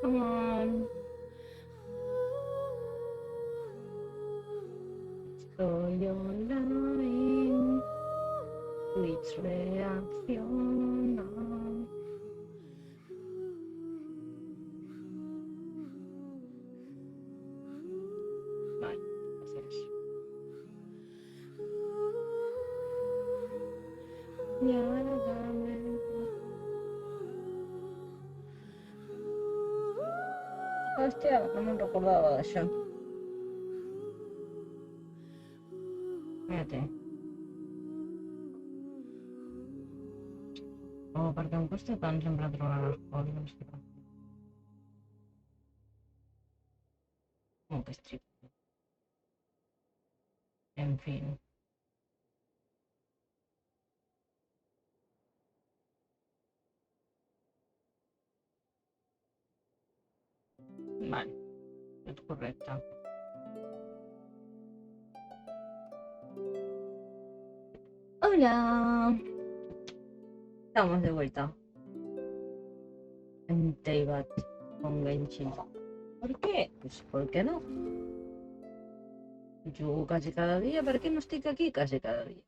Come on. Estoy online. Twitch reacciona. Vale, hacemos. Y ahora dame. Hostia, no me recordaba de eso. Fíjate. Oh, perquè em costa tant sempre trobar les coses. Com que estrip. En fin. Vale, es correcta. Hola. Estamos de vuelta. En Teyvat con Genshin. ¿Por qué? Pues ¿por qué no? Yo casi cada día, ¿por qué no estoy aquí casi cada día?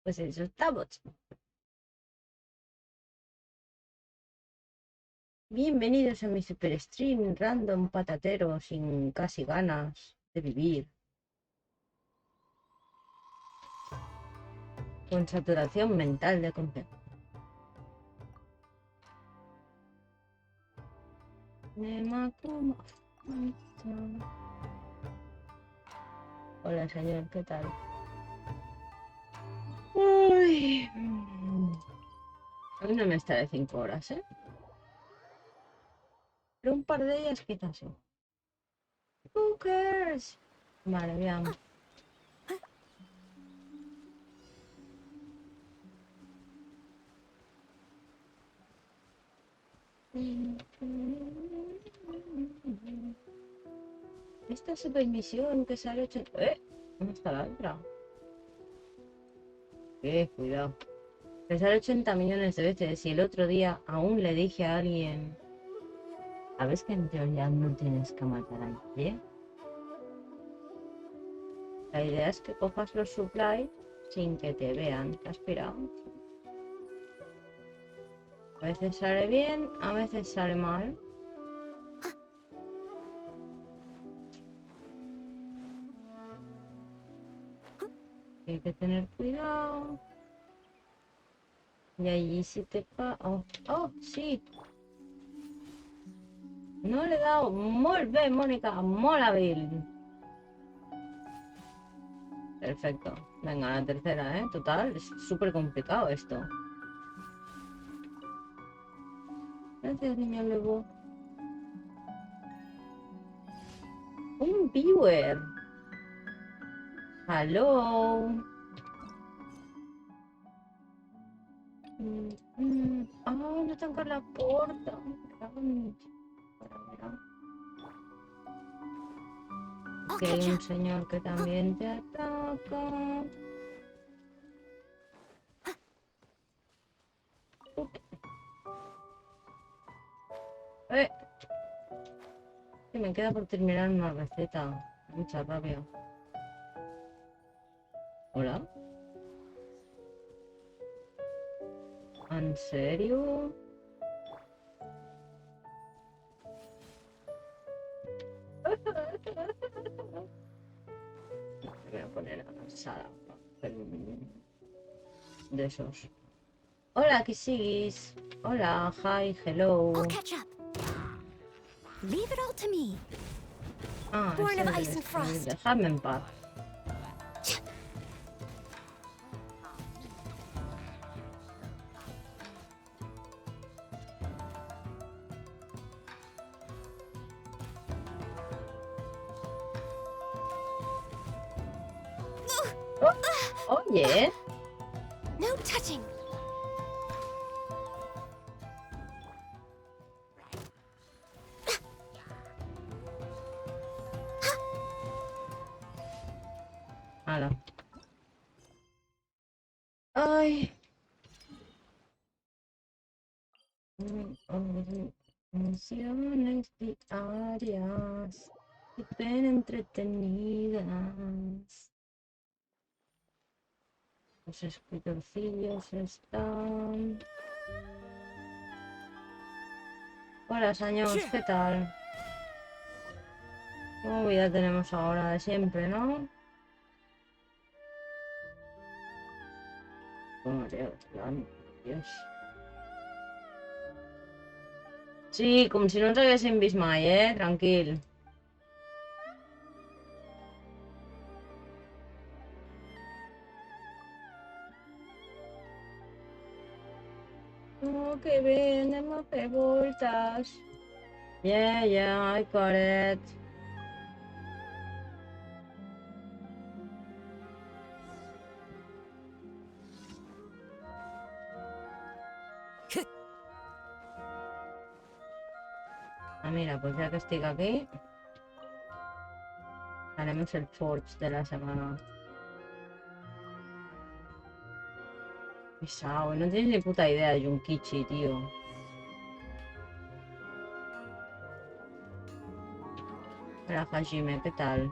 Pues eso estamos. Bienvenidos a mi super stream random patatero sin casi ganas de vivir. Con saturación mental de confianza. Hola señor, ¿qué tal? Uy. Hoy no me estaré 5 horas, ¿eh? Pero un par de ellas quizás sí. Who cares? Vale, veamos. Esta supermisión que sale 80... ¿Dónde está la otra? Cuidado. Que sale 80 millones de veces y el otro día aún le dije a alguien... ¿Sabes que en teoría no tienes que matar a nadie? La idea es que cojas los supplies sin que te vean. ¿Te has pirado? A veces sale bien, a veces sale mal. Hay que tener cuidado. Y allí sí te pa... Oh, sí. No le he dado. Molt bé, Mónica. Molt hábil. Perfecto. Venga, la tercera, ¿eh? Total, es súper complicado esto. Gracias, niño lobo. Un viewer. Hello. No tengo la puerta. Que hay un señor que también te ataca. Que me queda por terminar una receta. Mucha rabia. ¿Hola? ¿En serio? Voy a poner a la sala de esos. Hola, ¿qué sigues? Hola, hi, hello. Leave it all to me. Born of ice and frost. Dejadme en paz. Oye. No touching. Hala. Ay. Misiones diarias. Súper entretenidas. Los escritorcillos están... Hola, señores, ¿qué tal? ¿Cómo vida tenemos ahora de siempre, no? Oh, Dios, Dios. Sí, com si no ens haguéssim vist mai, tranquil. Oh, que bé, anem a fer voltes. Yeah, I got it. Ah, mira, pues ya que estic aquí, haremos el Forge de la semana. Pisao, no tienes ni puta idea de Junkichi, tío. Hola, Hajime, ¿qué tal?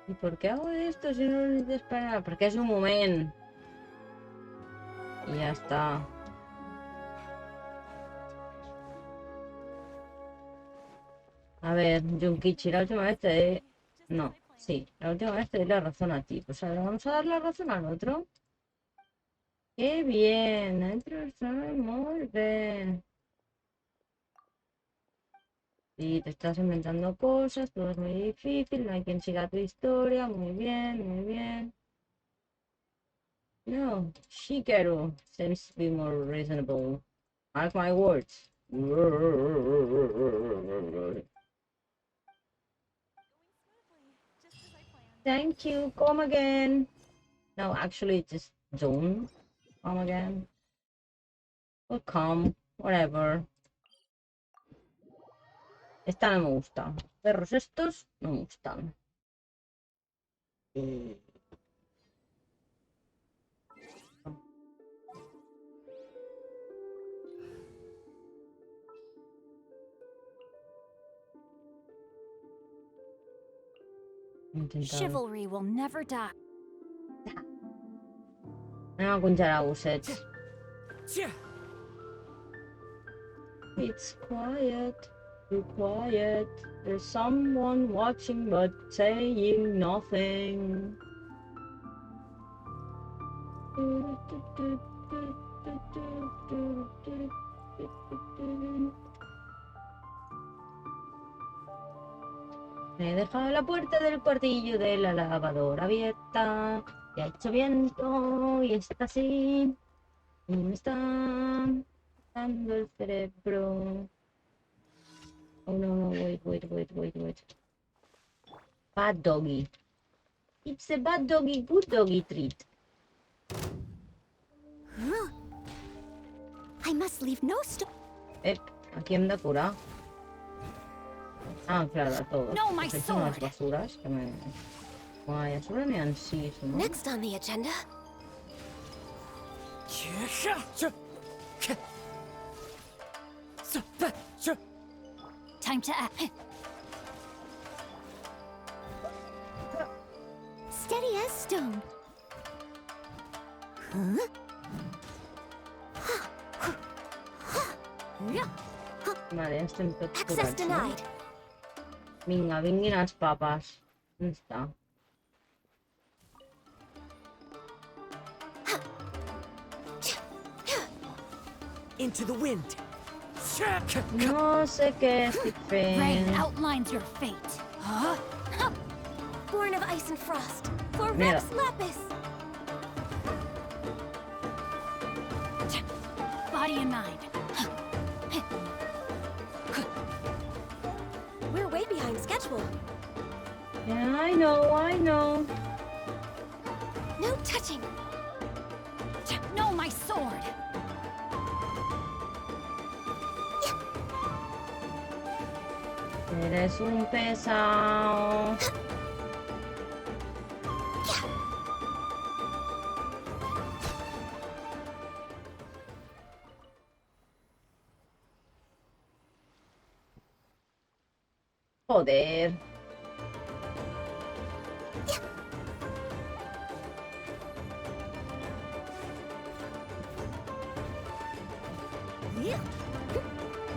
¿Y por qué hago esto si no lo necesitas para...? Porque es un momento. Y ya está. A ver, Junkichi, la última vez te di... No, sí, la última vez te di la razón a ti. Pues ahora vamos a dar la razón al otro. ¡Qué bien! Muy bien. Y te estás inventando cosas, todo es muy difícil, no hay quien siga tu historia. Muy bien, muy bien. No, Shigeru seems to be more reasonable. Mark my words. Thank you, come again. No, actually, just don't come again. Or come, whatever. Esta no me gusta. Perros estos no me gustan. Intentar. Chivalry will never die. Anem a congelar gossets. It's quiet. Too quiet. There's someone watching but saying nothing. Me he dejado la puerta del cuartillo de la lavadora abierta. Y ha hecho viento y está así. Y me está dando el cerebro. Oh no, wait. Bad doggy. It's a bad doggy, good doggy treat. I must leave no stone. Aquí hem de curar. Ah, claro, a todos. No, my Aquests són les sword. basures que me... Ai, a sobre n'hi ha 6, no? Next on the agenda. Time to act. Steady as stone. Vale, ja estem tots Access curats, no? denied. Vinga, vinguin els papes. On està? Into the wind. No sé què estic Rain fent. outlines your fate. Born of ice and frost. For Mira. Rex Lapis. Body and mind. We're way behind schedule. Yeah, I know. No touching. No, my sword. Eres un pesado. Joder.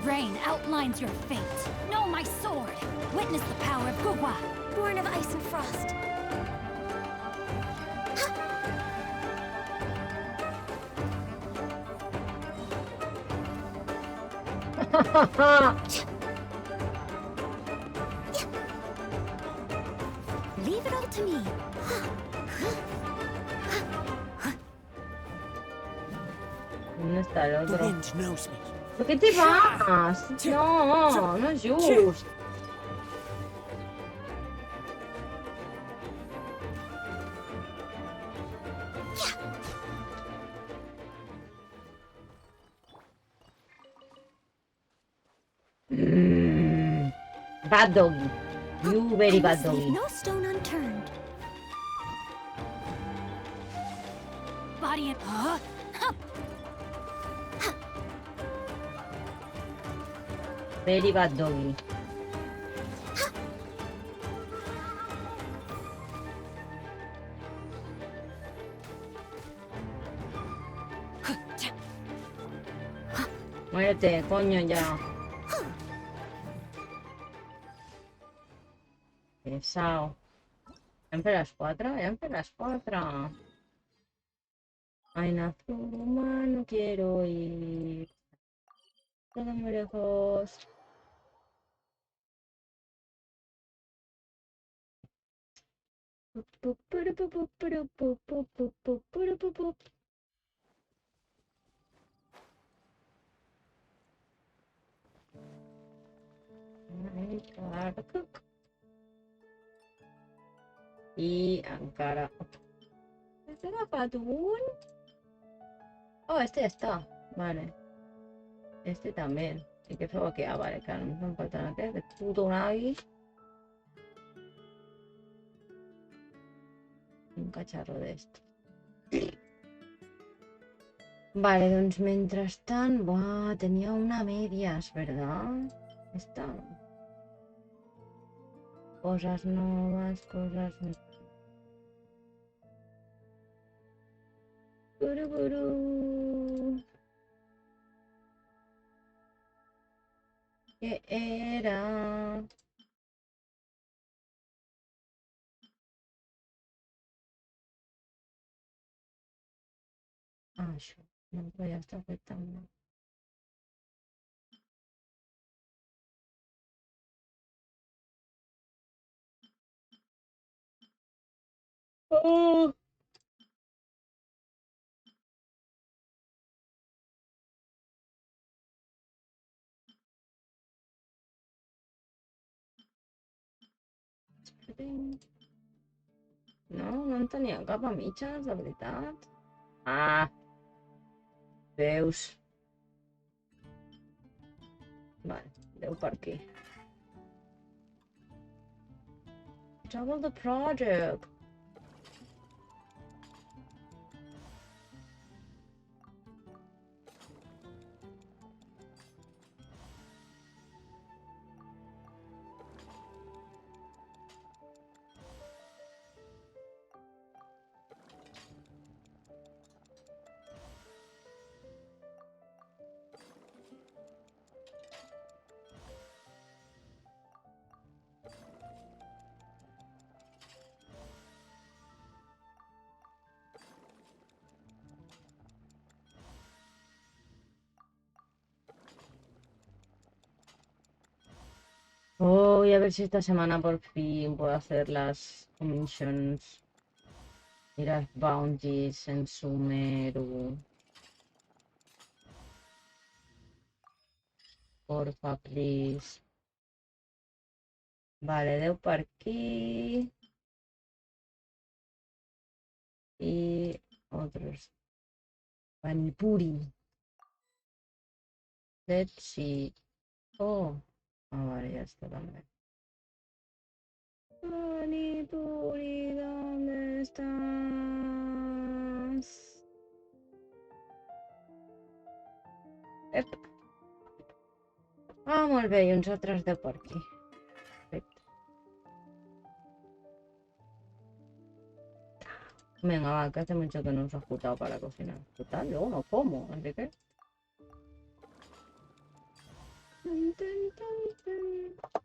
Rain outlines your fate. Know my sword. Witness the power of Gugwa. Born of ice and frost. Leave it all to me. ¿Dónde está el The otro? wind knows me. ¿Por qué te vas? No, no es just. Bad doggy. You very I bad must leave doggy. no stone unturned. Body and Very bad doggy. Muérete, coño, ya. Pesado. Ya han las 4, ya han las 4. Ay, Nazuma, no quiero ir. Todo muy lejos. Y Ankara. ¿Este era Patún? Oh, este ya está. Vale. Este también. ¿Y qué fue que? Ah, vale, claro, no me importa nada. ¿Qué es de puto Unagi? Un cacharro de esto. Vale, doncs mentrestant... Buah, tenia una a medias, ¿verdad? Esta. Cosas nuevas, cosas... Buruburu. ¿Qué era? Ah, yo no voy a estar afectando. Oh. No, no en tenia cap a mitges, de veritat. Ah, veus. Vale, deu per aquí. Double the project. Voy a ver si esta semana por fin puedo hacer las commissions y las bounties en Sumeru. Porfa, please. Vale, deu per aquí. Y otros. Panipuri. Let's see. Oh. Ah, vale, ya está también. Panipuri, ¿dónde estás? Ep. Ah, molt bé, i uns altres de per aquí. Perfecte. Venga, va, que hace mucho que no nos has juntado para cocinar. Total, luego no como, así que... Tun, tun, tun, tun.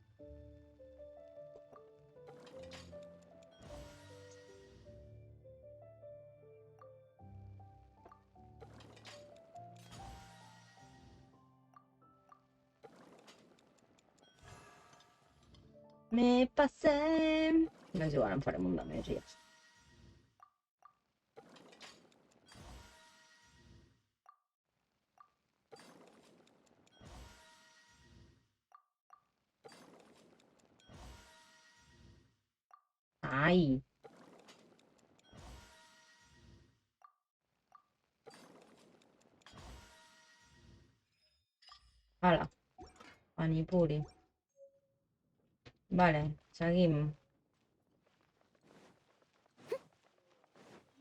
Me passé. No és igual, em farem un de més i ja està. Ai! Hala, panipuri. Vale, seguim.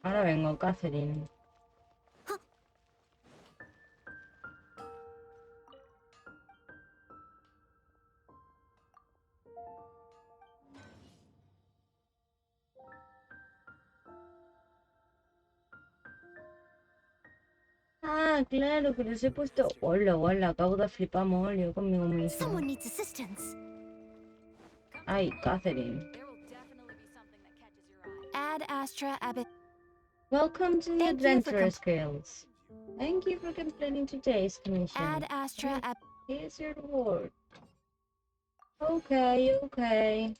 Ahora vengo, Catherine. Ah, claro, que los he puesto. Hola, hola, acabo de flipar molio conmigo mismo. Someone needs assistance. Ay, Catherine. Ad Astra Abbot. Welcome to the Thank you for Adventurous Guilds. Thank you for completing today's commission. Ad Astra Ab. Here's your reward. Okay, okay.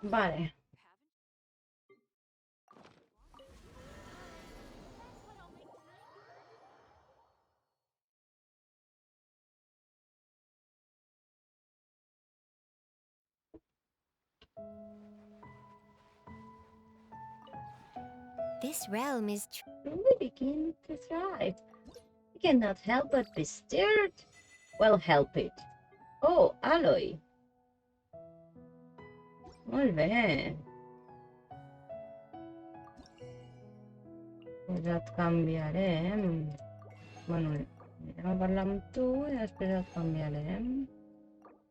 Vale. This realm is Truly begin to thrive. You cannot help but be stirred. Well, help it. Oh, Aloy. Molt bé. Pues et canviarem. Bueno, anirem a parlar amb tu i després et canviarem.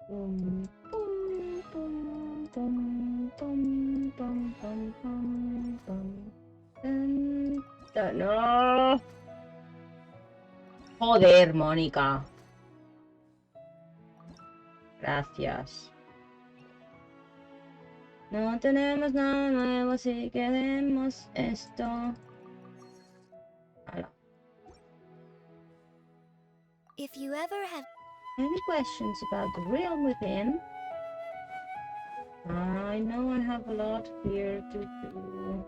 Pum, pum, pum, pum, pum, pum, pum, pum, pum. No. Joder, Mónica. Gracias. No tenemos nada nuevo si queremos esto. Hala. If you ever have Any questions about the realm within? I know I have a lot here to do.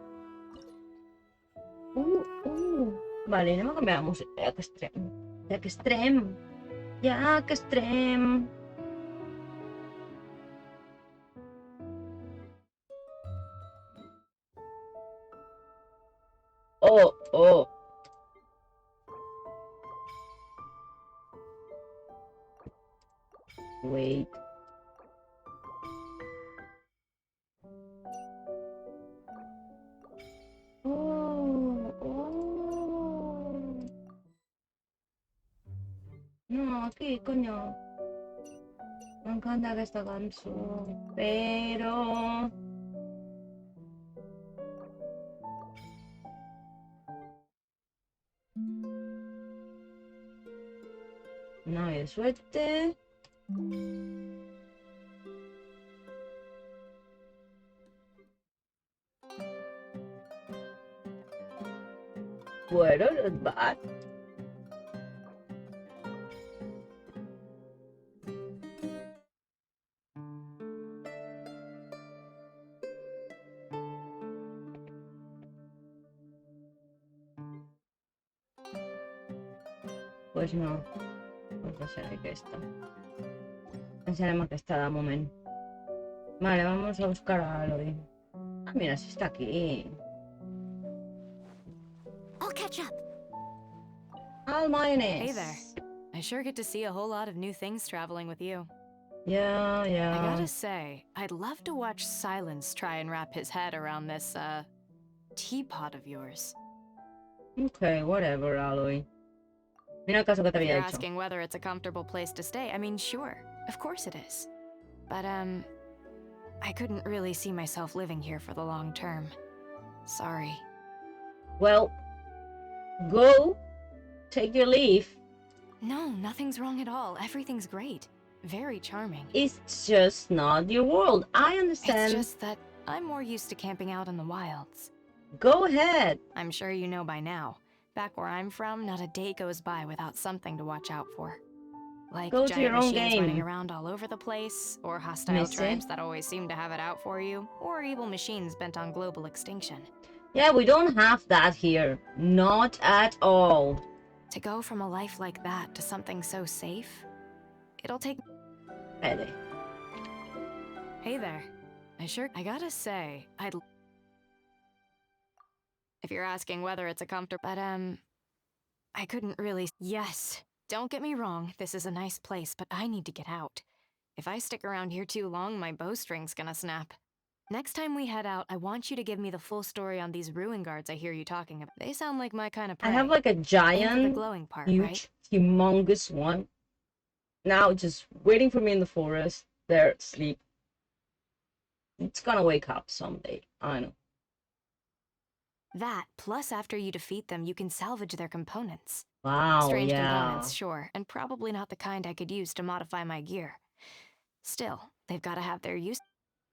Vale, anem a canviar la música, ja que extrem. Ja que extrem. Ja que extrem. Oh, oh. Wait. Oh, oh. No, aquí, coño. M'encanta aquesta cançó, però... No hay suerte. Bueno, not bad. Pues no. Pues deixaré aquesta. Deixarem aquesta de moment. Vale, vamos a buscar a Aloy. Ah, mira, si está aquí. I'll catch up. Al mayonnaise. Hey there. I sure get to see a whole lot of new things traveling with you. Yeah, I yeah. gotta say, I'd love to watch Silence try and wrap his head around this, teapot of yours. Okay, whatever, Aloy. Mira el caso que te If you're había hecho. asking whether it's a comfortable place to stay, I mean, sure, of course it is. But, I couldn't really see myself living here for the long term. Sorry. Well, go. Take your leave. No, nothing's wrong at all. Everything's great. Very charming. It's just not your world. I It's understand. just that I'm more used to camping out in the wilds. Go ahead. I'm sure you know by now. Back where I'm from, not a day goes by without something to watch out for. Like Go to giant your own machines running game. around all over the place, or hostile Missy? tribes that always seem to have it out for you, or evil machines bent on global extinction. Yeah, we don't have that here. Not at all. To go from a life like that to something so safe, it'll take... Eddie. Hey there. I gotta say, if you're asking whether it's a comfortable... But, I couldn't really... Yes. Don't get me wrong, this is a nice place, but I need to get out. If I stick around here too long, my bowstring's gonna snap. Next time we head out, I want you to give me the full story on these ruin guards I hear you talking about. They sound like my kind of prey. I have like a Aim for the giant, glowing part, huge, right? humongous one. Now just waiting for me in the forest. There, sleep. It's gonna wake up someday. I know. That, plus after you defeat them, you can salvage their components. Wow, Strange yeah. components, sure, and probably not the kind I could use to modify my gear. Still, they've gotta have their use.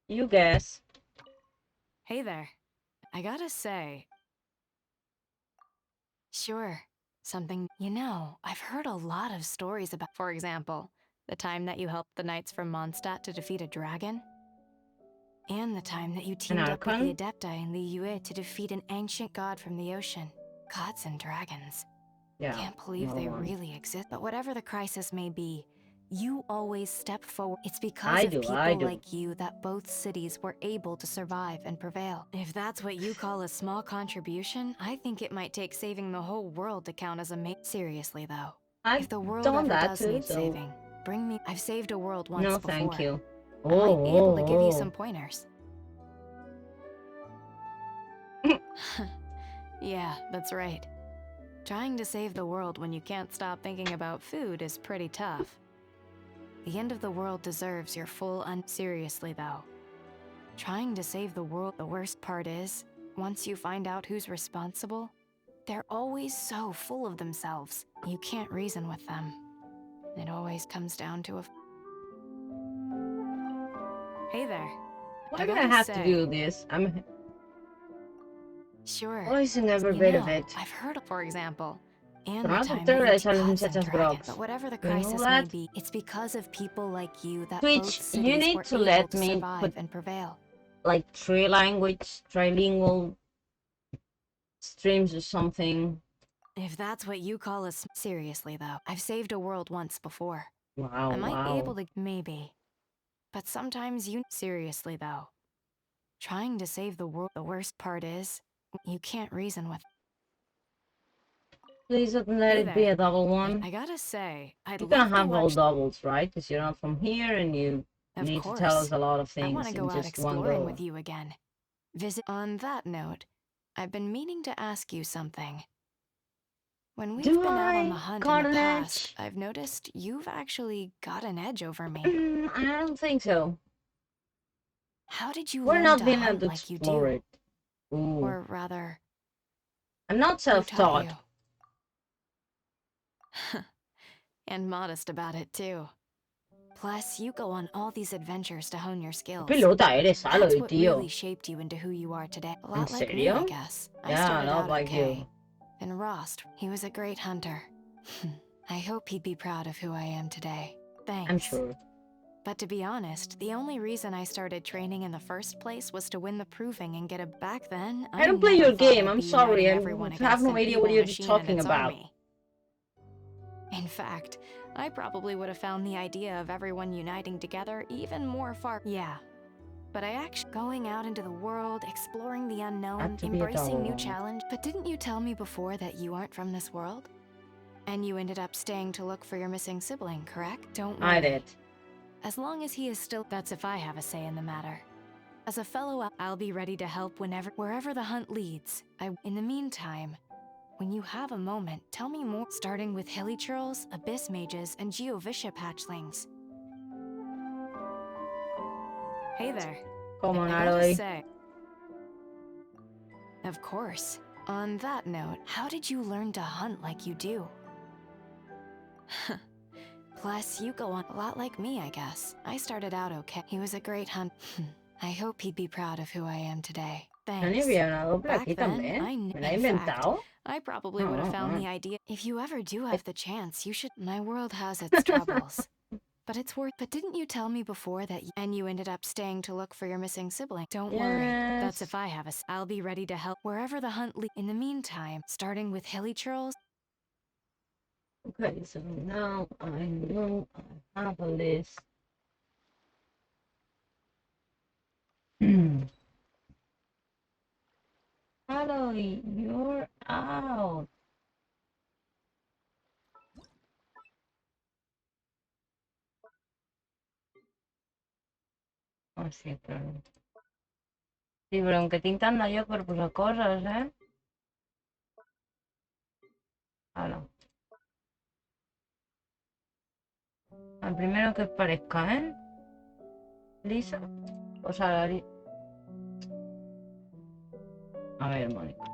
You guess. Hey there. I gotta say... Sure, something... You know, I've heard a lot of stories about... For example, the time that you helped the knights from Mondstadt to defeat a dragon. And the time that you teamed up with the Archon? Adepti in the Yue to defeat an ancient god from the ocean. Gods and dragons. Yeah. Can't believe another they one. really exist. But whatever the crisis may be, you always step forward. It's because I of do, people I do. like you that both cities were able to survive and prevail. If that's what you call a small contribution, I think it might take saving the whole world to count as a Seriously, though. I've If the world done ever that does too, need so... saving, bring me... I've saved a world once No, before. thank you. I might be able to give you Oh. some pointers. Yeah, that's right. Trying to save the world when you can't stop thinking about food is pretty tough. The end of the world deserves your full Seriously, though. Trying to save the world, the worst part is, once you find out who's responsible, they're always so full of themselves. You can't reason with them. It always comes down to a... Hey there. Why I do I gotta have to say- do this? I'm Sure. voicing every You bit know, of it. I've heard, for example, and Pero the no time te that you realizas teach las gods muchachas and dragons. grogs. But whatever the You know crisis may that? be, it's because of people like you that Twitch, both you cities need were to able let to me survive put- and prevail. Like trilingual streams or something. If that's what you call a Seriously, though, I've saved a world once before. Wow, I might wow. be able to, maybe. But sometimes you... Seriously, though. Trying to save the world, the worst part is, you can't reason with... Please don't let Hey it be there. a double one. I gotta say, I'd You're love gonna to have all watch... doubles, right? Because you're not from here and you Of need course. to tell us a lot of I things want to in go out just one exploring go. with you again. Visit. On that note, I've been meaning to ask you something. When we've Do been out on the I hunt got in the an past, edge? I've noticed you've actually got an edge over me. I don't think so. How did you We're learn not to being hunt able to like you explore do? it. Ooh. Or rather, I'm not who taught self-taught. you? And modest about it too. Plus, you go on all these adventures to hone your skills. Pilota eres, That's Aloy, what tío. really shaped you into who you are today. A ¿En lot like me, I serio? guess. I Yeah, a started lot out like okay. you. And Rost, he was a great hunter. I hope he'd be proud of who I am today. Thanks. I'm sure. But to be honest, the only reason I started training in the first place was to win the proving and get a... Back then, I don't play your never thought game, I'd I'm be sorry, uniting I everyone have against no an idea evil what you're machine talking and its about. army. In fact, I probably would have found the idea of everyone uniting together even more far... Yeah. But I actually... Going out into the world, exploring the unknown, Had to be a embracing new double. challenge... But didn't you tell me before that you aren't from this world? And you ended up staying to look for your missing sibling, correct? Don't worry. I did. As long as he is still... That's if I have a say in the matter. As a fellow, I'll be ready to help wherever the hunt leads. In the meantime, when you have a moment, tell me more, starting with hilly churls, abyss mages, and geoviscia patchlings. Hey there. Como I no gotta lo doy. say. Of course. On that note, how did you learn to hunt like you do? Plus, you go on a lot like me, I guess. I started out okay. He was a great hunt. I hope he'd be proud of who I am today. ¿No Thanks. había una doble Back aquí then, también? ¿Me la he in fact, inventado? I probably would have found the idea. If you ever do Ay, have the chance, you should. My world has its troubles. But it's worth. But didn't you tell me before that you ended up staying to look for your missing sibling? Don't worry. That's if yes. I have a. I'll be ready to help wherever the hunt leads. In the meantime, starting with hilly churls. Okay, so now I know I have a list. Hello, you're out. Oh, sí, pero... Sí, pero aunque tinta anda yo por las cosas, ¿eh? Hala. Al primero que parezca, ¿eh? Lisa. O sea, a ver, Mónica.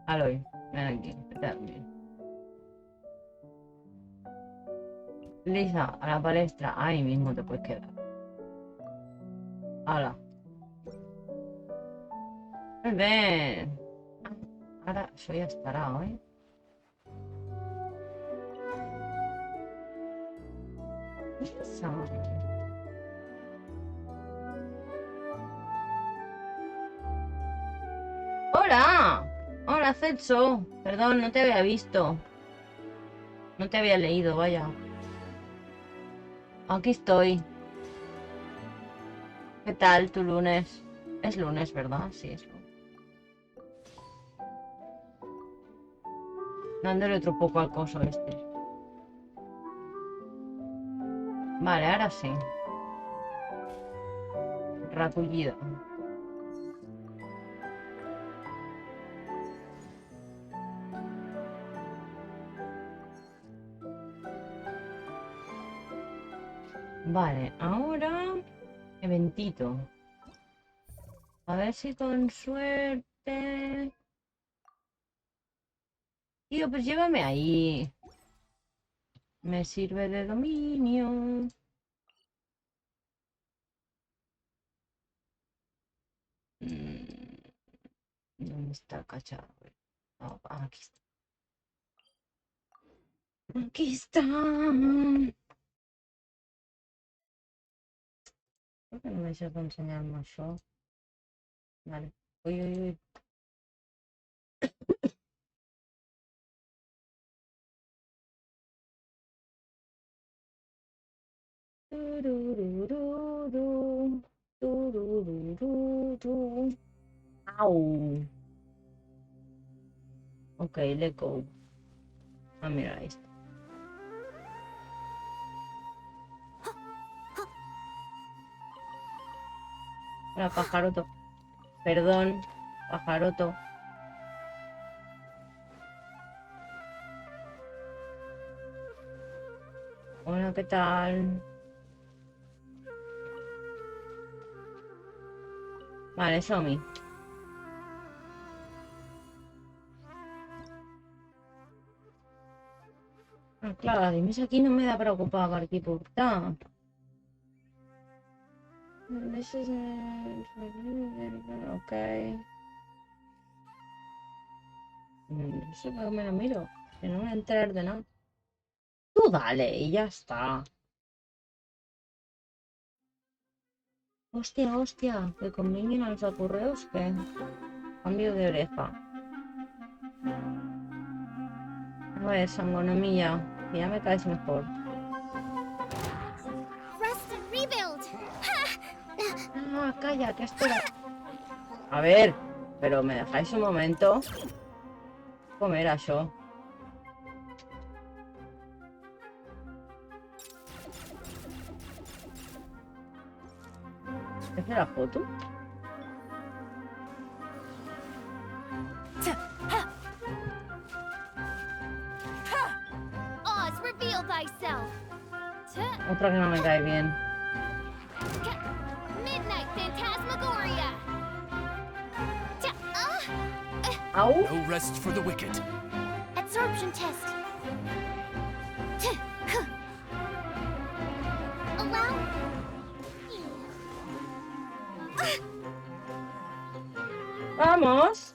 Aloy, ven aquí. Vete a dormir. Lisa, a la palestra. Ahí mismo te puedes quedar. Hala. Ven. Ahora soy astarado, ¿eh? Lisa. ¡Hola! Hola, Celso. Perdón, no te había visto. No te había leído, vaya. Aquí estoy. ¿Qué tal tu lunes? Es lunes, ¿verdad? Sí, es lunes. Dándole otro poco al coso este. Vale, ahora sí. Recollido. Vale, ahora... Eventito. A ver si con suerte... Tío, pues llévame ahí. Me sirve de dominio. ¿Dónde está el cacharro? Aquí está. Aquí está. ¿Por qué no me sepa enseñar más yo? Vale. Uy, uy, uy. Tururururu, tururururu. Au. Ok, let go. Ah, mira, ahí está. Hola, pajaroto. Perdón, pajaroto. Hola, ¿qué tal? Vale, Somi. Ah, claro, además aquí no me da para ocupar per aquí portar. This is... Ok. No sé por qué me lo miro. Que no voy a entrar de nada. Tú dale, y ya está. Hostia, hostia. Que convienen a los acorreos que... Cambio de oreja. A ver, sangonomía. Que ya me caes mejor. Rest and rebuild! Ah, calla, que esto era... A ver, pero ¿me dejáis un momento? Comer a yo. ¿Esa es la foto? Oz, reveal thyself. Otra que no me cae bien. Midnight Phantasmagoria. Au. No rest for the wicked. Absorption test. Allow. Vamos.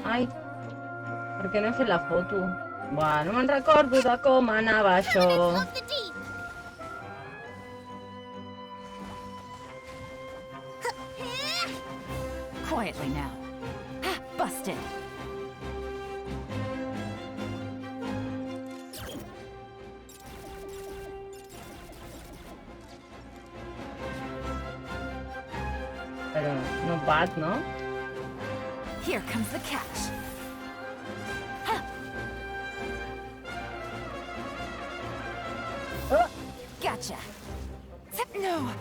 Ai, per què no he fet la foto? Buah, no me'n recordo de com anava això. Of the deep. Quietly now. Busted. Però no bat, no? Here comes the catch. Oh, Gotcha. No.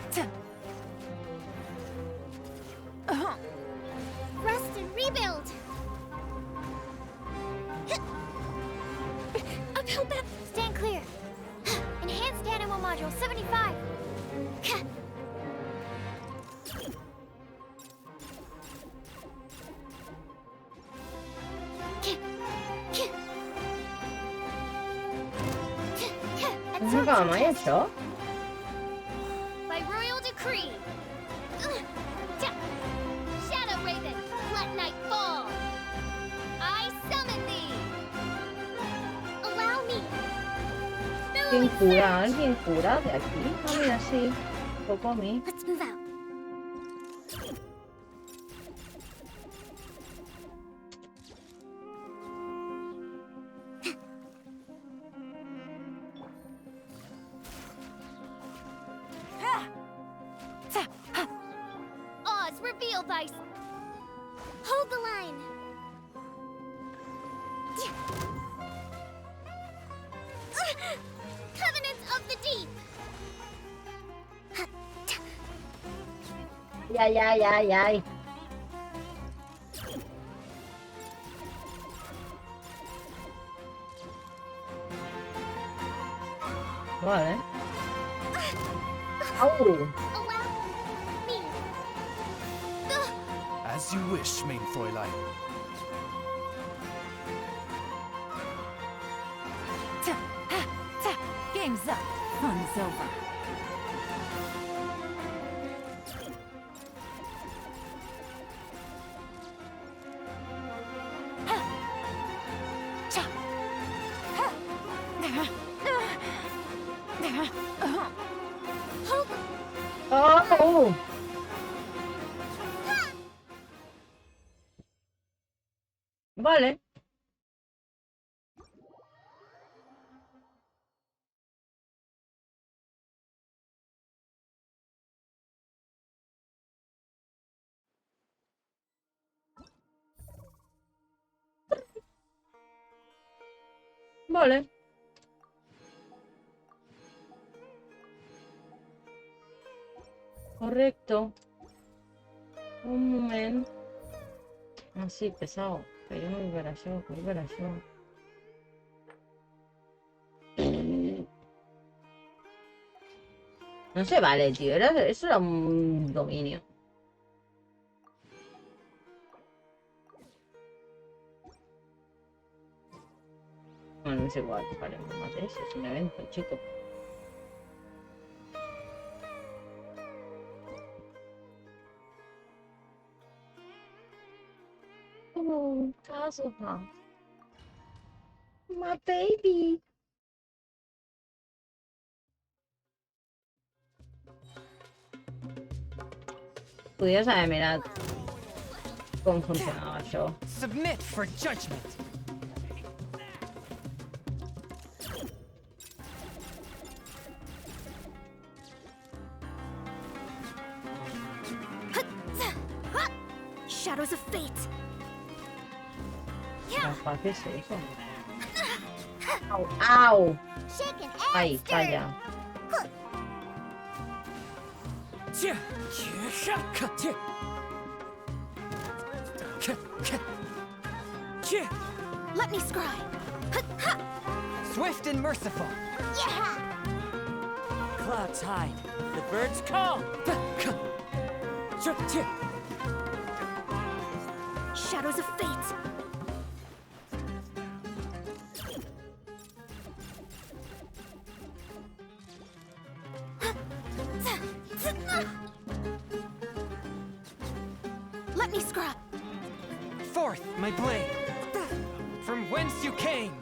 Rest and rebuild. Uphill back. Stand clear. Enhanced animal module 75. no s'acaba mai això? By royal decree. Shadow Raven, let night fall. I summon thee. Allow me. ¿Quién cura? ¿Alguien cura de aquí? Ah, mira, sí. Cocomi. Let's move out. Oz, reveal thyself. Hold the line. Covenants of the deep. Ai, ai, ai, ai. Vale. Au. Allow me. As you wish, main Fräulein. Game's up. Fun's over. Oh. Vale. Vale. Correcto. Un moment. Ah, sí, pesado. Que yo no vull veure això, vull veure això. No se vale, tío. Eso era un dominio. Bueno, es igual, vale, no mates, es un evento, chico. Oh, Kazuha. My baby. Podies haver mirat com funcionava això. Submit for judgment. Shadows of fate. Capaz que sí, com... Au, au! Shaken and Ay, stirred. calla. Let me scry. Swift and merciful. Yeah! Clouds hide, the birds call. Shadows of fate. Let me scry. Forth, my blade. From whence you came.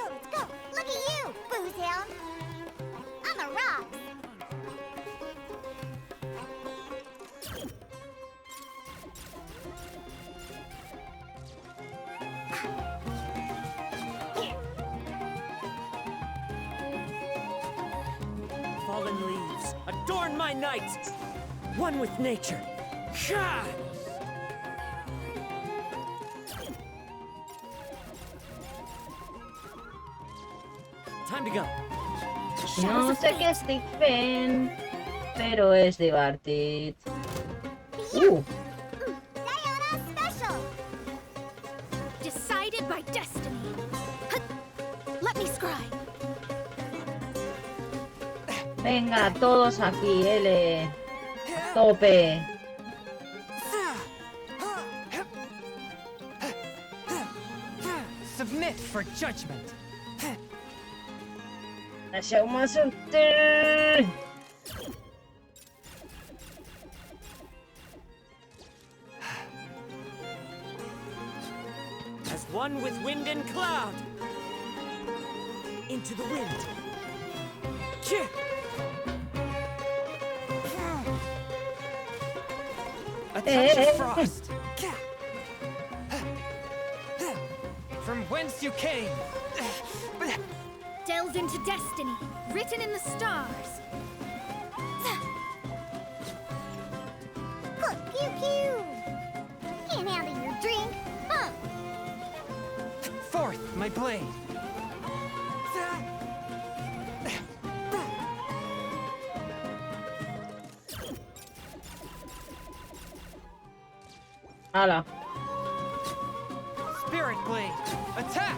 Let's go. Look at you, booze hound. I'm a rock. Fallen leaves, adorn my night. One with nature. Sha! Time to go. No sé qué estic fent, però és divertit. Diana special. Decided by destiny. Let me scry. Venga, todos aquí, L. Tope. Submit for judgment. Deixeu-me sortir. As one with wind and cloud. Into the wind. Chip! A touch of frost. From whence you came. Delves into destiny, written in the stars. Pew pew. Can't handle your drink, huh? Forth, my blade. Hala. Spirit blade. Attack.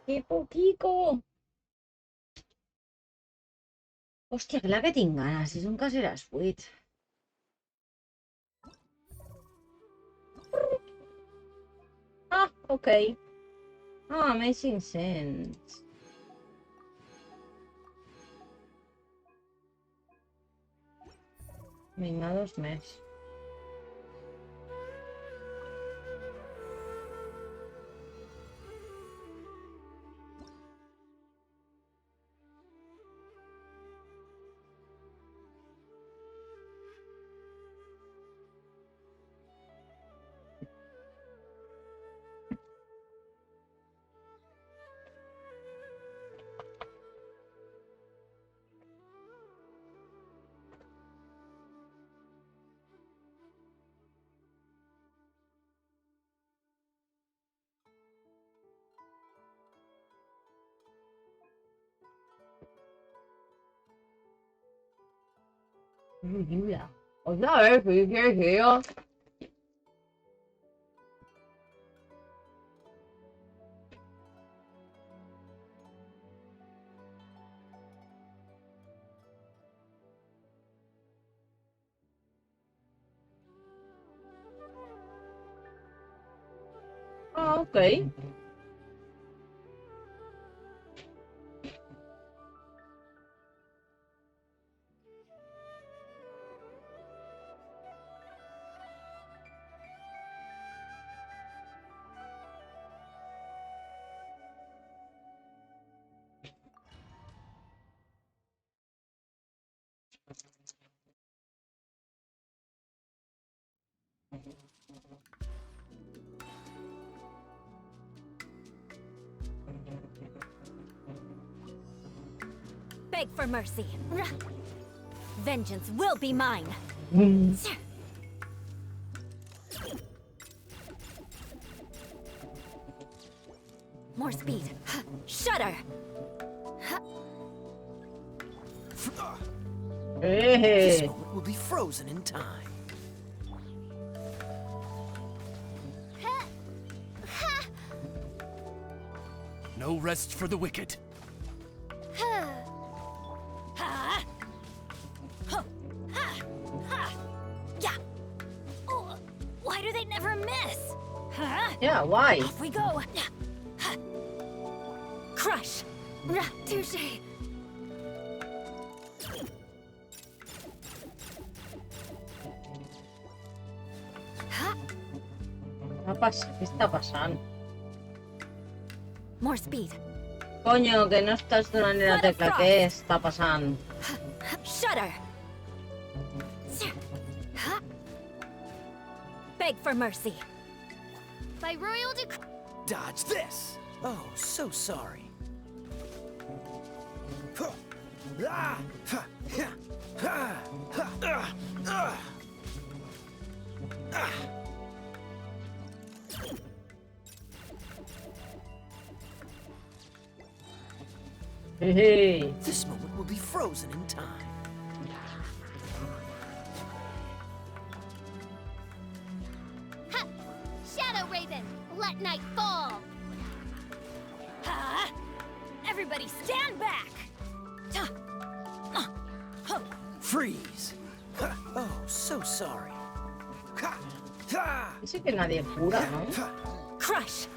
¡Qué poquito! Hòstia, clar que tinc ganes, si són quasi les 8. Ah, ok. Ah, més 500. Vinga, 2 més. Llula. Otra vez, ¿qué quieres que yo? Ah, ok. Beg for mercy. Vengeance will be mine. More speed. Shudder. This Eh. moment will be frozen in time. No rest for the wicked. Yeah. Oh, why do they never miss? Yeah, why? Off we go. Crush. Touche. ¿Qué está pasando? More speed. Coño, que no estás donant la tecla. Què està passant? Shudder. Beg for mercy. By royal decree. Dodge this! Oh, so sorry. Hey. This moment will be frozen in time. Ha! Shadow Raven, let night fall. Everybody stand back. Freeze! Oh, so sorry. Dice que nadie cura, ¿no? Crush.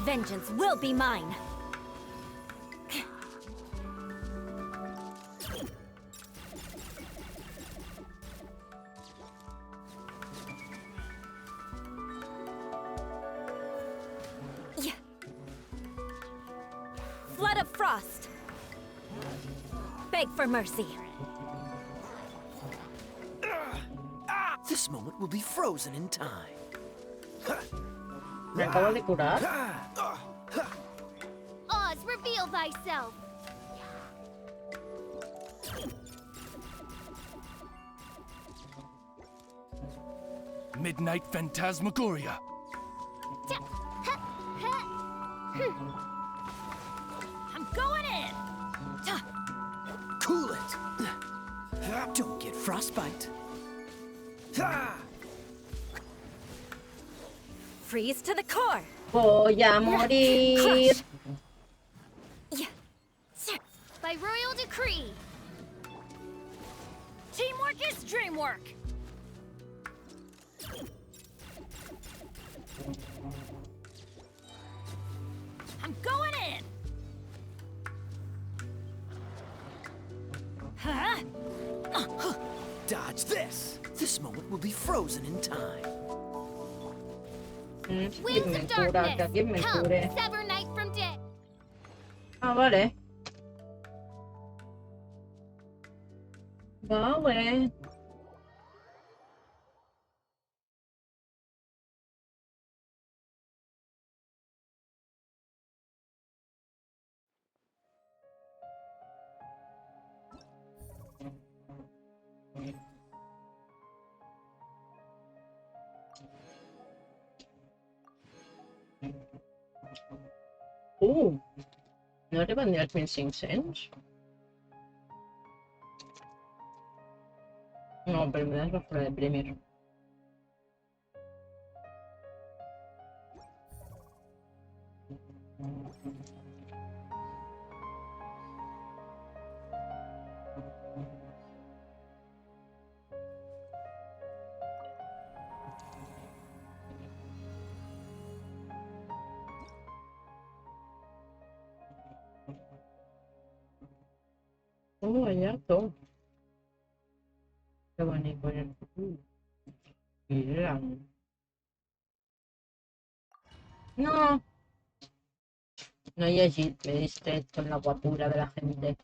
Vengeance will be mine. Yeah. Flood of frost. Beg for mercy. This moment will be frozen in time. Me acabo de curar. Oz, reveal thyself. Midnight Phantasmagoria. I'm going in. Cool it! Don't get frostbite. Freeze to the core. Voy a morir. Crush. Yeah. By royal decree. Teamwork is dreamwork. I'm going in. Huh? Dodge this! This moment will be frozen in time. Winds ¿Quién me of cura? darkness, ¿Que quién me come, cure? sever night from day. Ah, vale. Vale. No li van dir els 1500? No, però me das la fuera de Premier. Allá todo. Qué bonito. Mira. No. No he llegit, m'he distret con la guapura de la gente.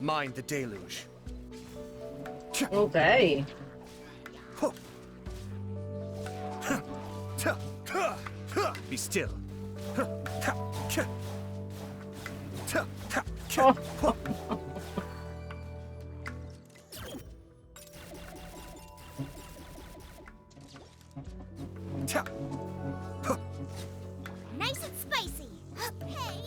Mind the deluge. Ok. Be still. Nice and spicy. Hey,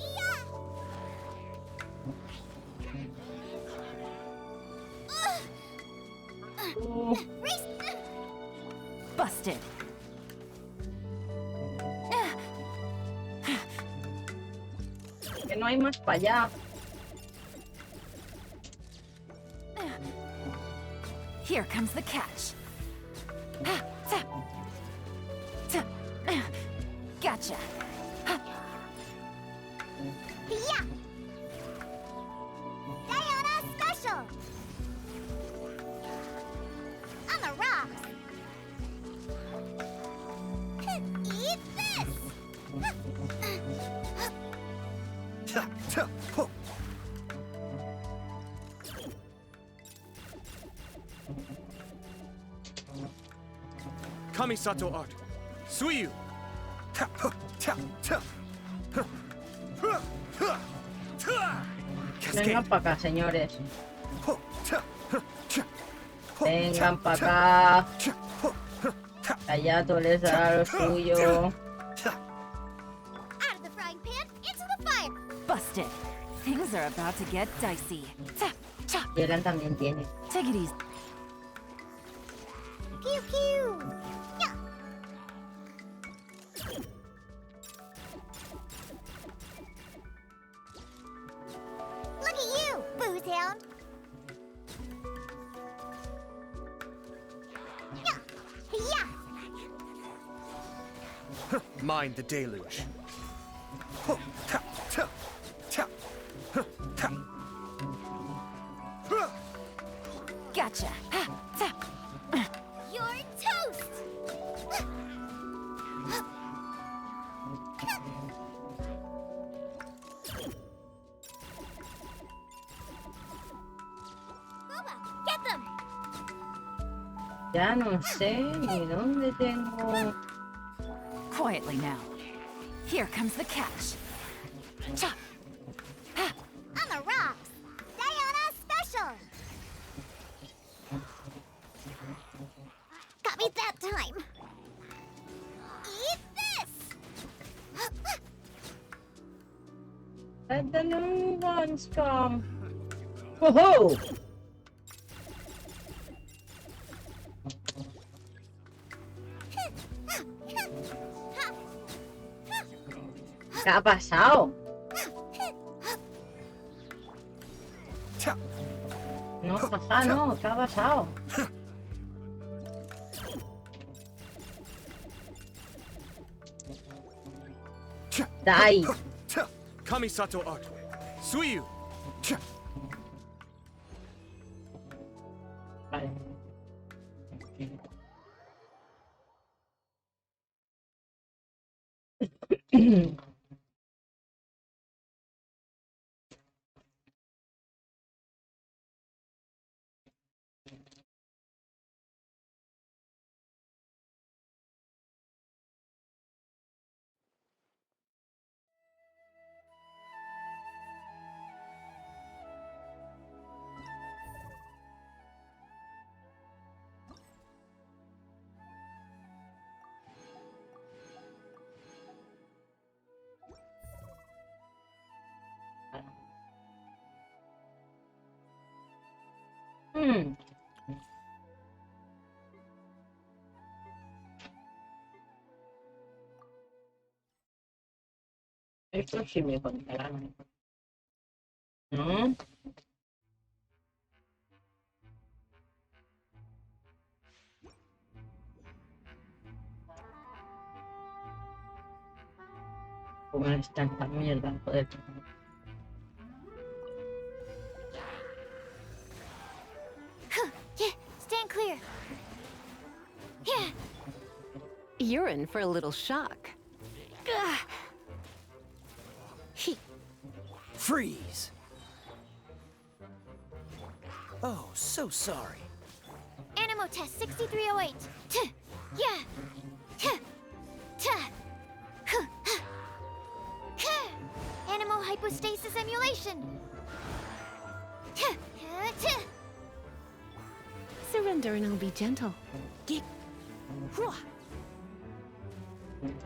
Busted. Que no hay más para allá. Here comes the catch. Gotcha. yeah. Diana special. On the rocks. Eat this. Kamisato art. Suiyu. Vengan Cascade. para acá, señores. Vengan para acá. Hayato les dará lo suyo. Out of the frying pan, into the fire. Busted. Things are about to get dicey. Y Elan también tiene. Take it easy. Pew pew. Yeah. Look at you, booze hound. Yeah. Yeah. Mind the deluge. Gotcha. You're toast. Boba, get them. Ya no sé ni dónde tengo. Quietly now. Here comes the catch. Chop. On the rocks. Diana special. Got me that time. Eat this. Let the new ones come. Whoa! ¿Qué ha pasado? No, papá, no, ¿qué ha pasado? Die. Kamisato art. Suiyu. Vale. Hmm. Esto sí me contarán. ¿No? Comer tanta mierda, joder. Yeah, stand clear. Yeah. You're in for a little shock. Freeze. Oh, so sorry. Animo test 6308. T. Yeah. T. T. Huh. Huh. Huh. Animo hypostasis emulation. T. T. Surrender and I'll be gentle. Get.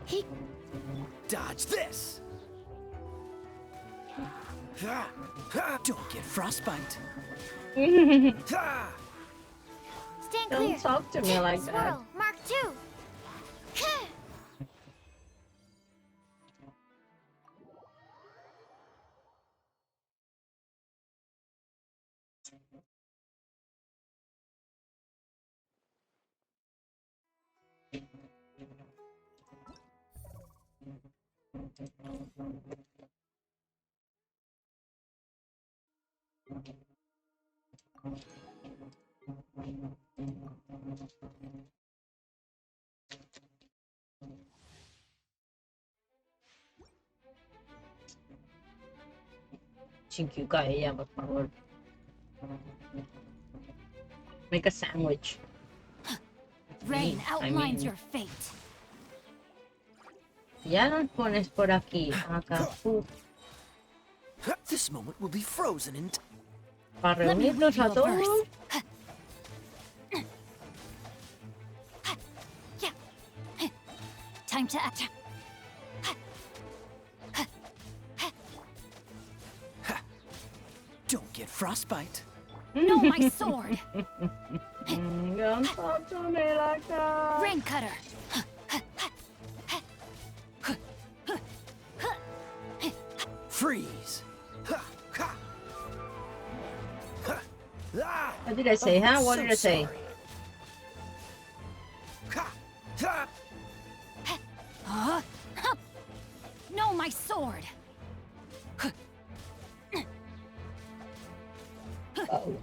He Dodge this. Don't get frostbite. Stand clear. Don't talk to me like that. Swirl. Mark 2. Huh. Chinkyuka ella, por favor. Make a sandwich. Rain I outlines mean- your fate. Ya nos pones por aquí. Acá. This moment will be frozen in Para Let me reunirnos read a you a todos. verse. Time to act. Don't get frostbite. No, my sword. Don't talk to me like that. Rain cutter. Freeze. What did I say, huh? What did I say? Huh? No, my sword. Oh.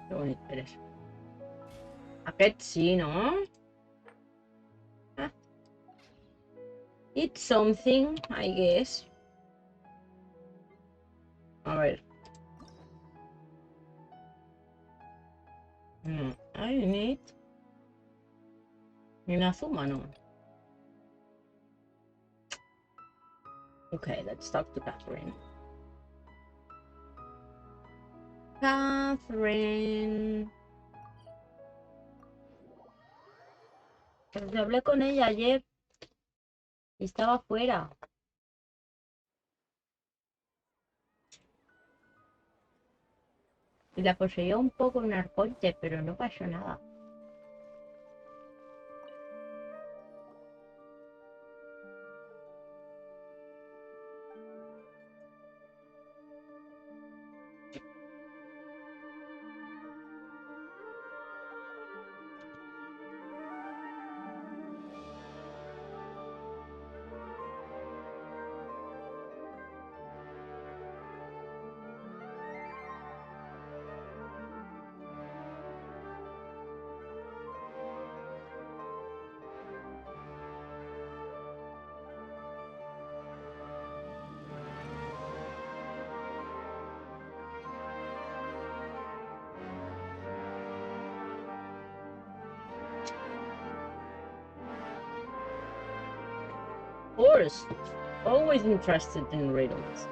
Qué bonito eres. Aquest sí, no? Ah. It's something, I guess. A ver. I need... Inazuma, no. Okay, let's talk to Catherine. Catherine. Pues yo hablé con ella ayer y estaba fuera. Y la poseía un poco un arconte, pero no pasó nada. Of course, always interested in riddles.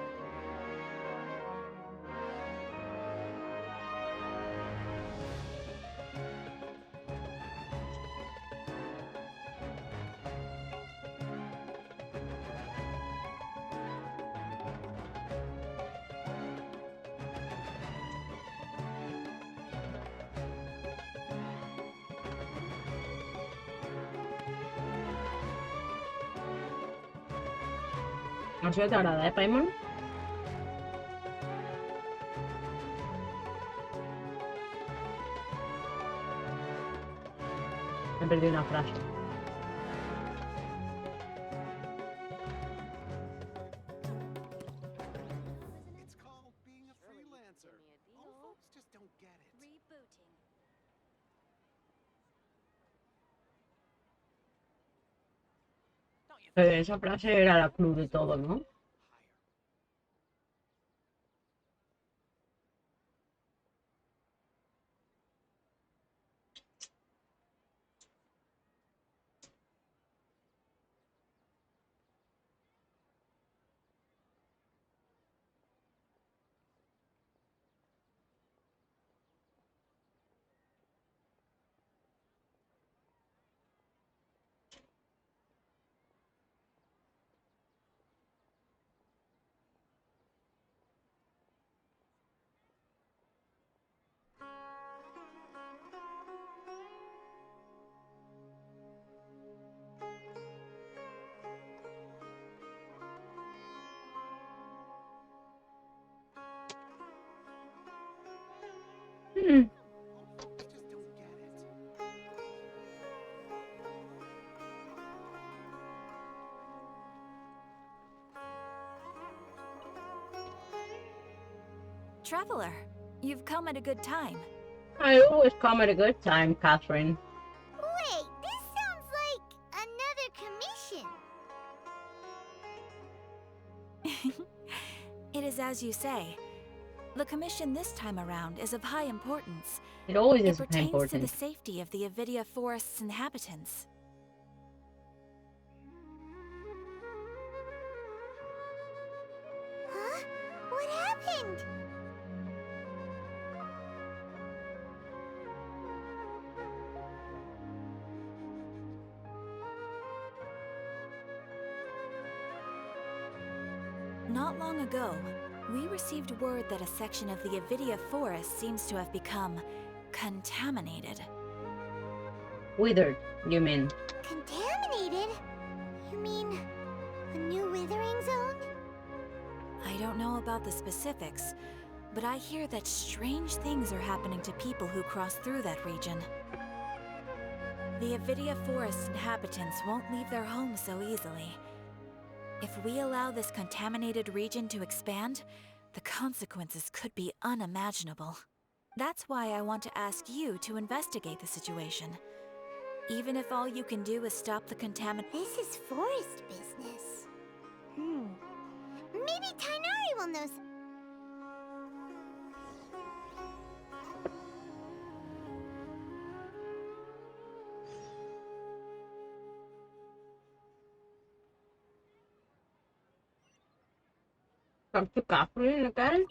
Això t'agrada, Paimon? He perdido una frase. Esa frase era la clue de todo, ¿no? Hmm. Traveler, you've come at a good time. I always come at a good time, Catherine. Wait, this sounds like another commission. It is as you say. The commission this time around is of high importance. It always It is pertains to important. the safety of the Avidia Forest's inhabitants. Huh? What happened? Not long ago, we received word that a section of the Avidia Forest seems to have become contaminated. Withered, you mean? Contaminated? You mean a new withering zone? I don't know about the specifics, but I hear that strange things are happening to people who cross through that region. The Avidia Forest inhabitants won't leave their homes so easily. If we allow this contaminated region to expand, the consequences could be unimaginable. That's why I want to ask you to investigate the situation. Even if all you can do is stop the contamination. This is forest business. Maybe Tainari will know some. Talk to Catherine again?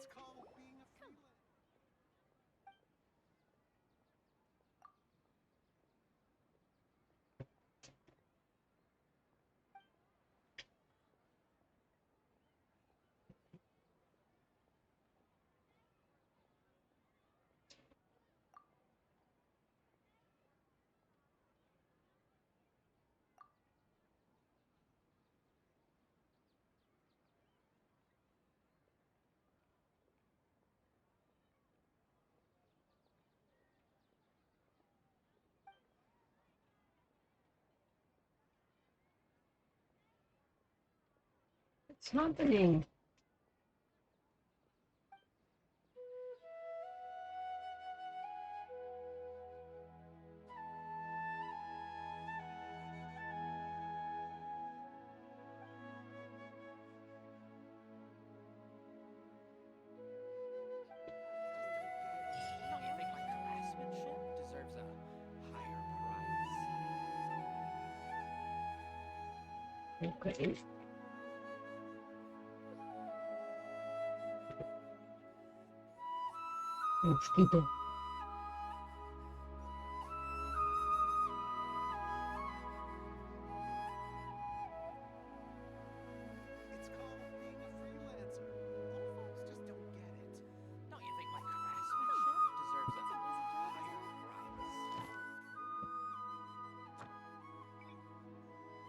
What's happening? Don't you think my craftsmanship deserves a higher price? Okay. Mosquito. It's called being a freelancer. All folks just don't get it. Don't you think my craftsmanship deserves a higher price?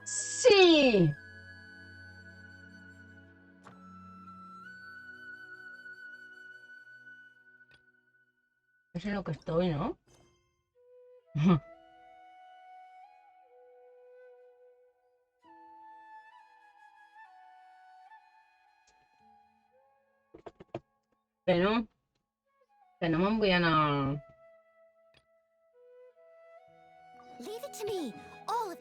Sí. Es en lo que estoy, ¿no? Que no me envían a... Leave it to me. All of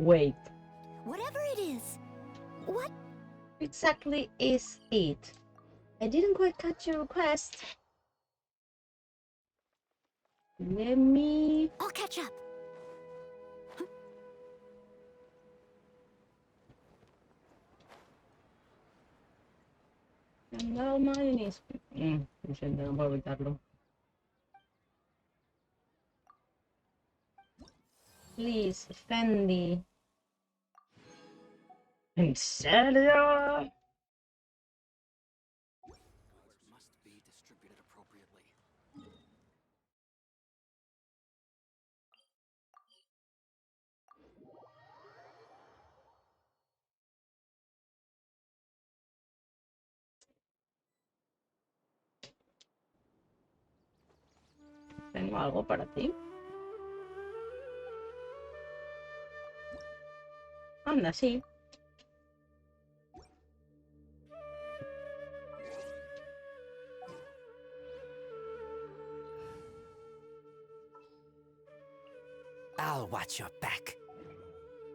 Wait, Whatever it is. What? exactly is it? I didn't quite catch your request. Let me... I'll catch up. Andar mayonesa. Lo siento, no puedo evitarlo. Please, Fendi. ¿En serio? Must be distributed appropriately. Tengo algo para ti. Anda, sí. I'll watch your back.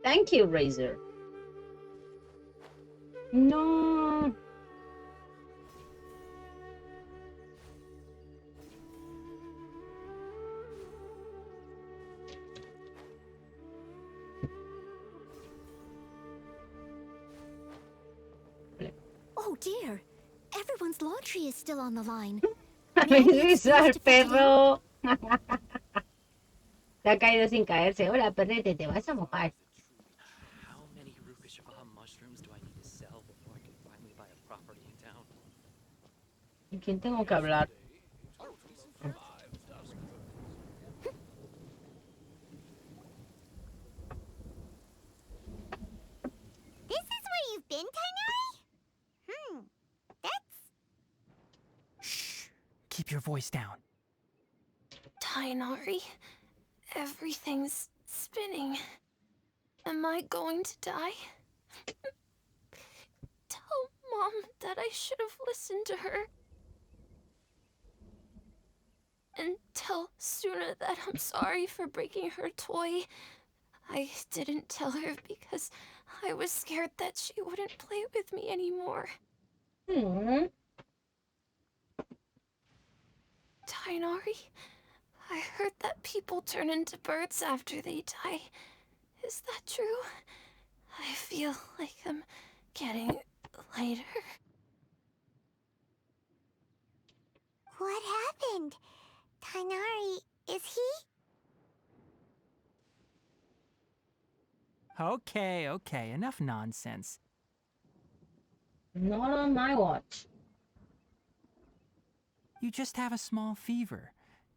Thank you, Razor. No. Oh dear. Everyone's laundry is still on the line. Avisa al perro. Se ha caído sin caerse. Hola, perrete, te vas a mojar. How many Rukashava mushrooms do I need to sell before I can finally buy a property in town? ¿Con quién tengo que hablar? This is where you've been, Tainari? That's... Shh! Keep your voice down. Tainari, everything's spinning. Am I going to die? Tell Mom that I should have listened to her. And tell Suna that I'm sorry for breaking her toy. I didn't tell her because I was scared that she wouldn't play with me anymore. Tainari, I heard that people turn into birds after they die. Is that true? I feel like I'm getting lighter. What happened? Tainari, is he? Okay, enough nonsense. Not on my watch. You just have a small fever.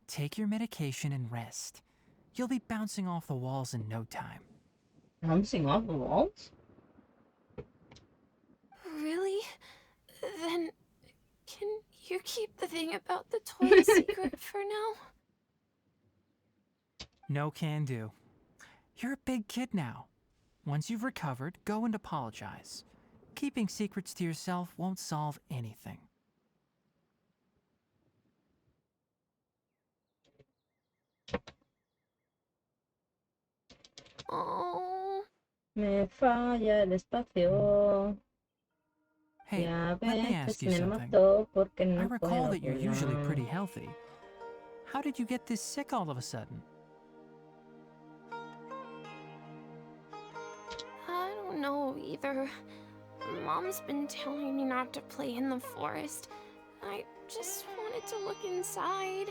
Take your medication and rest. You'll be bouncing off the walls in no time. Bouncing off the walls? Really? Then can you keep the thing about the toy a secret for now? No can do. You're a big kid now. Once you've recovered, go and apologize. Keeping secrets to yourself won't solve anything. Oh. Me falla el espacio. Hey, Ya let me ves, ask pues you me something. mató porque I no recall puedo that you're usually volar. pretty healthy. How did you get this sick all of a sudden? I don't know either. Mom's been telling me not to play in the forest. I just wanted to look inside.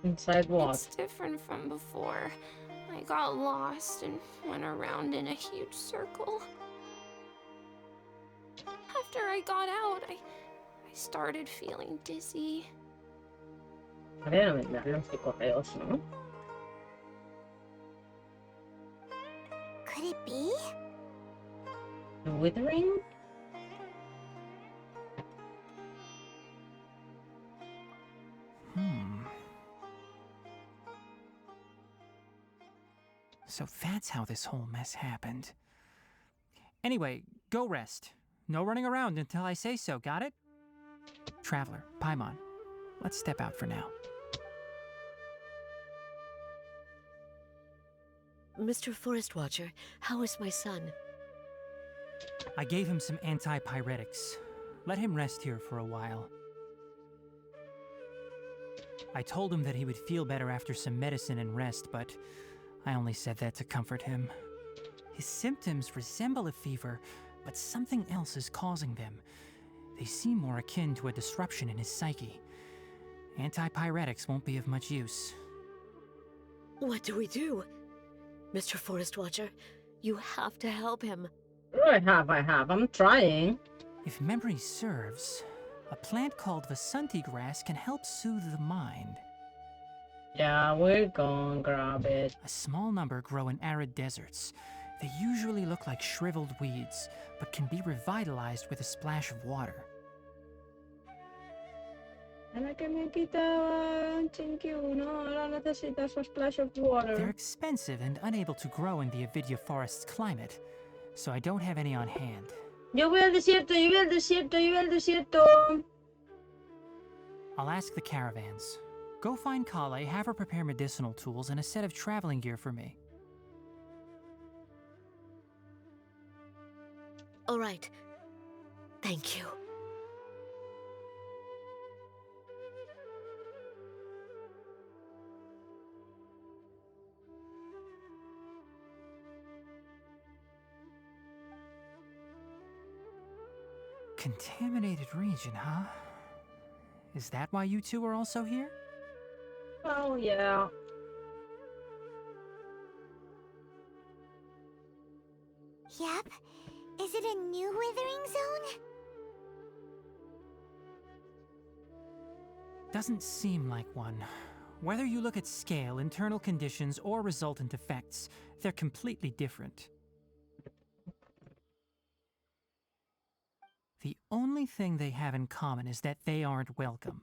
Inside what? It's different from before. I got lost and went around in a huge circle. After I got out, I started feeling dizzy. Habría no vender los correos, ¿no? Could it be? The withering? So that's how this whole mess happened. Anyway, go rest. No running around until I say so, got it? Traveler, Paimon, let's step out for now. Mr. Forest Watcher, how is my son? I gave him some antipyretics. Let him rest here for a while. I told him that he would feel better after some medicine and rest, but I only said that to comfort him. His symptoms resemble a fever, but something else is causing them. They seem more akin to a disruption in his psyche. Antipyretics won't be of much use. What do we do? Mr. Forest Watcher, you have to help him. I have. I'm trying. If memory serves, a plant called Vasanti grass can help soothe the mind. Yeah, we're gonna grab it. A small number grow in arid deserts. They usually look like shriveled weeds, but can be revitalized with a splash of water. Era que me quitaban, chinky, ahora necesitas a splash of water. They're expensive and unable to grow in the Avidia forest's climate, so I don't have any on hand. Yo voy al desierto. I'll ask the caravans. Go find Kale, have her prepare medicinal tools and a set of traveling gear for me. All right. Thank you. Contaminated region, huh? Is that why you two are also here? Oh, yeah. Yep. Is it a new withering zone? Doesn't seem like one. Whether you look at scale, internal conditions, or resultant effects, they're completely different. The only thing they have in common is that they aren't welcome.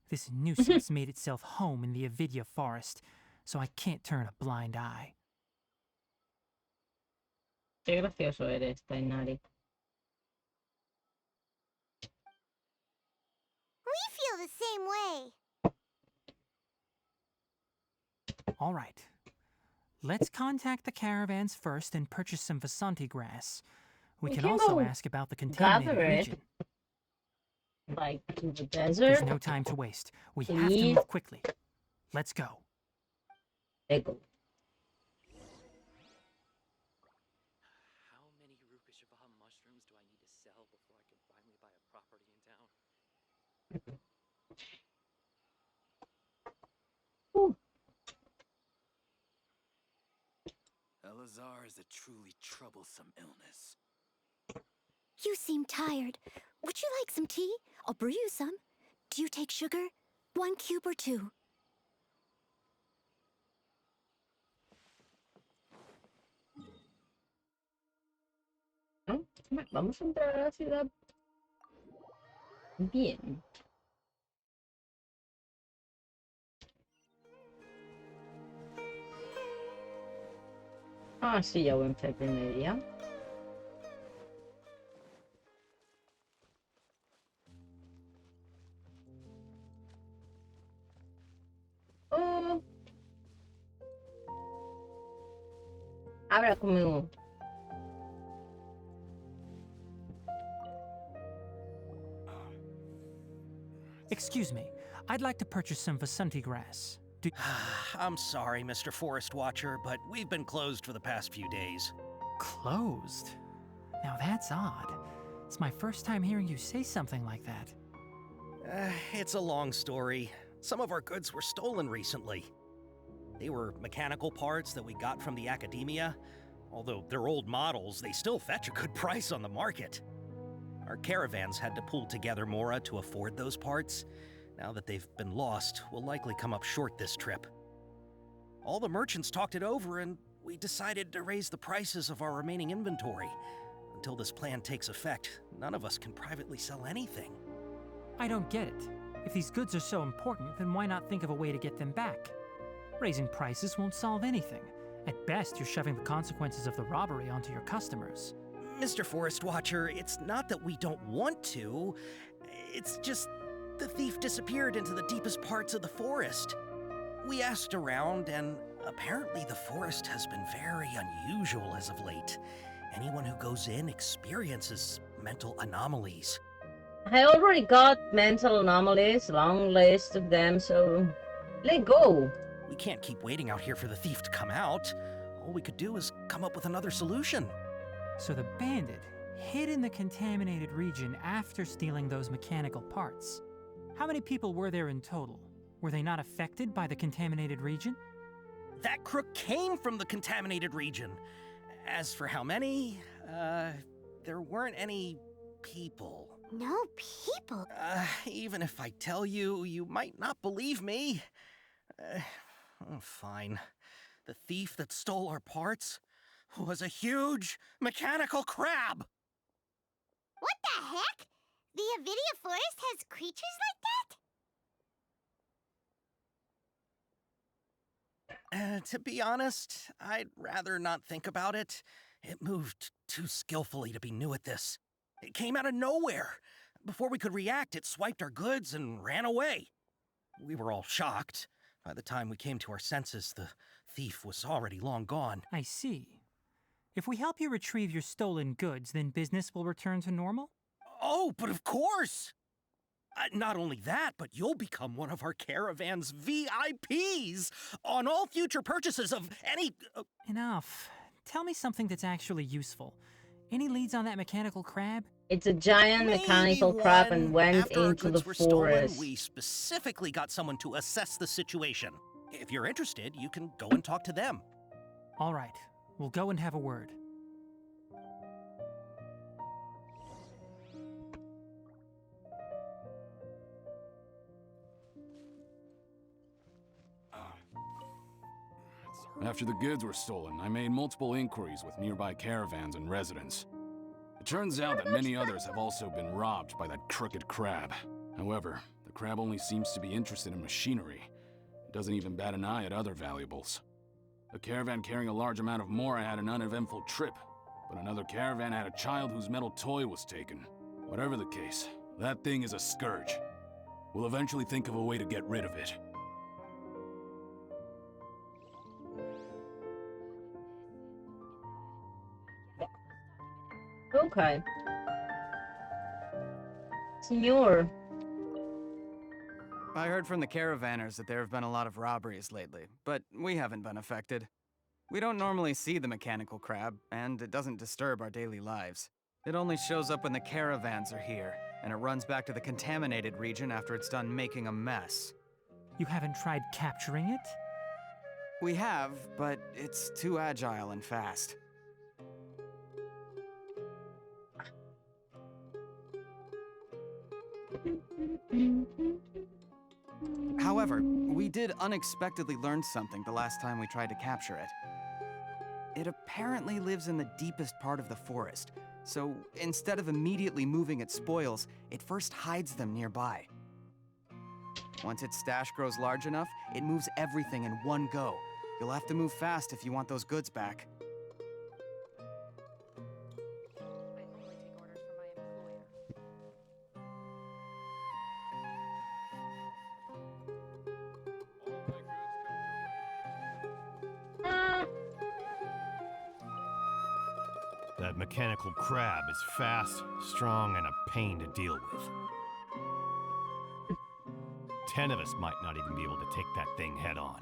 This nuisance made itself home in the Avidia forest, so I can't turn a blind eye. Qué gracioso eres, Tainari. We feel the same way. All right. Let's contact the caravans first and purchase some Vasanti grass. We can also go ask about the contaminated gather it. region. Like in the There's desert. no time to waste. We have to Please. move quickly. Let's go. There go. How many Rukashava mushrooms do I need to sell before I can finally buy a property in town? Elazar is a truly troublesome illness. You seem tired. Would you like some tea? I'll brew you some. Do you take sugar? 1 cube or 2? ¿No? Vamos a entrar a la ciudad. Bien. Ah, sí, ya voy a empezar el primer día. Oh. Habla conmigo. Excuse me. I'd like to purchase some Vasanti grass. I'm sorry, Mr. Forest Watcher, but we've been closed for the past few days. Closed? Now that's odd. It's my first time hearing you say something like that. It's a long story. Some of our goods were stolen recently. They were mechanical parts that we got from the academia. Although they're old models, they still fetch a good price on the market. Our caravans had to pull together more to afford those parts. Now that they've been lost, we'll likely come up short this trip. All the merchants talked it over, and we decided to raise the prices of our remaining inventory. Until this plan takes effect, none of us can privately sell anything. I don't get it. If these goods are so important, then why not think of a way to get them back? Raising prices won't solve anything. At best, you're shoving the consequences of the robbery onto your customers. Mr. Forest Watcher, it's not that we don't want to. It's just the thief disappeared into the deepest parts of the forest. We asked around, and Apparently, the forest has been very unusual as of late. Anyone who goes in experiences mental anomalies. I already got mental anomalies, long list of them, so let go. We can't keep waiting out here for the thief to come out. All we could do is come up with another solution. So the bandit hid in the contaminated region after stealing those mechanical parts. How many people were there in total? Were they not affected by the contaminated region? That crook came from the contaminated region. As for how many, there weren't any people. No people? Even if I tell you, you might not believe me. Fine. The thief that stole our parts was a huge mechanical crab! What the heck? The Avidia forest has creatures like that? To be honest, I'd rather not think about it. It moved too skillfully to be new at this. It came out of nowhere. Before we could react, it swiped our goods and ran away. We were all shocked. By the time we came to our senses, the thief was already long gone. I see. If we help you retrieve your stolen goods, then business will return to normal? Oh, but of course! Not only that, but you'll become one of our caravan's VIPs on all future purchases of any... Enough. Tell me something that's actually useful. Any leads on that mechanical crab? It's a giant mechanical crab and went into the forest. Stolen, we specifically got someone to assess the situation. If you're interested, you can go and talk to them. All right. We'll go and have a word. After the goods were stolen, I made multiple inquiries with nearby caravans and residents. It turns out that many others have also been robbed by that crooked crab. However, the crab only seems to be interested in machinery. It doesn't even bat an eye at other valuables. A caravan carrying a large amount of Mora had an uneventful trip, but another caravan had a child whose metal toy was taken. Whatever the case, that thing is a scourge. We'll eventually think of a way to get rid of it. Okay. Senor. I heard from the caravanners that there have been a lot of robberies lately, but we haven't been affected. We don't normally see the mechanical crab, and it doesn't disturb our daily lives. It only shows up when the caravans are here, and it runs back to the contaminated region after it's done making a mess. You haven't tried capturing it? We have, but it's too agile and fast. However, we did unexpectedly learn something the last time we tried to capture it. It apparently lives in the deepest part of the forest, so instead of immediately moving its spoils, it first hides them nearby. Once its stash grows large enough, it moves everything in one go. You'll have to move fast if you want those goods back. That mechanical crab is fast, strong, and a pain to deal with. 10 of us might not even be able to take that thing head on.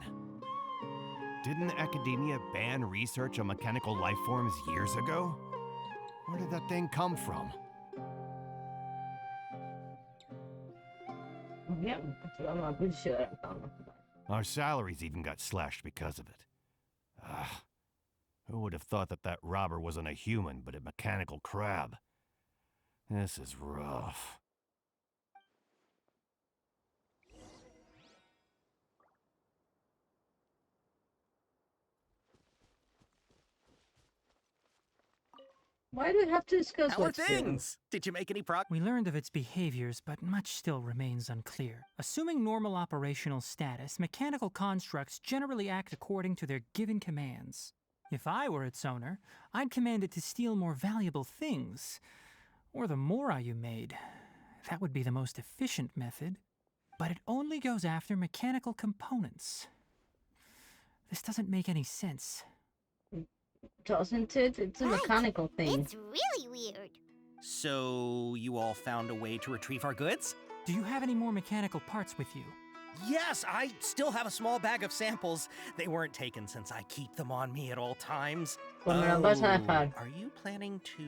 Didn't academia ban research on mechanical life forms years ago? Where did that thing come from? Yeah, I'm pretty sure. Our salaries even got slashed because of it. Ugh. Who would have thought that that robber wasn't a human, but a mechanical crab? This is rough. Why do we have to discuss How are what's things? Did you make any progress? We learned of its behaviors, but much still remains unclear. Assuming normal operational status, mechanical constructs generally act according to their given commands. If I were its owner, I'd command it to steal more valuable things. Or the Mora you made. That would be the most efficient method. But it only goes after mechanical components. This doesn't make any sense. Doesn't it? It's a mechanical thing. It's really weird. So, you all found a way to retrieve our goods? Do you have any more mechanical parts with you? Yes, I still have a small bag of samples. They weren't taken since I keep them on me at all times. Pues me las vas a dejar. Are you planning to...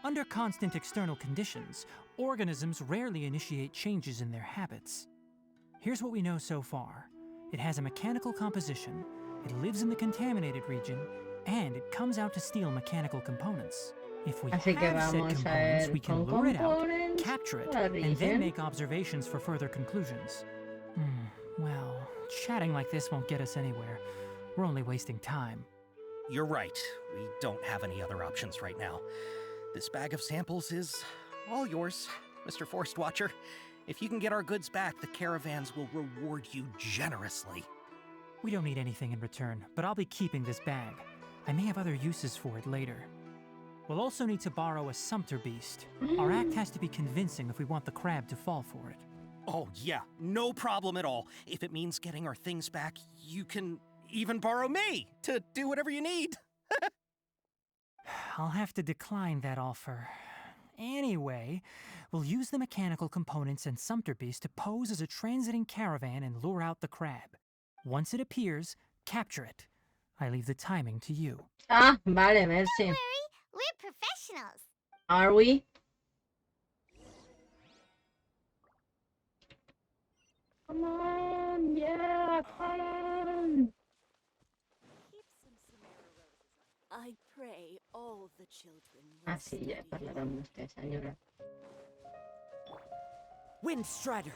Under constant external conditions, organisms rarely initiate changes in their habits. Here's what we know so far. It has a mechanical composition, it lives in the contaminated region, and it comes out to steal mechanical components. If we have said components, we can lure it out, capture it, and then make observations for further conclusions. Well, chatting like this won't get us anywhere. We're only wasting time. You're right. We don't have any other options right now. This bag of samples is all yours, Mr. Forest Watcher. If you can get our goods back, the caravans will reward you generously. We don't need anything in return, but I'll be keeping this bag. I may have other uses for it later. We'll also need to borrow a sumpter beast. Our act has to be convincing if we want the crab to fall for it. Oh yeah, no problem at all. If it means getting our things back, you can even borrow me to do whatever you need. I'll have to decline that offer. Anyway, we'll use the mechanical components and sumpter beast to pose as a transiting caravan and lure out the crab. Once it appears, capture it. I leave the timing to you. Ah, vale, merci. Don't worry, we're professionals. Are we? Come on, yeah, come on. I pray all the children will Ah, sí, ya parlaron ustedes, señora. Windstrider.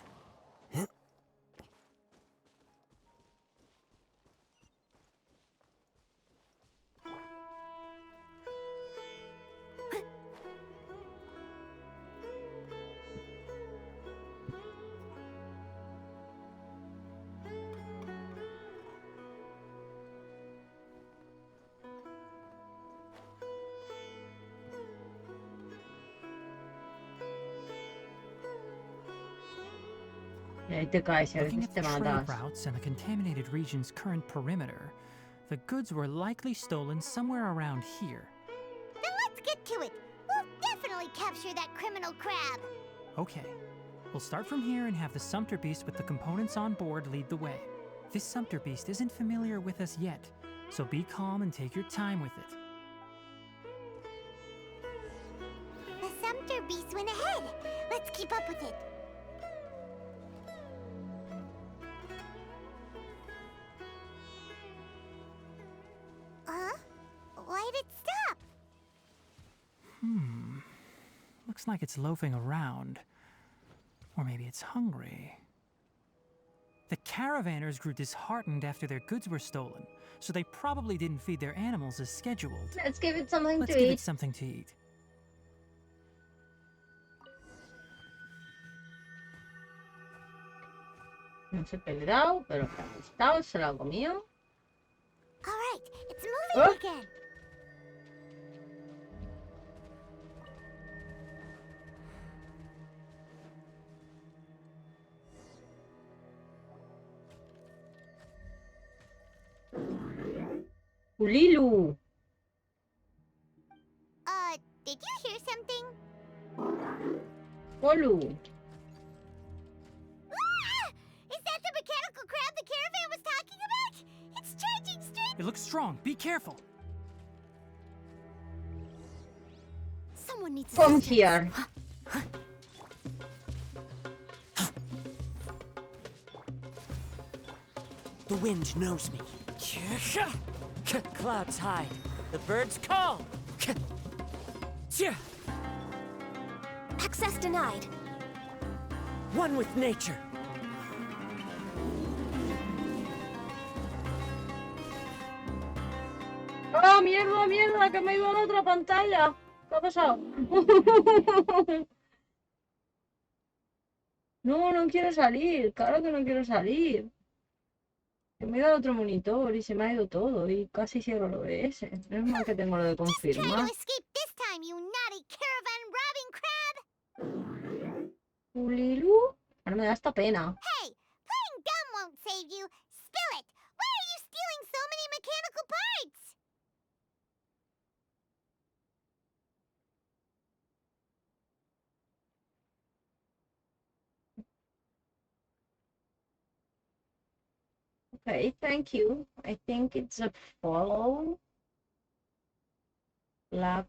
Y ahí te caes, a Looking veces at te the trade matas. routes and the contaminated region's current perimeter, the goods were likely stolen somewhere around here. Then let's get to it. We'll definitely capture that criminal crab. Okay, we'll start from here and have the sumpter beast with the components on board lead the way. This sumpter beast isn't familiar with us yet, so be calm and take your time with it. The sumpter beast went ahead. Let's keep up with it. Why'd it stop? Looks like it's loafing around. Or maybe it's hungry. The caravanners grew disheartened after their goods were stolen, so they probably didn't feed their animals as scheduled. Let's give it something Let's to give eat. it something to eat. No se ha peleado, pero se ha gustado, se lo ha comido. All right, it's moving again. Ulilu. Did you hear something? Olu. Ah! Is that the mechanical crab the caravan was talking about? It's charging straight. It looks strong. Be careful. Someone needs Come assistance. here. The wind knows me. Clouds hide. The birds call. Access denied. One with nature. ¡Oh, mierda, mierda! Que me he ido a la otra pantalla. ¿Qué ha pasado? No, no quiero salir. Claro que no quiero salir. Que me he ido a otro monitor y se me ha ido todo. Y casi cierro el OBS. Menos mal que tengo lo de Try to confirmar. escape this time, you naughty caravan robbing crab. Ulilu. Ahora me da esta pena. Hey, playing dumb won't save you. Spill it. Why are you stealing so many Okay, thank you. I think it's a follow. Black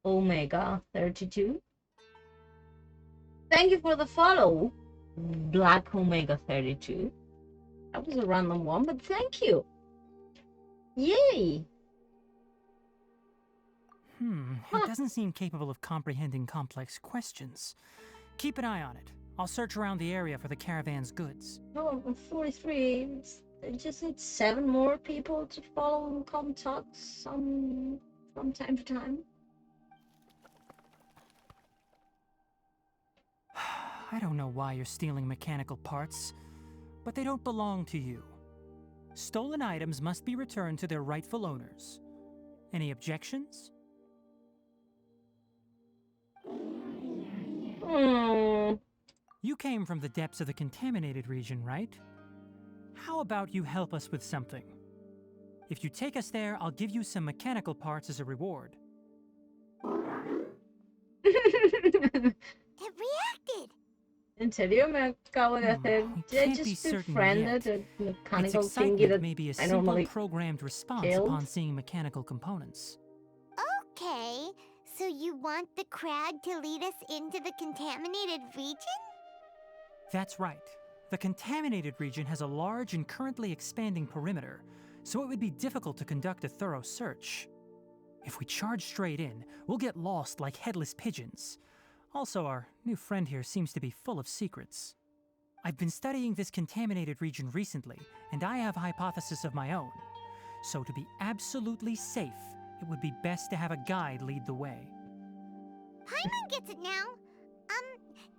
Omega 32. Thank you for the follow, Black Omega 32. That was a random one, but thank you. Yay! It doesn't seem capable of comprehending complex questions. Keep an eye on it. I'll search around the area for the caravan's goods. Oh, I'm 43. I just need 7 more people to follow and come talk from time to time. I don't know why you're stealing mechanical parts, but they don't belong to you. Stolen items must be returned to their rightful owners. Any objections? You came from the depths of the contaminated region, right? How about you help us with something? If you take us there, I'll give you some mechanical parts as a reward. It reacted! En serio, me acabo de hacer. Did I just befriended a mechanical thingy that may be a I simple normally programmed response killed? upon seeing mechanical components. Okay, so you want the crag to lead us into the contaminated region? That's right. The contaminated region has a large and currently expanding perimeter, so it would be difficult to conduct a thorough search. If we charge straight in, we'll get lost like headless pigeons. Also, our new friend here seems to be full of secrets. I've been studying this contaminated region recently, and I have a hypothesis of my own. So to be absolutely safe, it would be best to have a guide lead the way. Paimon gets it now.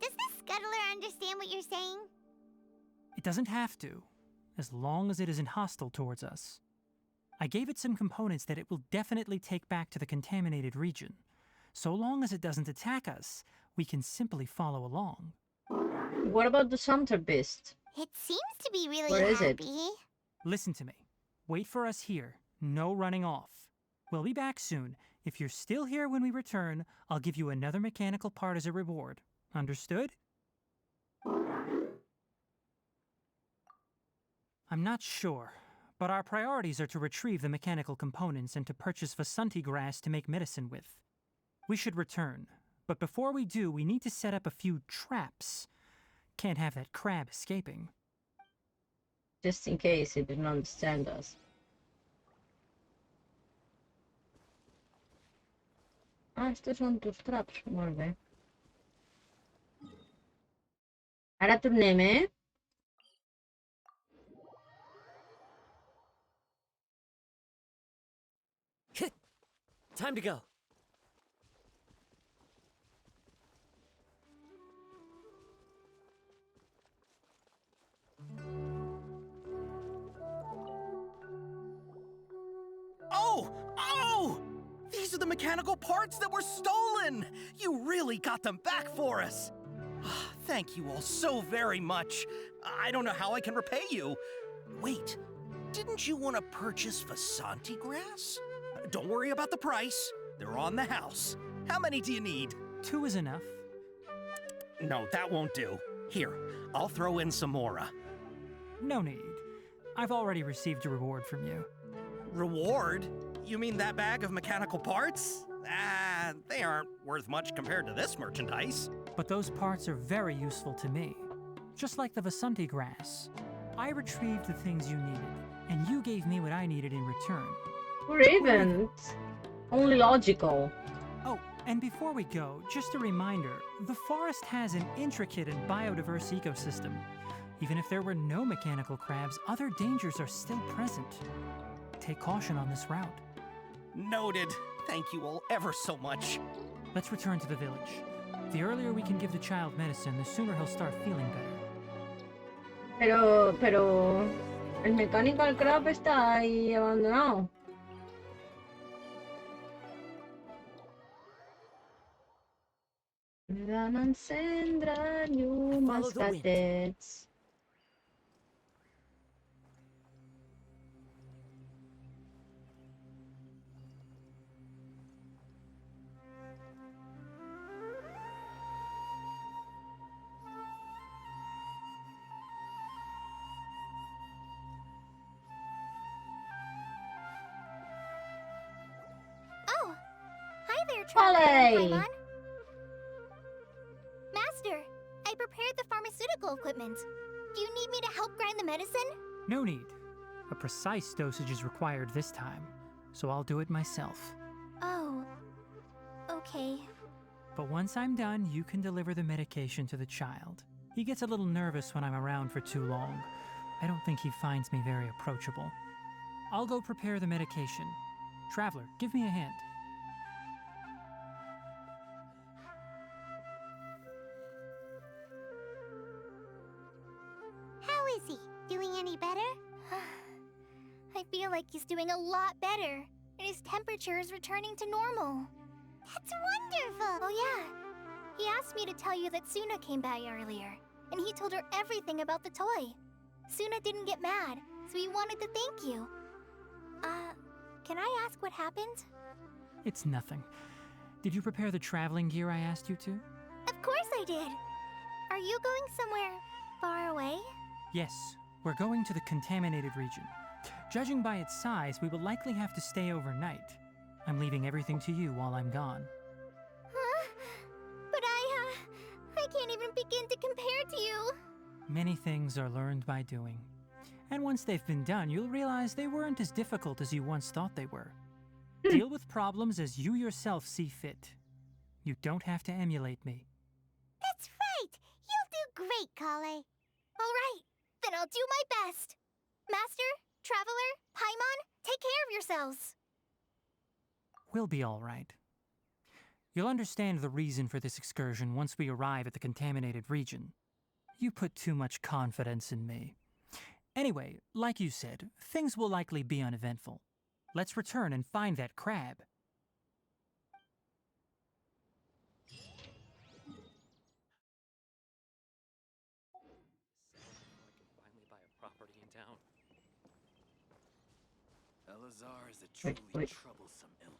Does this scuttler understand what you're saying? It doesn't have to, as long as it isn't hostile towards us. I gave it some components that it will definitely take back to the contaminated region. So long as it doesn't attack us, we can simply follow along. What about the Sumter Beast? It seems to be really Where is it? happy. Listen to me. Wait for us here. No running off. We'll be back soon. If you're still here when we return, I'll give you another mechanical part as a reward. Understood? I'm not sure, but our priorities are to retrieve the mechanical components and to purchase Vasanti grass to make medicine with. We should return, but before we do, we need to set up a few traps. Can't have that crab escaping. Just in case he didn't understand us. Ah, estos son tus traps, molt bé. Ara tornem, eh? Time to go. Oh! These are the mechanical parts that were stolen! You really got them back for us! Thank you all so very much. I don't know how I can repay you. Wait, didn't you want to purchase Vasanti grass? Don't worry about the price. They're on the house. How many do you need? 2 is enough. No, that won't do. Here, I'll throw in some more. No need. I've already received a reward from you. Reward? You mean that bag of mechanical parts? They aren't worth much compared to this merchandise. But those parts are very useful to me. Just like the Vasanti grass. I retrieved the things you needed, and you gave me what I needed in return. We're even. Only logical. Oh, and before we go, just a reminder, the forest has an intricate and biodiverse ecosystem. Even if there were no mechanical crabs, other dangers are still present. Take caution on this route. Noted. Thank you all ever so much. Let's return to the village. The earlier we can give the child medicine, the sooner he'll start feeling better. Pero... El mechanical crab está ahí abandonado. Dan encendre llums gatets. Traveler and Olé! Paimon. Master, I prepared the pharmaceutical equipment. Do you need me to help grind the medicine? No need. A precise dosage is required this time, so I'll do it myself. Oh, okay. But once I'm done, you can deliver the medication to the child. He gets a little nervous when I'm around for too long. I don't think he finds me very approachable. I'll go prepare the medication. Traveler, give me a hand. How is he? Doing any better? I feel like he's doing a lot better, and his temperature is returning to normal. That's wonderful! Oh yeah, he asked me to tell you that Suna came by earlier, and he told her everything about the toy. Suna didn't get mad, so he wanted to thank you. Can I ask what happened? It's nothing. Did you prepare the traveling gear I asked you to? Of course I did! Are you going somewhere far away? Yes, we're going to the contaminated region. Judging by its size, we will likely have to stay overnight. I'm leaving everything to you while I'm gone. Huh? But I can't even begin to compare to you. Many things are learned by doing. And once they've been done, you'll realize they weren't as difficult as you once thought they were. Deal with problems as you yourself see fit. You don't have to emulate me. That's right! You'll do great, Kale. Alright, then I'll do my best. Master, Traveler, Paimon, take care of yourselves. We'll be all right. You'll understand the reason for this excursion once we arrive at the contaminated region. You put too much confidence in me. Anyway, like you said, things will likely be uneventful. Let's return and find that crab. Finally buy a property in town. Elazar is a truly troublesome illness.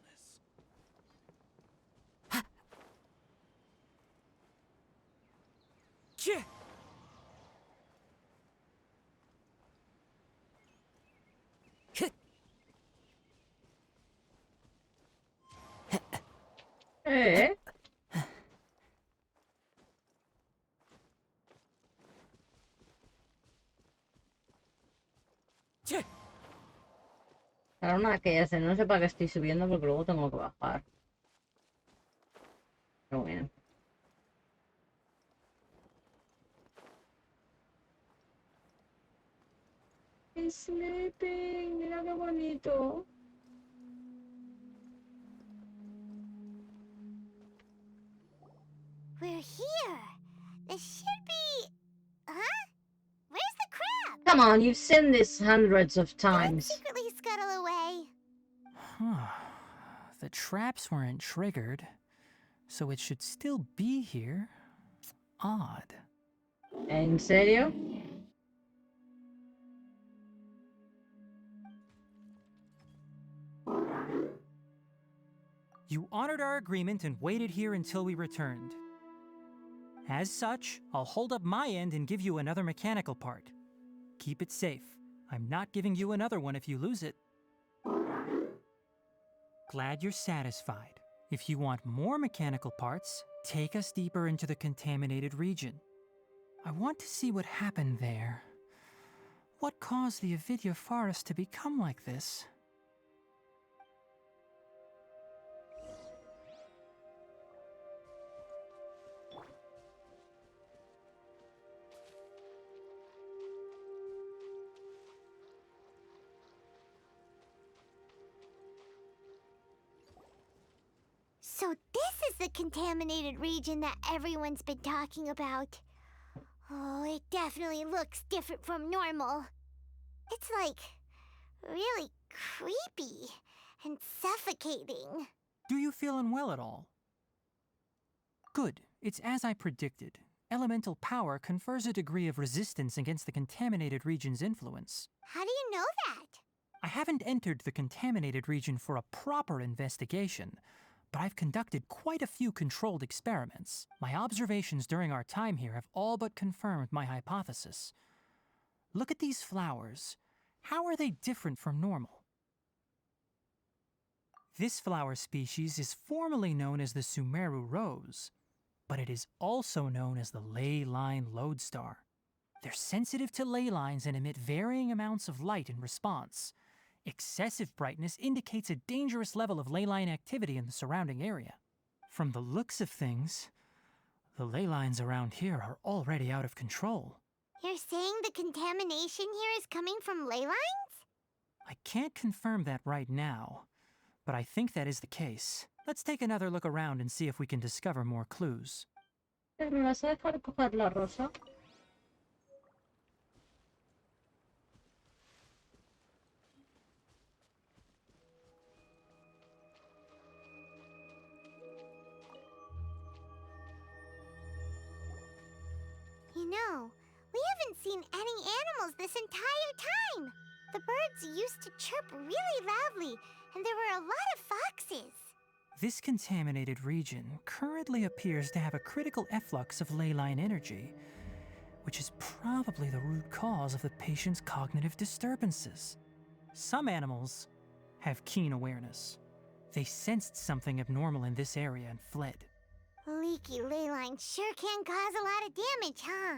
Eh? Ahora una que ya sé, no sé para qué estoy subiendo porque luego tengo que bajar. Pero bueno. Sleeping, mira qué bonito. We're here. This should be... Huh? Where's the crab? Come on, you've seen this hundreds of times. Secretly scuttle away. The traps weren't triggered, so it should still be here. Odd. ¿En serio? You honored our agreement and waited here until we returned. As such, I'll hold up my end and give you another mechanical part. Keep it safe. I'm not giving you another one if you lose it. Glad you're satisfied. If you want more mechanical parts, take us deeper into the contaminated region. I want to see what happened there. What caused the Avidya forest to become like this? So this is the contaminated region that everyone's been talking about. Oh, it definitely looks different from normal. It's like really creepy and suffocating. Do you feel unwell at all? Good. It's as I predicted. Elemental power confers a degree of resistance against the contaminated region's influence. How do you know that? I haven't entered the contaminated region for a proper investigation, but I've conducted quite a few controlled experiments. My observations during our time here have all but confirmed my hypothesis. Look at these flowers. How are they different from normal? This flower species is formally known as the Sumeru rose, but it is also known as the ley line lodestar. They're sensitive to ley lines and emit varying amounts of light in response. Excessive brightness indicates a dangerous level of ley line activity in the surrounding area. From the looks of things, the ley lines around here are already out of control. You're saying the contamination here is coming from ley lines? I can't confirm that right now, but I think that is the case. Let's take another look around and see if we can discover more clues. ¿Me vas a dejar coger la rosa? You know, we haven't seen any animals this entire time. The birds used to chirp really loudly, and there were a lot of foxes. This contaminated region currently appears to have a critical efflux of ley line energy, which is probably the root cause of the patient's cognitive disturbances. Some animals have keen awareness. They sensed something abnormal in this area and fled. Leaky ley lines sure can cause a lot of damage, huh?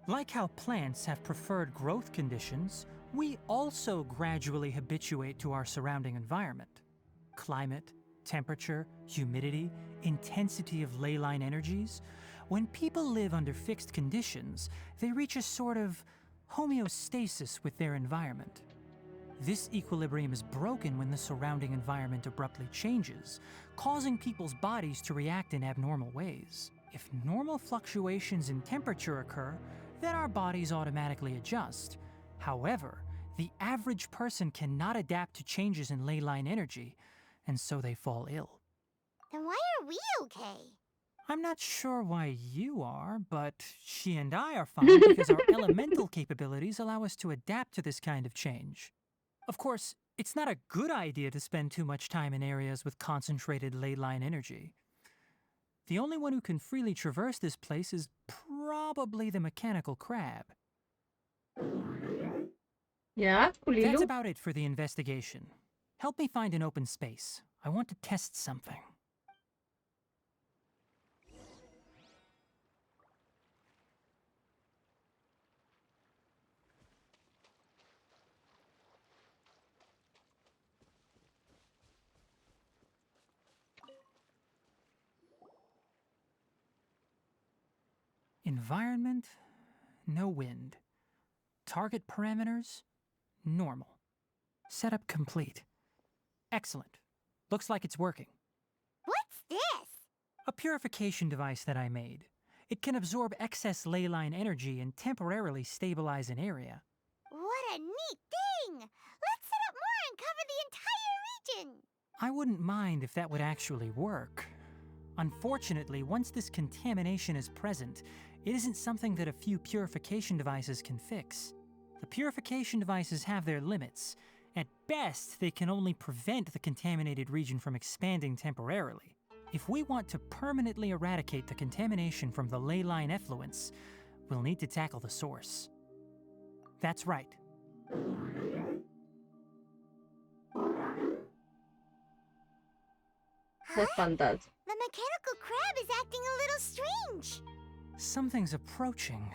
Like how plants have preferred growth conditions, we also gradually habituate to our surrounding environment. Climate, temperature, humidity, intensity of ley line energies. When people live under fixed conditions, they reach a sort of homeostasis with their environment. This equilibrium is broken when the surrounding environment abruptly changes, causing people's bodies to react in abnormal ways. If normal fluctuations in temperature occur, then our bodies automatically adjust. However, the average person cannot adapt to changes in ley line energy, and so they fall ill. Then why are we okay? I'm not sure why you are, but she and I are fine because our elemental capabilities allow us to adapt to this kind of change. Of course, it's not a good idea to spend too much time in areas with concentrated ley line energy. The only one who can freely traverse this place is probably the mechanical crab. Yeah, That's about it for the investigation. Help me find an open space. I want to test something. Environment, no wind. Target parameters, normal. Setup complete. Excellent. Looks like it's working. What's this? A purification device that I made. It can absorb excess ley line energy and temporarily stabilize an area. What a neat thing! Let's set up more and cover the entire region! I wouldn't mind if that would actually work. Unfortunately, once this contamination is present, it isn't something that a few purification devices can fix. The purification devices have their limits. At best, they can only prevent the contaminated region from expanding temporarily. If we want to permanently eradicate the contamination from the ley line effluents, we'll need to tackle the source. That's right. The fantasma. The mechanical crab is acting a little strange. Something's approaching.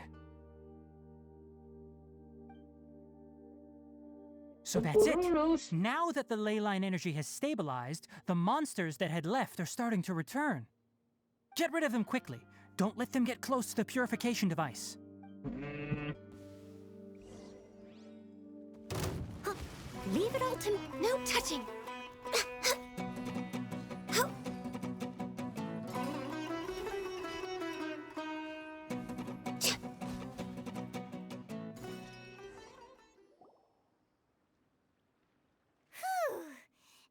So that's it. Now that the ley line energy has stabilized, the monsters that had left are starting to return. Get rid of them quickly. Don't let them get close to the purification device. Leave it all to no touching.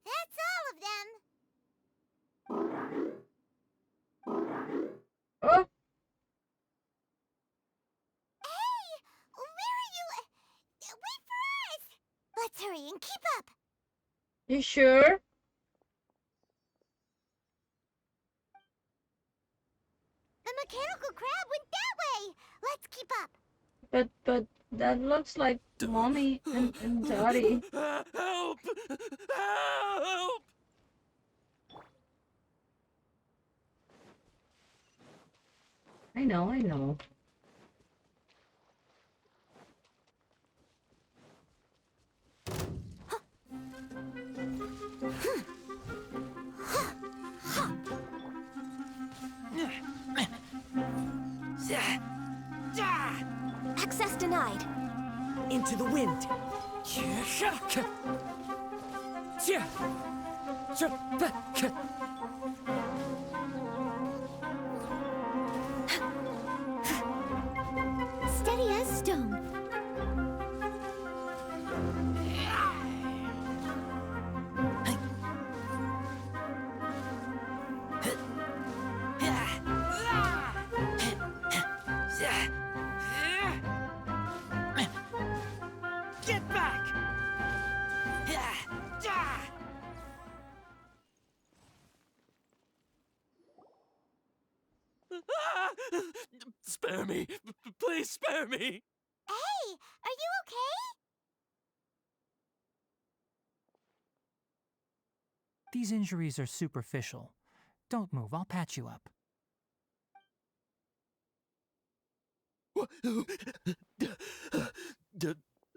That's all of them. Oh, Hey! Where are you? Wait for us! Let's hurry and keep up. you sure? The mechanical crab went that way. Let's keep up. But that looks like mommy and daddy. Help! Help! I know, I know. Access denied. Into the wind. Steady as stone. Get back! Spare me! Please spare me! Hey, are you okay? These injuries are superficial. Don't move, I'll patch you up.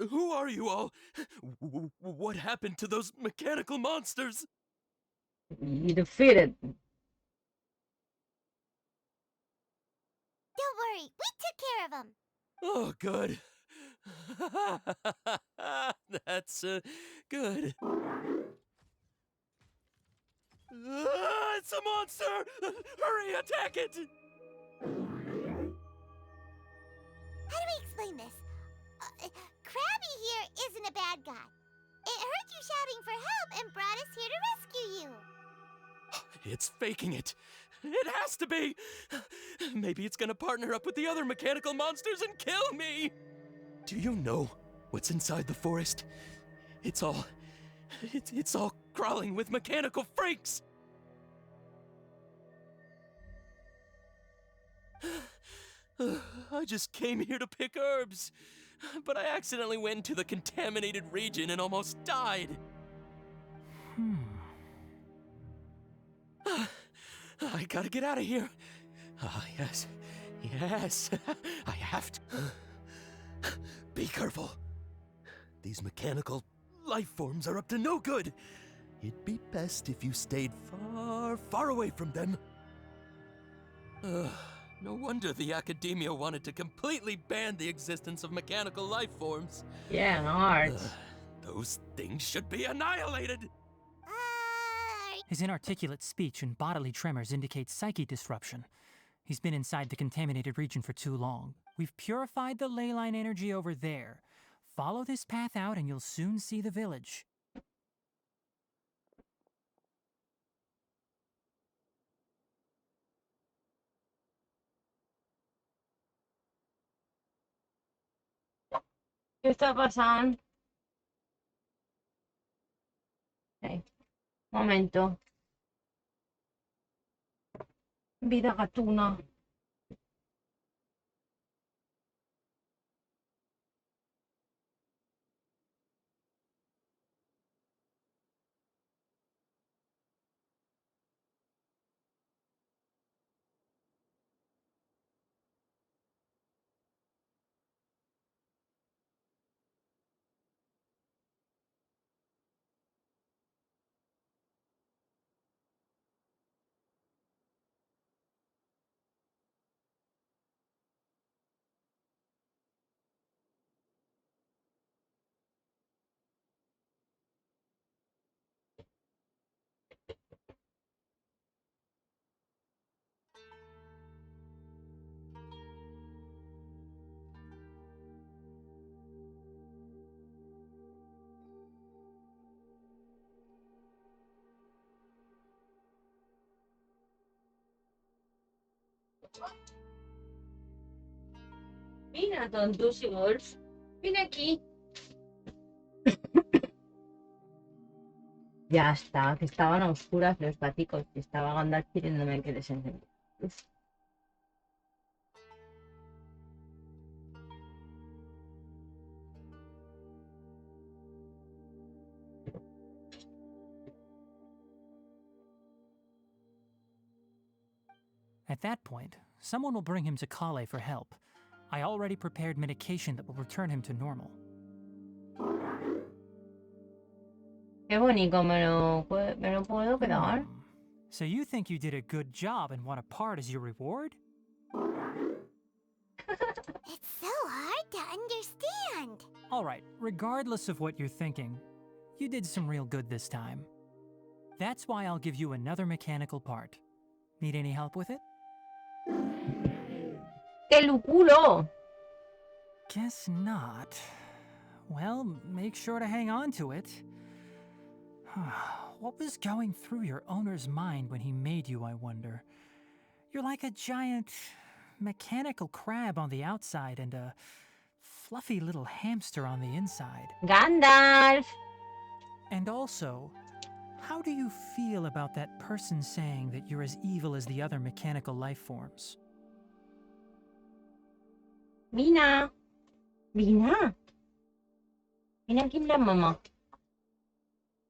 Who are you all? What happened to those mechanical monsters? You defeated. Don't worry, we took care of them. Oh, good. That's good. It's a monster! Hurry, attack it! How do we explain this? Krabby here isn't a bad guy. It heard you shouting for help and brought us here to rescue you. It's faking it. It has to be. Maybe it's gonna partner up with the other mechanical monsters and kill me. Do you know what's inside the forest? It's all crawling with mechanical freaks. I just came here to pick herbs, but I accidentally went into the contaminated region and almost died. I gotta get out of here. Yes. I have to. Be careful. These mechanical life forms are up to no good. It'd be best if you stayed far, far away from them. No wonder the academia wanted to completely ban the existence of mechanical life forms. Yeah, hard. Those things should be annihilated. His inarticulate speech and bodily tremors indicate psyche disruption. He's been inside the contaminated region for too long. We've purified the ley line energy over there. Follow this path out and you'll soon see the village. ¿Qué está pasando? Okay. Momento. Vida gatuna. Mira, tontos y golf. Ven aquí. Ya está, que estaban a oscuras los paticos. Y estaba Gandalf pidiéndome que les encendiera. At that point, Someone will bring him to Kale for help. I already prepared medication that will return him to normal. Qué bonito, me lo puedo quedar. So you think you did a good job and want a part as your reward? It's so hard to understand. Alright, regardless of what you're thinking, you did some real good this time. That's why I'll give you another mechanical part. Need any help with it? ¡Qué luculo! Guess not. Well, make sure to hang on to it. What was going through your owner's mind when he made you, I wonder? You're like a giant mechanical crab on the outside and a fluffy little hamster on the inside. Gandalf! And also, how do you feel about that person saying that you're as evil as the other mechanical life forms? Mina! Mina! Mina, kimle mama.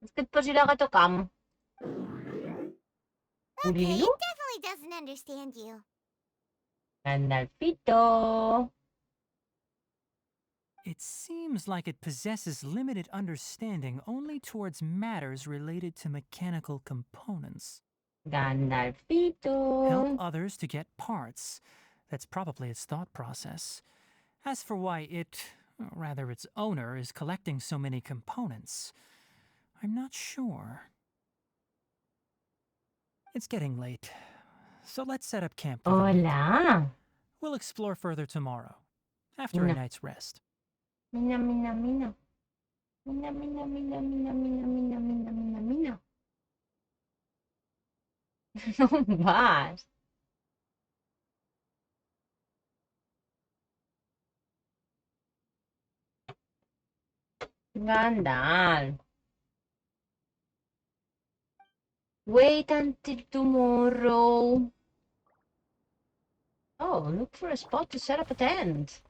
Bakit pa sila katukam? Okay, Ulilo? it definitely doesn't understand you. Gandalfito! It seems like it possesses limited understanding only towards matters related to mechanical components. Gandalfito! Help others to get parts. That's probably its thought process. As for why it, or rather its owner, is collecting so many components, I'm not sure. It's getting late, so let's set up camp for the night. Hola! We'll explore further tomorrow, after a No. night's rest. Mina, mina, mina. Mina, mina, mina, mina, mina, mina, mina, mina, mina. No más. Gandalf. Wait until tomorrow. Oh, look for a spot to set up a tent.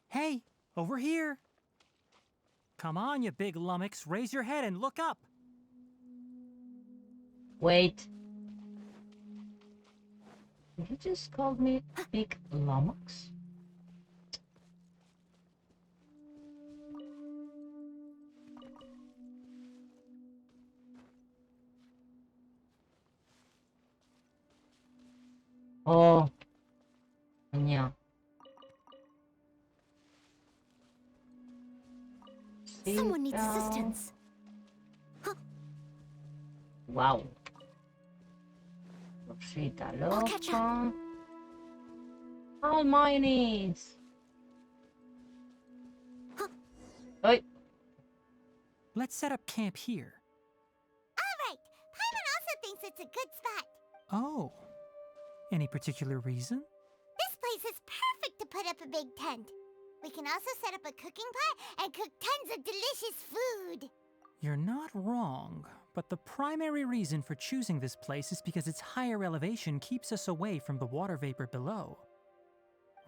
Hey, over here! Come on, you big lummox, raise your head and look up! Wait. You just called me big lummox? Oh. Yeah. Someone needs assistance. Wow. Cosita loca. All mayonnaise. Oi. Let's set up camp here. Alright, Paimon also thinks it's a good spot. Oh. Any particular reason? This place is perfect to put up a big tent. We can also set up a cooking pot and cook tons of delicious food. You're not wrong, but the primary reason for choosing this place is because its higher elevation keeps us away from the water vapor below.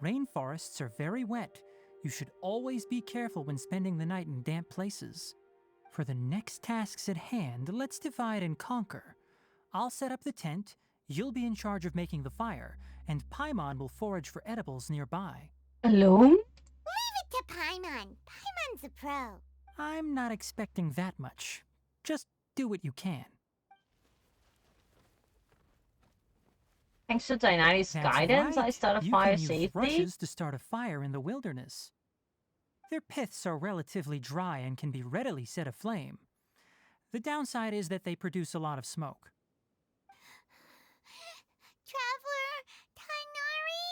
Rainforests are very wet. You should always be careful when spending the night in damp places. For the next tasks at hand, let's divide and conquer. I'll set up the tent, you'll be in charge of making the fire, and Paimon will forage for edibles nearby. Alone? Leave it to Paimon. Paimon's a pro. I'm not expecting that much. Just do what you can. Thanks to Daenerys' That's guidance, right. I start a You fire can use safely. rushes to start a fire in the wilderness. Their piths are relatively dry and can be readily set aflame. The downside is that they produce a lot of smoke. Traveler, Tainari,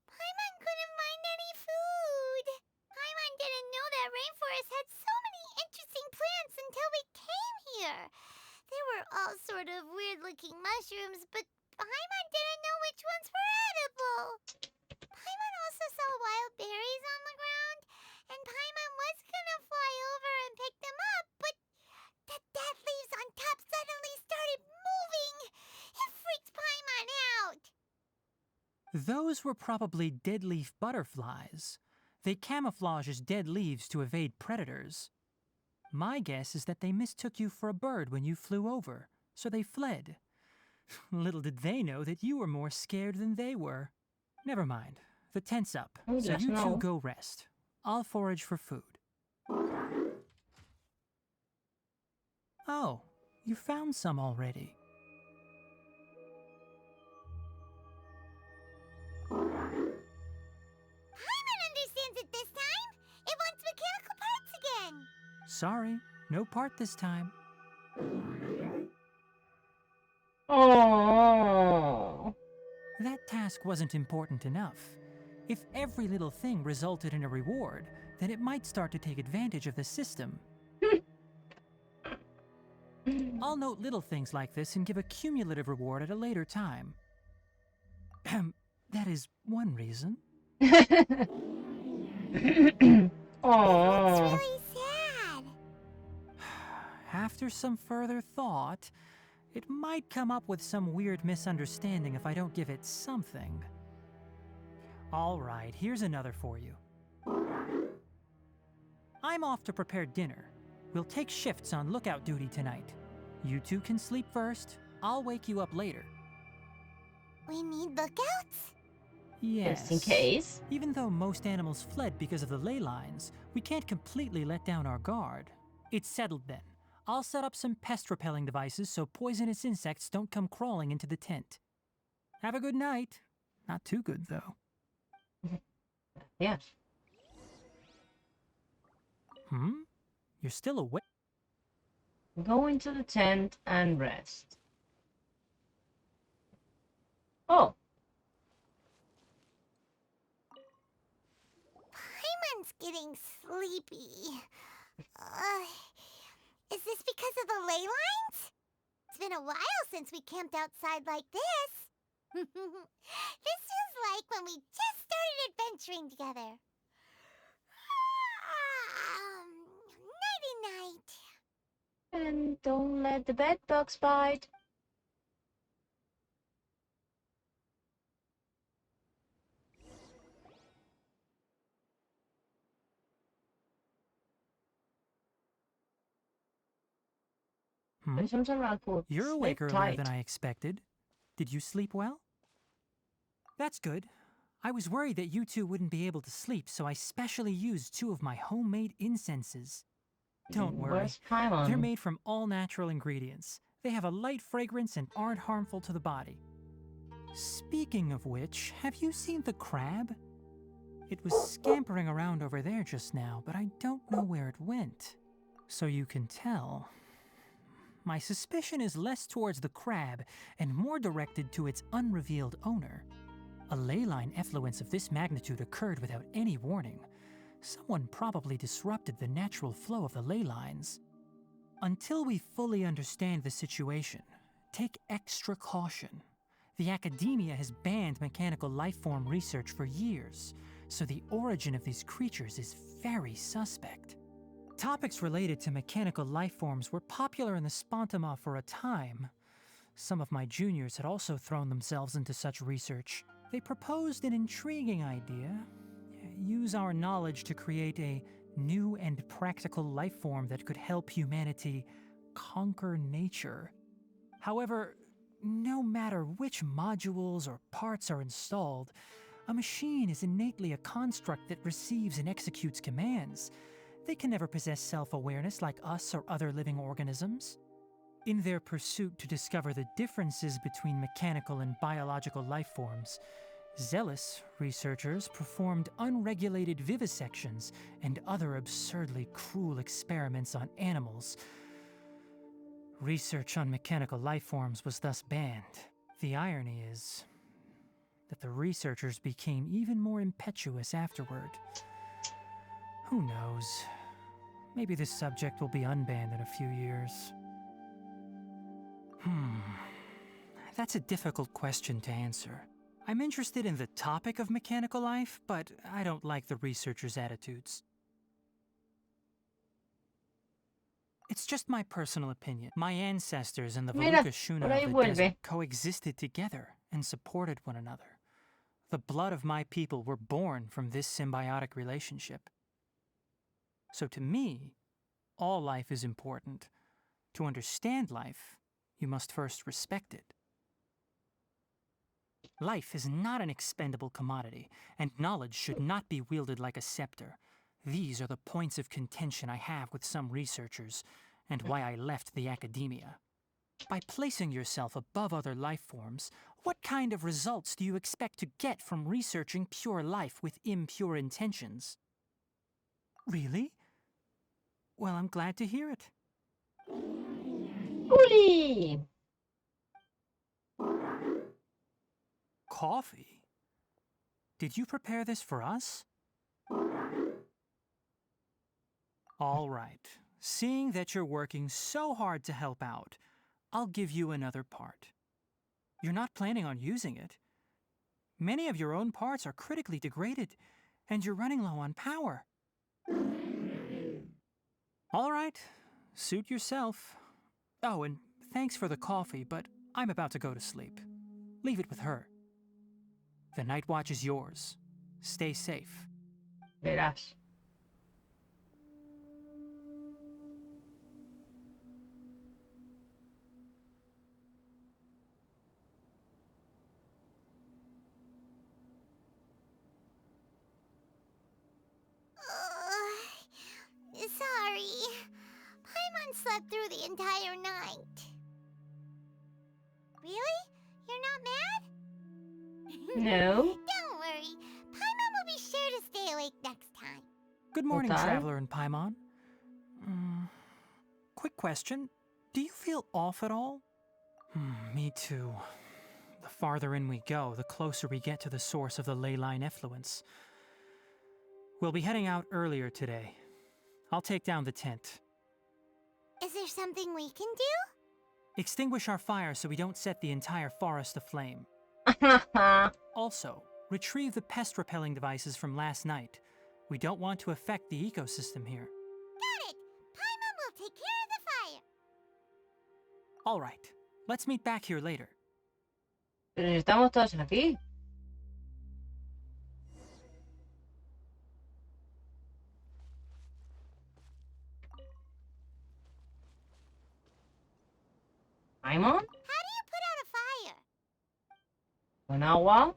Paimon couldn't find any food. Paimon didn't know that rainforest had so many interesting plants until we came here. They were all sort of weird-looking mushrooms, but Paimon didn't know which ones were edible. Paimon also saw wild berries on the ground, and Paimon was gonna fly over and pick them up, but the dead leaves on top suddenly started moving. It freaked Paimon out. Those were probably dead leaf butterflies. They camouflage as dead leaves to evade predators. My guess is that they mistook you for a bird when you flew over, so they fled. Little did they know that you were more scared than they were. Never mind. The tent's up, Oh, so yes, you no. two go rest. I'll forage for food. Oh, you found some already. Paimon understands it this time! It wants mechanical parts again! Sorry, no part this time. Oh. That task wasn't important enough. If every little thing resulted in a reward, then it might start to take advantage of the system. I'll note little things like this and give a cumulative reward at a later time. That is one reason. Oh. Really sad. After some further thought, it might come up with some weird misunderstanding if I don't give it something. All right, here's another for you. I'm off to prepare dinner. We'll take shifts on lookout duty tonight. You two can sleep first. I'll wake you up later. We need lookouts? Yes. Just in case. Even though most animals fled because of the ley lines, we can't completely let down our guard. It's settled then. I'll set up some pest-repelling devices so poisonous insects don't come crawling into the tent. Have a good night. Not too good, though. Yeah. You're still awake? Go into the tent and rest. Oh. Paimon's getting sleepy. Is this because of the ley lines? It's been a while since we camped outside like this. This is like when we just started adventuring together. Nighty-night. And don't let the bed bugs bite. You're awake earlier than I expected. Did you sleep well? That's good. I was worried that you two wouldn't be able to sleep, so I specially used 2 of my homemade incenses. Don't worry. Where's Paimon? They're made from all natural ingredients. They have a light fragrance and aren't harmful to the body. Speaking of which, have you seen the crab? It was scampering around over there just now, but I don't know where it went. So you can tell. My suspicion is less towards the crab and more directed to its unrevealed owner. A ley line effluence of this magnitude occurred without any warning. Someone probably disrupted the natural flow of the ley lines. Until we fully understand the situation, take extra caution. The academia has banned mechanical lifeform research for years, so the origin of these creatures is very suspect. Topics related to mechanical lifeforms were popular in the Spontama for a time. Some of my juniors had also thrown themselves into such research. They proposed an intriguing idea. Use our knowledge to create a new and practical lifeform that could help humanity conquer nature. However, no matter which modules or parts are installed, a machine is innately a construct that receives and executes commands. They can never possess self-awareness like us or other living organisms. In their pursuit to discover the differences between mechanical and biological lifeforms, zealous researchers performed unregulated vivisections and other absurdly cruel experiments on animals. Research on mechanical lifeforms was thus banned. The irony is that the researchers became even more impetuous afterward. Who knows? Maybe this subject will be unbanned in a few years. That's a difficult question to answer. I'm interested in the topic of mechanical life, but I don't like the researchers' attitudes. It's just my personal opinion. My ancestors and the Mira, Valukashuna por ahí of the vuelve. desert coexisted together and supported one another. The blood of my people were born from this symbiotic relationship. So to me, all life is important. To understand life, you must first respect it. Life is not an expendable commodity, and knowledge should not be wielded like a scepter. These are the points of contention I have with some researchers, and why I left the academia. By placing yourself above other life forms, what kind of results do you expect to get from researching pure life with impure intentions? Really? Well, I'm glad to hear it. Uli! Coffee? Did you prepare this for us? All right. Seeing that you're working so hard to help out, I'll give you another part. You're not planning on using it. Many of your own parts are critically degraded, and you're running low on power. All right. Suit yourself. Oh, and thanks for the coffee, but I'm about to go to sleep. Leave it with her. The night watch is yours. Stay safe. Verás. Sorry. Paimon slept through the entire night. Really? You're not mad? No. Don't worry. Paimon will be sure to stay awake next time. Good morning, Okay. Traveler and Paimon. Quick question. Do you feel off at all? Me too. The farther in we go, the closer we get to the source of the ley line effluence. We'll be heading out earlier today. I'll take down the tent. Is there something we can do? Extinguish our fire so we don't set the entire forest aflame. Also, retrieve the pest-repelling devices from last night. We don't want to affect the ecosystem here. Got it! Paimon will take care of the fire. All right. Let's meet back here later. Pero si estamos todos aquí. Paimon? How do you put out a fire? Con agua.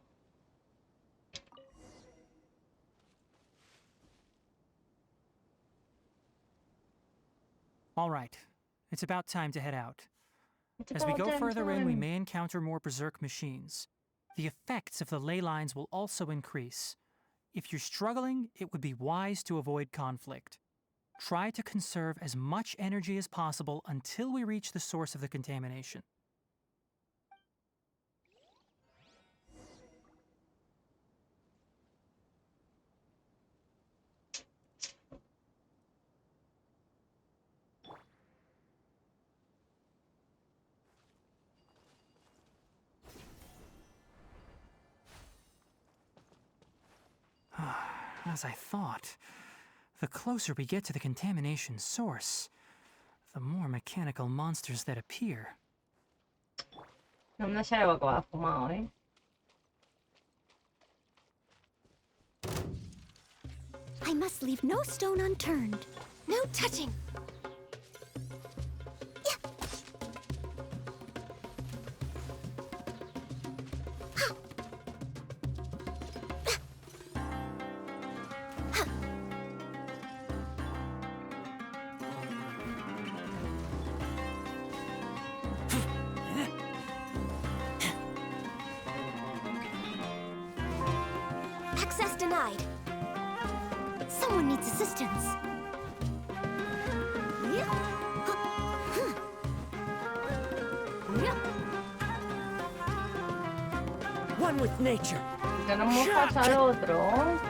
All right. It's about time to head out. It's As we about go damn further in, we time. may encounter more berserk machines. The effects of the ley lines will also increase. If you're struggling, it would be wise to avoid conflict. Try to conserve as much energy as possible until we reach the source of the contamination. As I thought, the closer we get to the contamination source, the more mechanical monsters that appear. No me sabe que va fumado, ¿eh? I must leave no stone unturned. No touching. Access denied. Someone needs assistance. One with nature. Tenemos que pasar otro.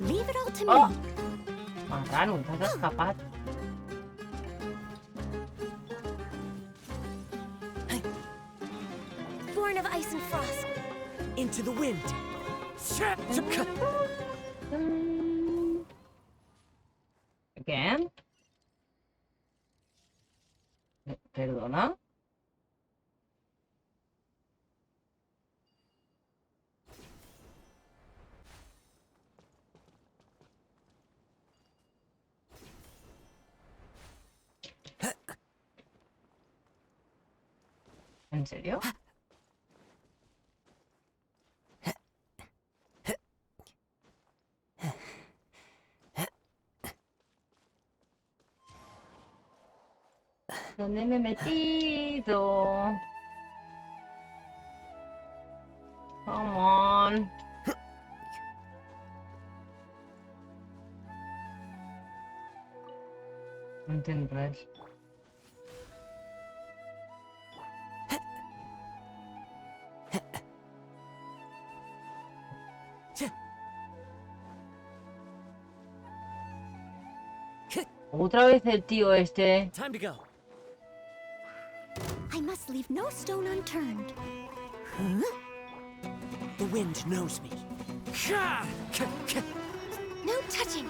Leave it all to me. Oh. Mata, nunca vas a escapar. Born of ice and frost. Into the wind. Again? Perdona. ¿En serio? ¿Dónde me he metido? Come on. No entiendo res. Otra vez el tío este. Time to go. I must leave no stone unturned. Huh? The wind knows me. No touching.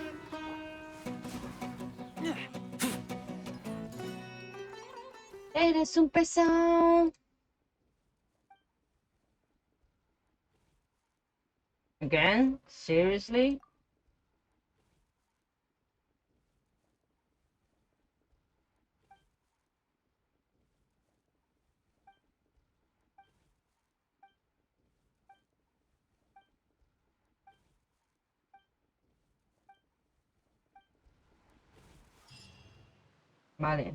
Eres un pesado. Again? Seriously? Vale.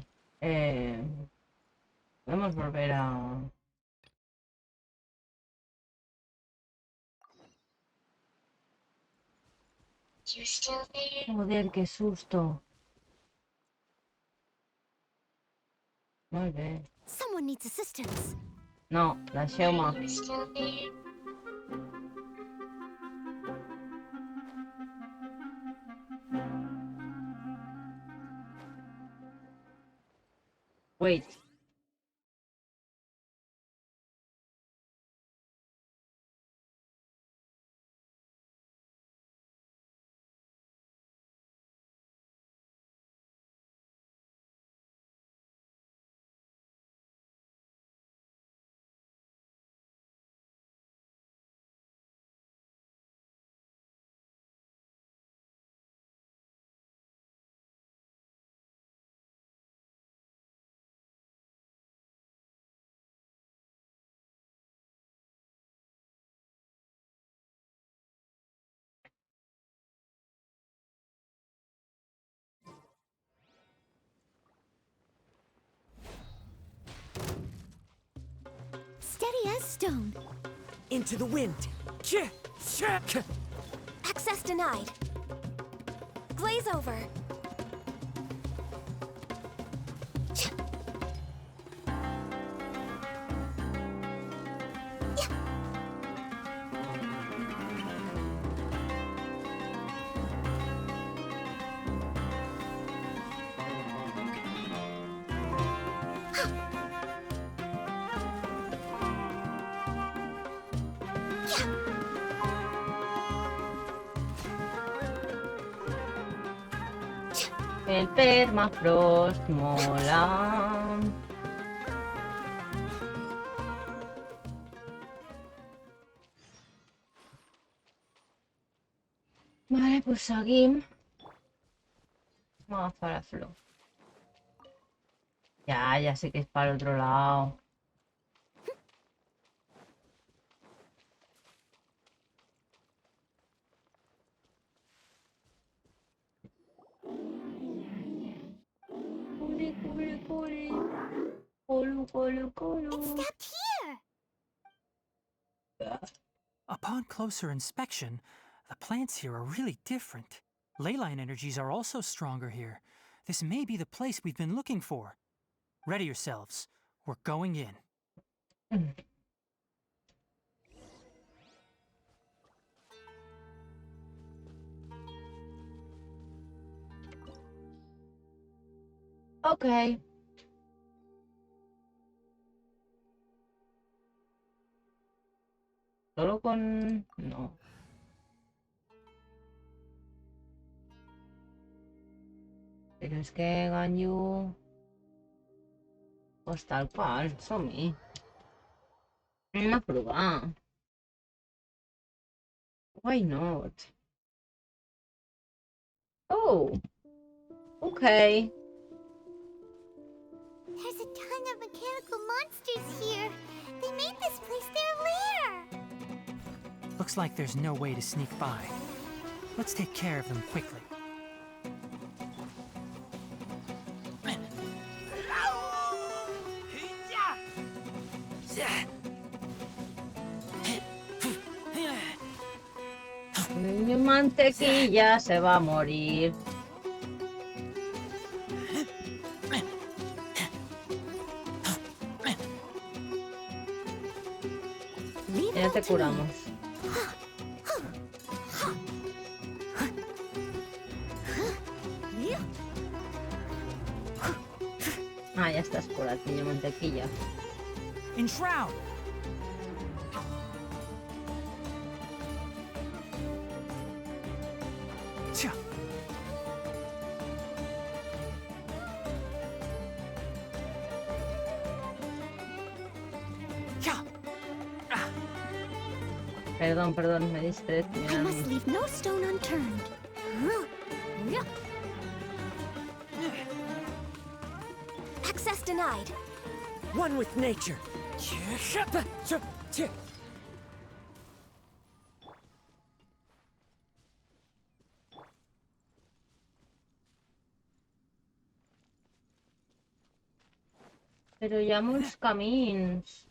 Podemos volver a... Joder, qué susto. Muy bien. Someone needs assistance. No, la Sheoma. Wait. Steady as stone. Into the wind. Access denied. Glaze over. El permafrost mola. Vale, pues seguim. Vamos para Flo. Ya sé que es para el otro lado. It's stepped here. Upon closer inspection, the plants here are really different. Leyline energies are also stronger here. This may be the place we've been looking for. Ready yourselves. We're going in. Ok. Solo con... No. Pero es que Ganyu... Pues tal cual, som-hi. Una prova. Why not? Oh. Ok. There's a ton of mechanical monsters here. They made this place their lair. Looks like there's no way to sneak by. Let's take care of them quickly. Mi mantequilla se va a morir. Ya te curamos. Ah, ya estás curado, niño mantequilla. Enshroud! Tja. Ja. Perdón, me distré. I must leave no stone unturned. Access denied. One with nature. Però hi ha molts camins.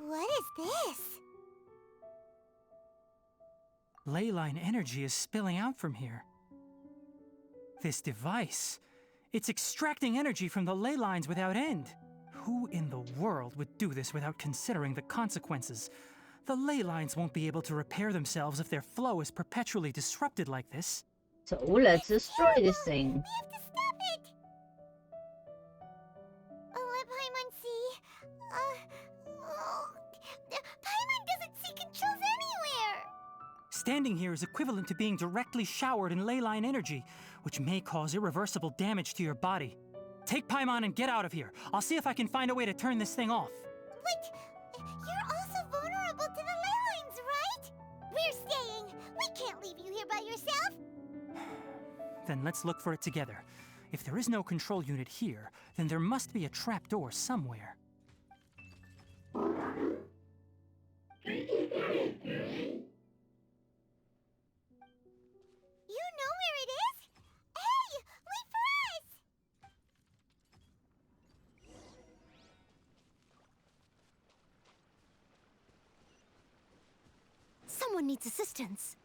What is this? Leyline energy is spilling out from here. This device, it's extracting energy from the ley lines without end. Who in the world would do this without considering the consequences? The ley lines won't be able to repair themselves if their flow is perpetually disrupted like this. So let's destroy this thing. We have to stop it! Let Paimon see. Paimon doesn't see controls anywhere! Standing here is equivalent to being directly showered in leyline energy, which may cause irreversible damage to your body. Take Paimon and get out of here. I'll see if I can find a way to turn this thing off. But you're also vulnerable to the ley lines, right? We're staying. We can't leave you here by yourself. Then let's look for it together. If there is no control unit here, then there must be a trapdoor somewhere. You know where it is? Hey, wait for us! Someone needs assistance.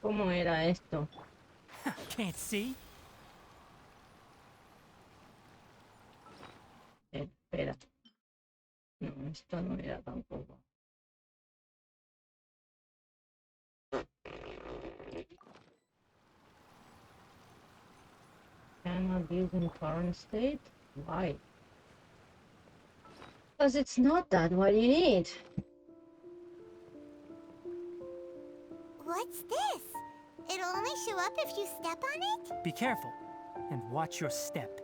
¿Cómo era esto? Can't see? Espera. No, esto no era tampoco. Cannot build in current state? Why? Because it's not that what you need. What's this? It'll only show up if you step on it? Be careful, and watch your step.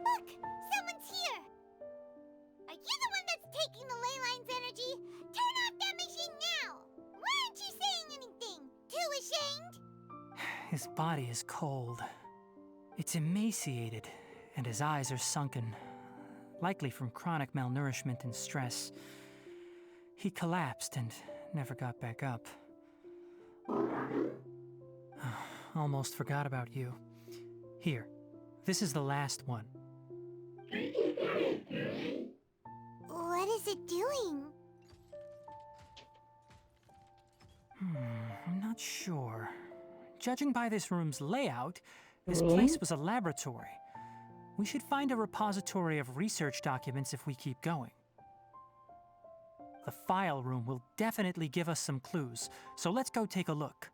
Look! Someone's here! Are you the one that's taking the ley line's energy? Turn off that machine now! Why aren't you saying anything? Too ashamed? His body is cold. It's emaciated, and his eyes are sunken, likely from chronic malnourishment and stress. He collapsed and never got back up. Almost forgot about you. Here, this is the last one. not sure. Judging by this room's layout, this place was a laboratory. We should find a repository of research documents if we keep going. The file room will definitely give us some clues, so let's go take a look.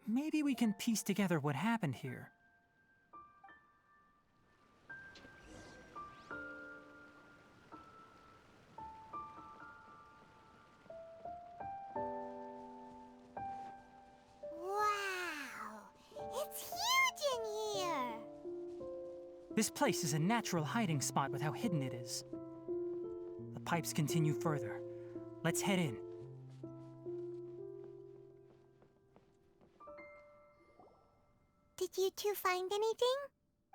Maybe we can piece together what happened here. Wow! It's huge in here! This place is a natural hiding spot with how hidden it is. The pipes continue further. Let's head in. Did you two find anything?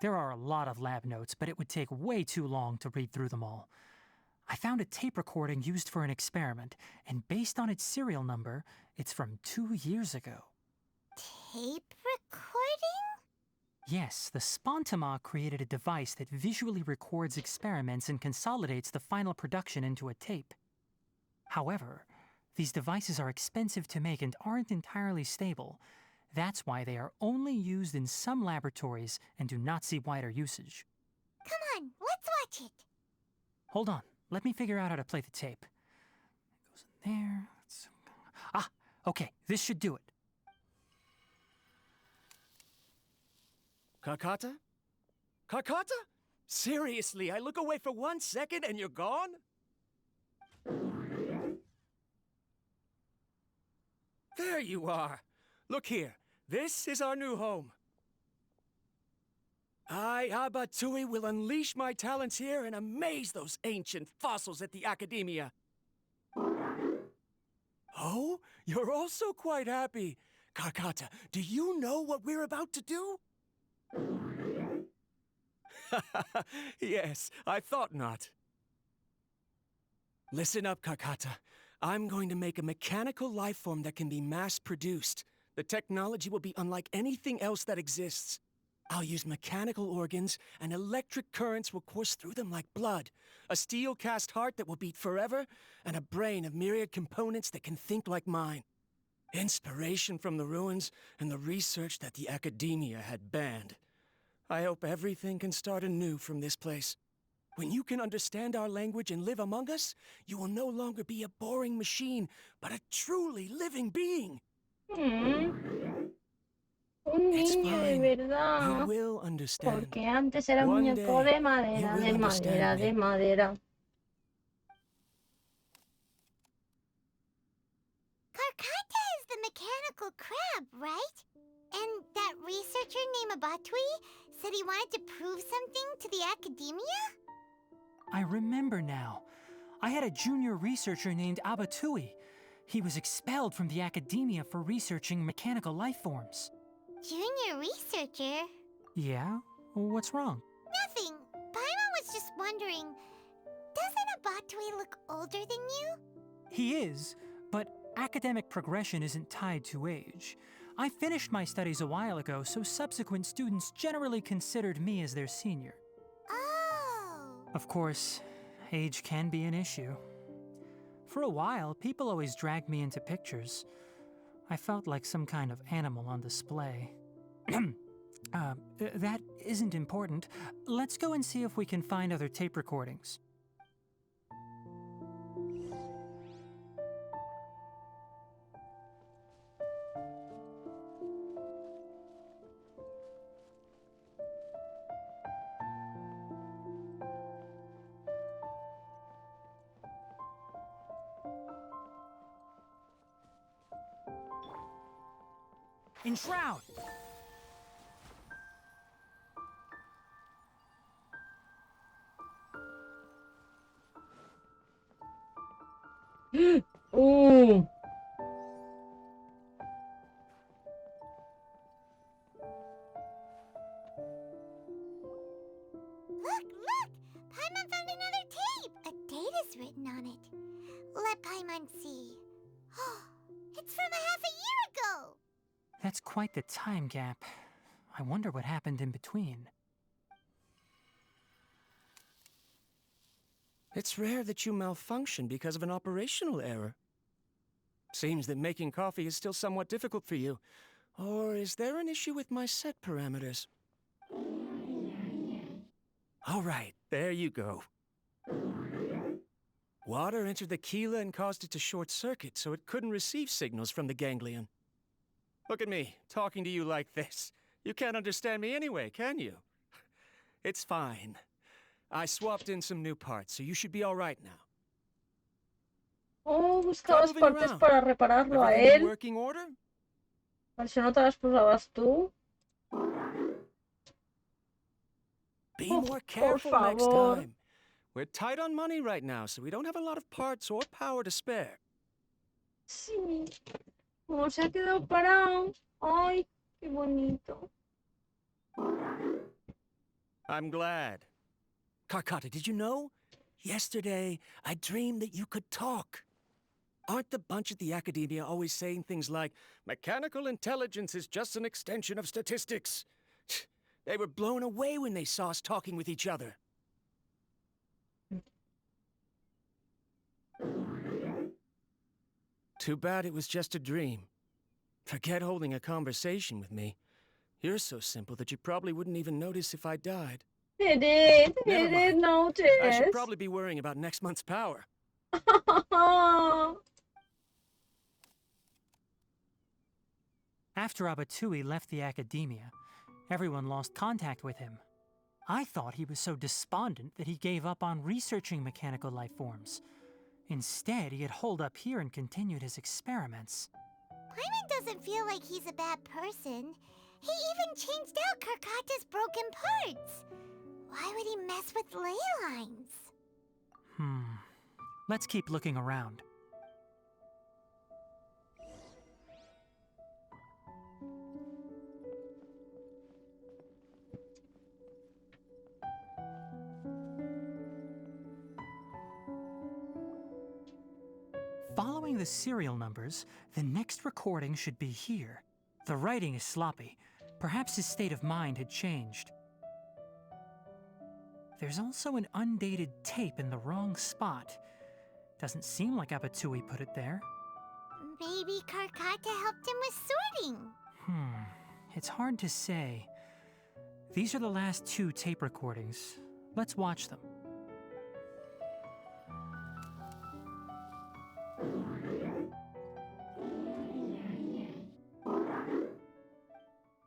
There are a lot of lab notes, but it would take way too long to read through them all. I found a tape recording used for an experiment, and based on its serial number, it's from 2 years ago. Tape recording? Yes, the Spontama created a device that visually records experiments and consolidates the final production into a tape. However, these devices are expensive to make and aren't entirely stable. That's why they are only used in some laboratories and do not see wider usage. Come on, let's watch it. Hold on, let me figure out how to play the tape. It goes in there. Ah, okay, this should do it. Kakata? Kakata? Seriously, I look away for 1 second and you're gone? There you are. Look here. This is our new home. I, Abatui, will unleash my talents here and amaze those ancient fossils at the Academia. Oh, you're also quite happy. Kakata, do you know what we're about to do? Yes, I thought not. Listen up, Kakata. I'm going to make a mechanical life form that can be mass-produced. The technology will be unlike anything else that exists. I'll use mechanical organs, and electric currents will course through them like blood. A steel-cast heart that will beat forever, and a brain of myriad components that can think like mine. Inspiration from the ruins and the research that the Academia had banned. I hope everything can start anew from this place. When you can understand our language and live among us, you will no longer be a boring machine, but a truly living being. Un niño de verdad. You will understand. Porque antes era un One muñeco day, de madera, you will de madera, understand de me. madera. Karkata is the mechanical crab, right? And that researcher named Abatui said he wanted to prove something to the Academia? I remember now. I had a junior researcher named Abatui. He was expelled from the Academia for researching mechanical life forms. Junior researcher? Yeah? What's wrong? Nothing. Paimon was just wondering, doesn't Abatui look older than you? He is, but academic progression isn't tied to age. I finished my studies a while ago, so subsequent students generally considered me as their senior. Oh. Of course, age can be an issue. For a while, people always dragged me into pictures. I felt like some kind of animal on display. That isn't important. Let's go and see if we can find other tape recordings. Enshroud! Ooh. Look! Paimon found another tape! A data's written on it. Let Paimon see. It's from a half a year ago! That's quite the time gap. I wonder what happened in between. It's rare that you malfunction because of an operational error. Seems that making coffee is still somewhat difficult for you. Or is there an issue with my set parameters? All right, there you go. Water entered the chela and caused it to short-circuit, so it couldn't receive signals from the ganglion. Look at me, talking to you like this. You can't understand me anyway, can you? It's fine. I swapped in some new parts, so you should be all right now. Oh, Try buscabas moving partes around. para repararlo a Everything in él. working order? A ver si no te las pulsabas tú. Be Oh, more por careful next favor. time. We're tight on money right now, so we don't have a lot of parts or power to spare. Sí. Como se ha quedado parado. Ay, qué bonito. I'm glad. Karkata, did you know? Yesterday, I dreamed that you could talk. Aren't the bunch at the Academia always saying things like, mechanical intelligence is just an extension of statistics? They were blown away when they saw us talking with each other. Too bad it was just a dream. Forget holding a conversation with me. You're so simple that you probably wouldn't even notice if I died. He did Never mind. notice. I should probably be worrying about next month's power. After Abatui left the academia, everyone lost contact with him. I thought he was so despondent that he gave up on researching mechanical life forms. Instead, he had holed up here and continued his experiments. Paimon doesn't feel like he's a bad person. He even changed out Karkata's broken parts. Why would he mess with ley lines? Let's keep looking around. Following the serial numbers, the next recording should be here. The writing is sloppy. Perhaps his state of mind had changed. There's also an undated tape in the wrong spot. Doesn't seem like Abatui put it there. Maybe Karkata helped him with sorting. It's hard to say. These are the last 2 tape recordings. Let's watch them.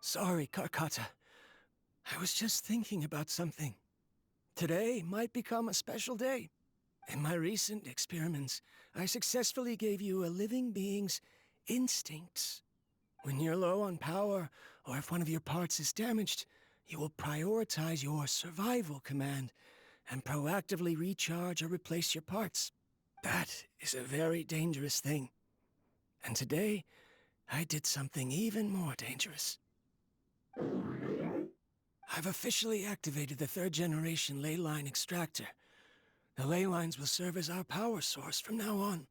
Sorry, Karkata. I was just thinking about something. Today might become a special day. In my recent experiments, I successfully gave you a living being's instincts. When you're low on power, or if one of your parts is damaged, you will prioritize your survival command and proactively recharge or replace your parts. That is a very dangerous thing. And today, I did something even more dangerous. I've officially activated the 3rd generation ley line extractor. The ley lines will serve as our power source from now on.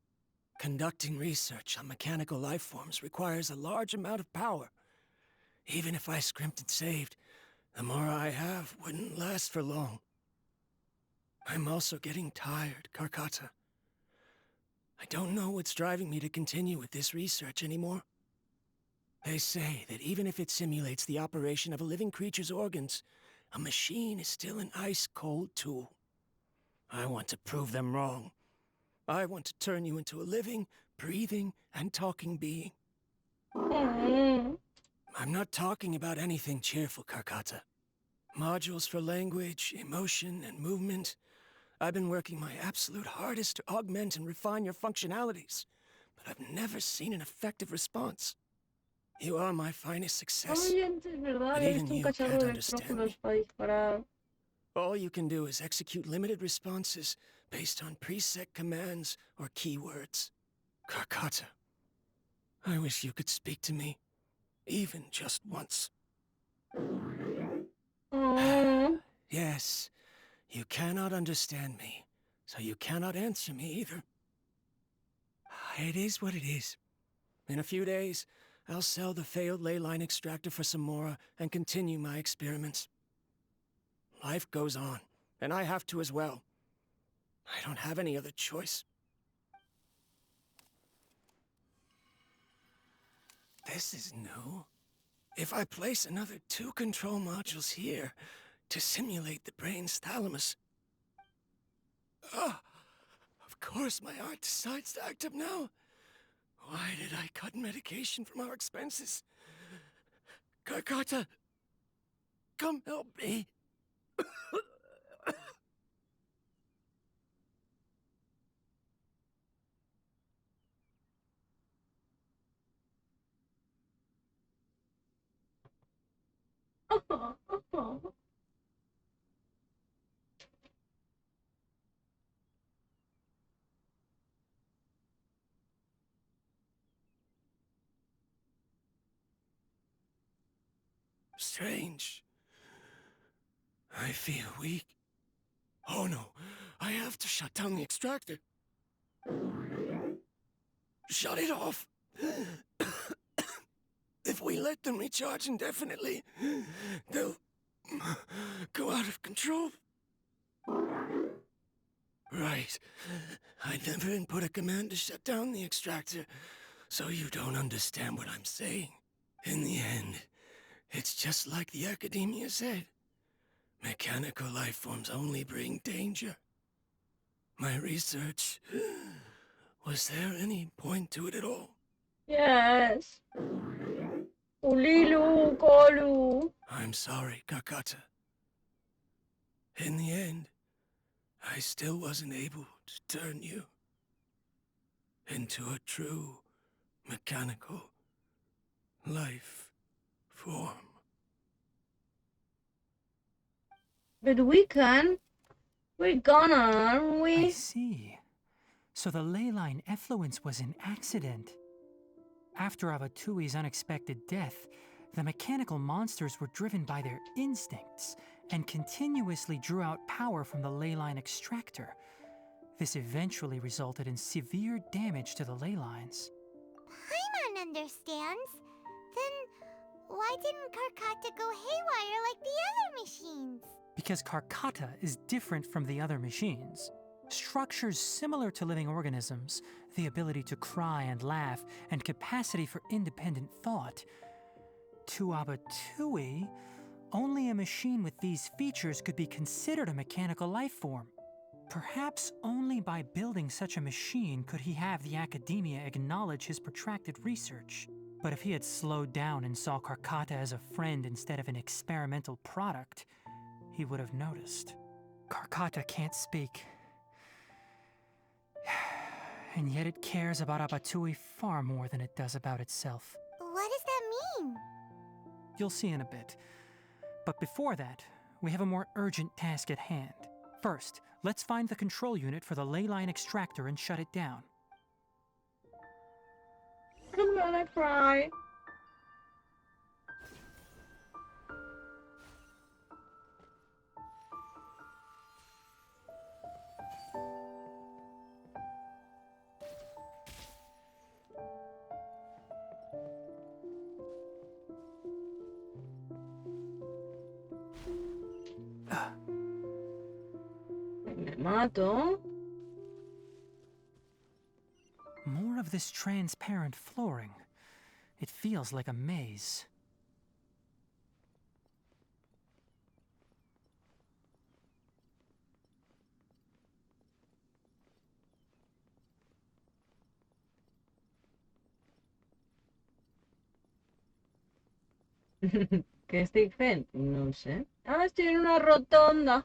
Conducting research on mechanical life forms requires a large amount of power. Even if I scrimped and saved, the more I have wouldn't last for long. I'm also getting tired, Karkata. I don't know what's driving me to continue with this research anymore. They say that even if it simulates the operation of a living creature's organs, a machine is still an ice-cold tool. I want to prove them wrong. I want to turn you into a living, breathing, and talking being. I'm not talking about anything cheerful, Karkata. Modules for language, emotion, and movement. I've been working my absolute hardest to augment and refine your functionalities, but I've never seen an effective response. You are my finest success, but even you can't understand me. All you can do is execute limited responses based on preset commands or keywords. Karkata, I wish you could speak to me, even just once. Yes, you cannot understand me, so you cannot answer me either. It is what it is. In a few days, I'll sell the failed ley line extractor for some more and continue my experiments. Life goes on, and I have to as well. I don't have any other choice. This is new. If I place another 2 control modules here to simulate the brain's thalamus... of course my heart decides to act up now. Why did I cut medication from our expenses? Karkata, come help me. Strange. I feel weak. Oh no, I have to shut down the extractor. Shut it off. If we let them recharge indefinitely, they'll go out of control. Right. I never input a command to shut down the extractor, so you don't understand what I'm saying. In the end, it's just like the Academia said. Mechanical life forms only bring danger. My research... Was there any point to it at all? Yes. Ulilu, Kolu. I'm sorry, Kakata. In the end, I still wasn't able to turn you into a true mechanical life form. But we can. We're gonna, aren't we? I see. So the ley line effluence was an accident. After Abatui's unexpected death, the mechanical monsters were driven by their instincts and continuously drew out power from the ley line extractor. This eventually resulted in severe damage to the ley lines. Paimon understands. Then why didn't Karkata go haywire like the other machines? Because Karkata is different from the other machines. Structures similar to living organisms, the ability to cry and laugh, and capacity for independent thought. To Abatui, only a machine with these features could be considered a mechanical life form. Perhaps only by building such a machine could he have the Academia acknowledge his protracted research. But if he had slowed down and saw Karkata as a friend instead of an experimental product, he would have noticed. Karkata can't speak. And yet it cares about Abatui far more than it does about itself. What does that mean? You'll see in a bit. But before that, we have a more urgent task at hand. First, let's find the control unit for the ley line extractor and shut it down. I'm gonna cry. Me mato. More of this transparent flooring. It feels like a maze. ¿Qué estoy haciendo? No sé. Ah, estoy en una rotonda.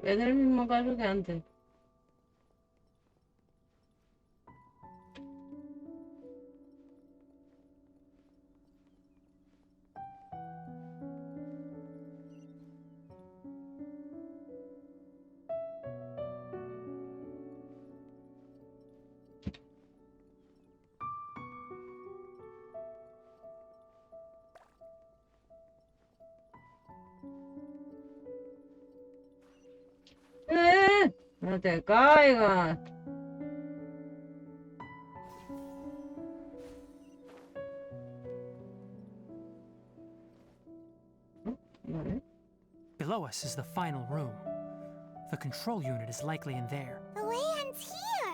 Es el mismo caso que antes. No te caigas. Vale. Below us is the final room. The control unit is likely in there. The way ends here.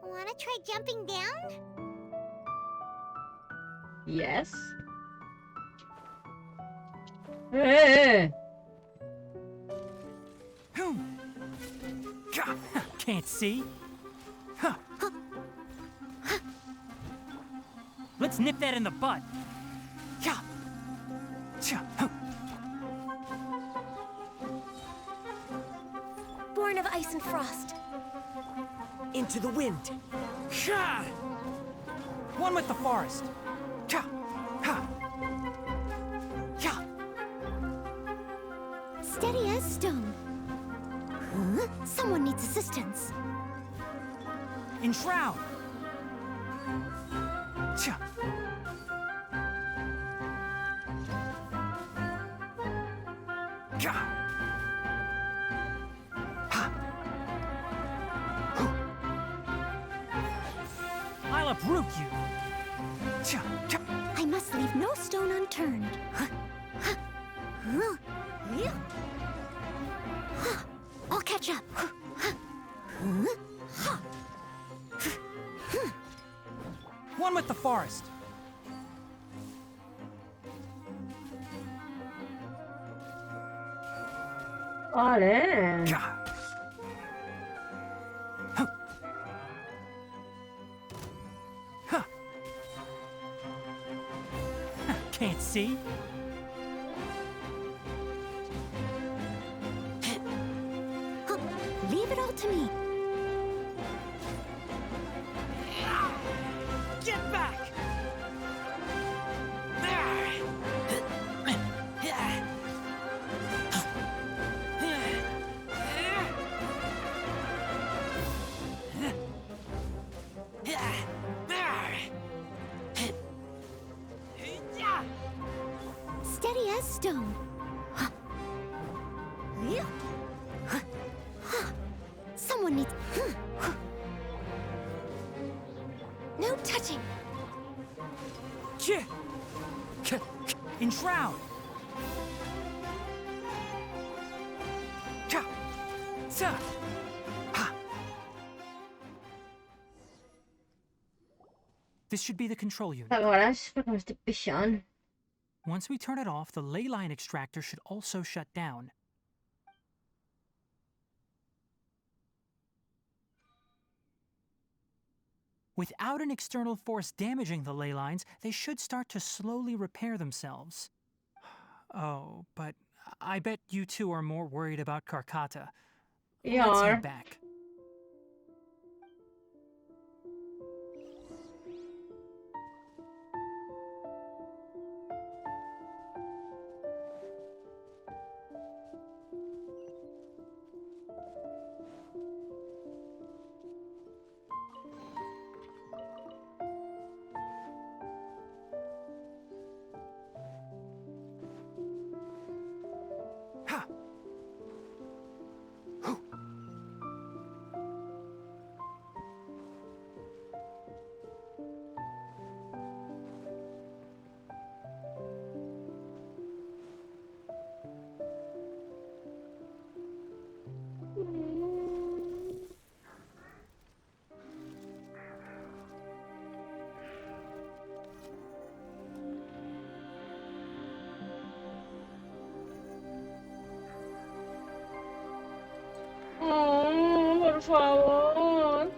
Wanna try jumping down? Yes. Hey. Can't see? Huh. Let's nip that in the bud. Born of ice and frost. Into the wind. One with the forest. Steady as stone. Huh? Someone needs assistance. Enshroud. I'll uproot you. I must leave no stone unturned. I'll catch up. One with the forest. Vale. Can't see? Leave it all to me. Get back! Steady as stone. Someone needs... No touching. Enshroud. This should be the control unit. Agora es porque me estoy pillando. Once we turn it off, the ley line extractor should also shut down. Without an external force damaging the ley lines, they should start to slowly repair themselves. Oh, but I bet you two are more worried about Karkata. Let's head back. Oh, por favor.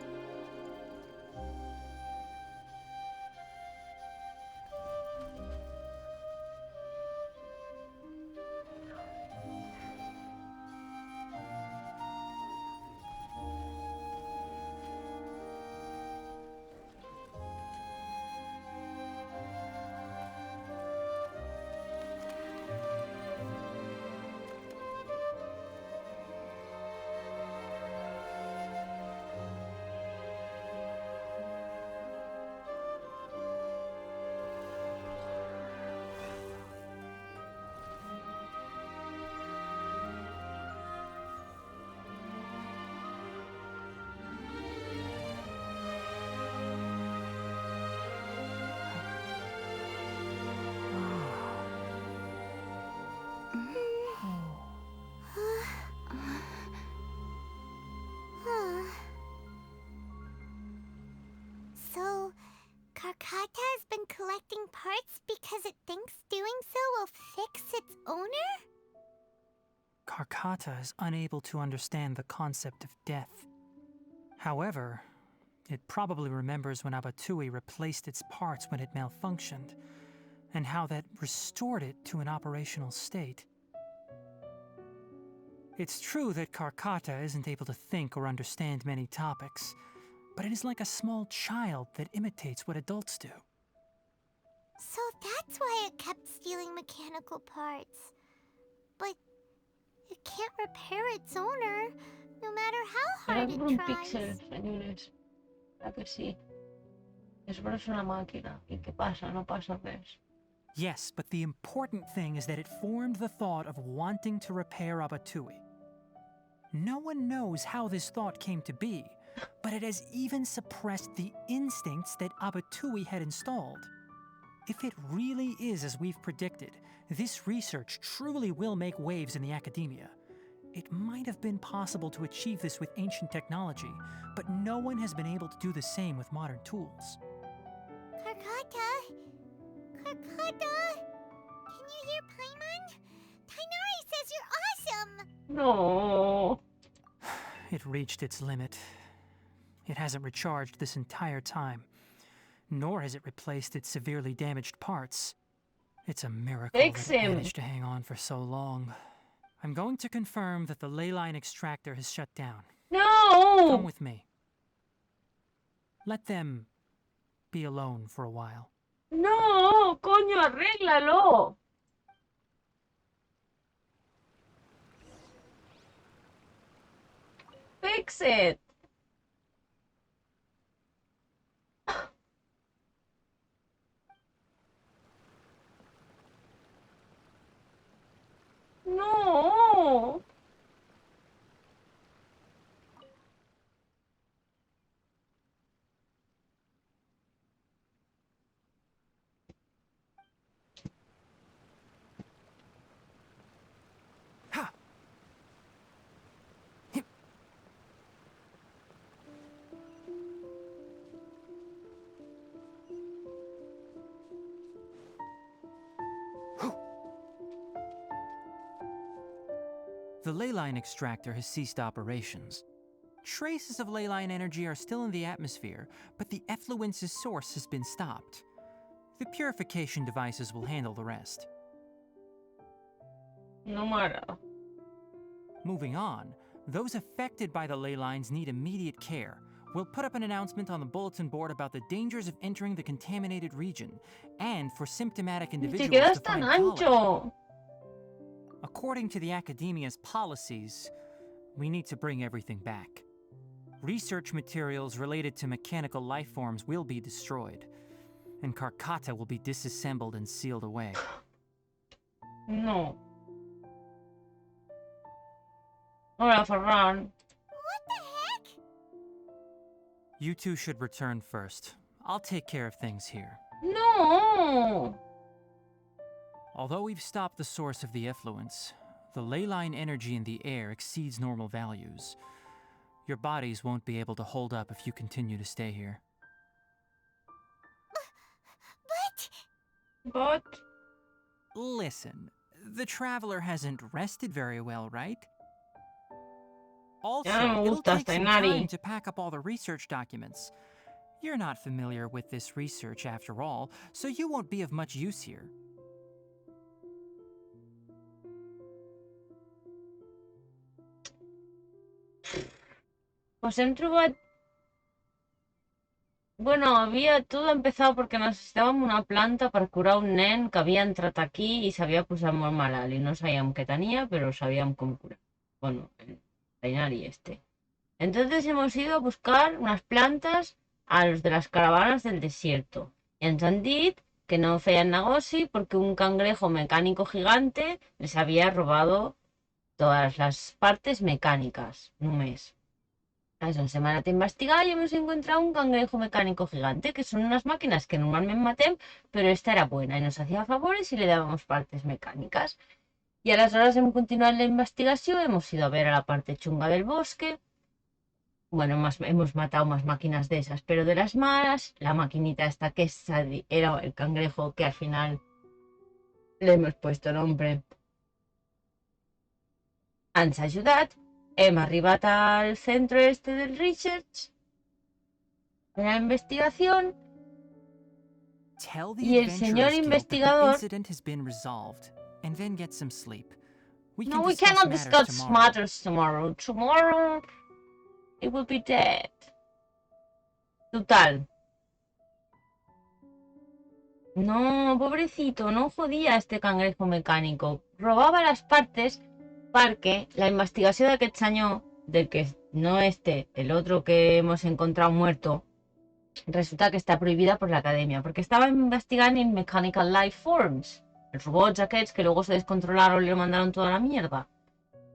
parts because it thinks doing so will fix its owner? Karkata is unable to understand the concept of death. However, it probably remembers when Abatui replaced its parts when it malfunctioned, and how that restored it to an operational state. It's true that Karkata isn't able to think or understand many topics, but it is like a small child that imitates what adults do. So that's why it kept stealing mechanical parts. But it can't repair its owner, no matter how Era hard por it un tries. píxel, señores. ¿A que sí? Eso es una máquina. ¿Y qué pasa? No pasa res. Yes, but the important thing is that it formed the thought of wanting to repair Abatui. No one knows how this thought came to be, but it has even suppressed the instincts that Abatui had installed. If it really is as we've predicted, this research truly will make waves in the academia. It might have been possible to achieve this with ancient technology, but no one has been able to do the same with modern tools. Karkata? Karkata? Can you hear Paimon? Tainari says you're awesome! No. It reached its limit. It hasn't recharged this entire time, nor has it replaced its severely damaged parts. It's a miracle Fix that it him. managed to hang on for so long. I'm going to confirm that the ley line extractor has shut down. No! Come with me. Let them be alone for a while. No, coño, arréglalo. Fix it. No. The ley line extractor has ceased operations. Traces of ley line energy are still in the atmosphere, but the effluence's source has been stopped. The purification devices will handle the rest. No matter. Moving on, those affected by the ley lines need immediate care. We'll put up an announcement on the bulletin board about the dangers of entering the contaminated region, and for symptomatic Te individuals quedas to tan find ancho. college. According to the Academia's policies, we need to bring everything back. Research materials related to mechanical life forms will be destroyed, and Karkata will be disassembled and sealed away. No. Hola, Ferran. What the heck? You two should return first. I'll take care of things here. No. Although we've stopped the source of the effluence, the ley line energy in the air exceeds normal values. Your bodies won't be able to hold up if you continue to stay here. But... Listen, the Traveler hasn't rested very well, right? Also, Ya no me it'll gusta, take some Tainari. time to pack up all the research documents. You're not familiar with this research after all, so you won't be of much use here. Pues entro a... Bueno, había todo empezado porque necessitàvem una planta per curar un nen que havia entrat aquí i s'havia posat molt malalt i no sabíem què tenia, pero sabíem cómo curar. Bueno, el Tainari este. Entonces hemos ido a buscar unas plantas a los de las caravanas del desierto. I ens han dit que no feien negoci porque un cangrejo mecánico gigante les había robado todas las partes mecánicas, només. Eso, ens hem anat a investigar y hemos encontrado un cangrejo mecánico gigante, que son unas máquinas que normalmente matem, pero esta era buena y nos hacía favores y le dábamos partes mecánicas. Y a las horas hemos continuado la investigación, hemos ido a ver a la parte chunga del bosque Bueno, hemos matado más máquinas de esas, pero de las malas, la maquinita esta que era el cangrejo que al final le hemos puesto nombre. Ens ha ajudat, hem arribat al centro este del research, de la investigación, Tell the y el señor Adventurers Guild that the investigador... incident has been resolved, and then get some sleep. We No, can we discuss cannot matters discuss tomorrow. matters tomorrow. Tomorrow, it will be dead. Total. No, pobrecito, no jodía a este cangrejo mecánico. Robaba las partes porque la investigación d'aquest senyor, del que no este, el otro que hemos encontrado muerto, resulta que está prohibida por la academia, porque estaba investigando en Mechanical Life Forms, els robots aquests que luego se descontrolaron y le mandaron toda la mierda.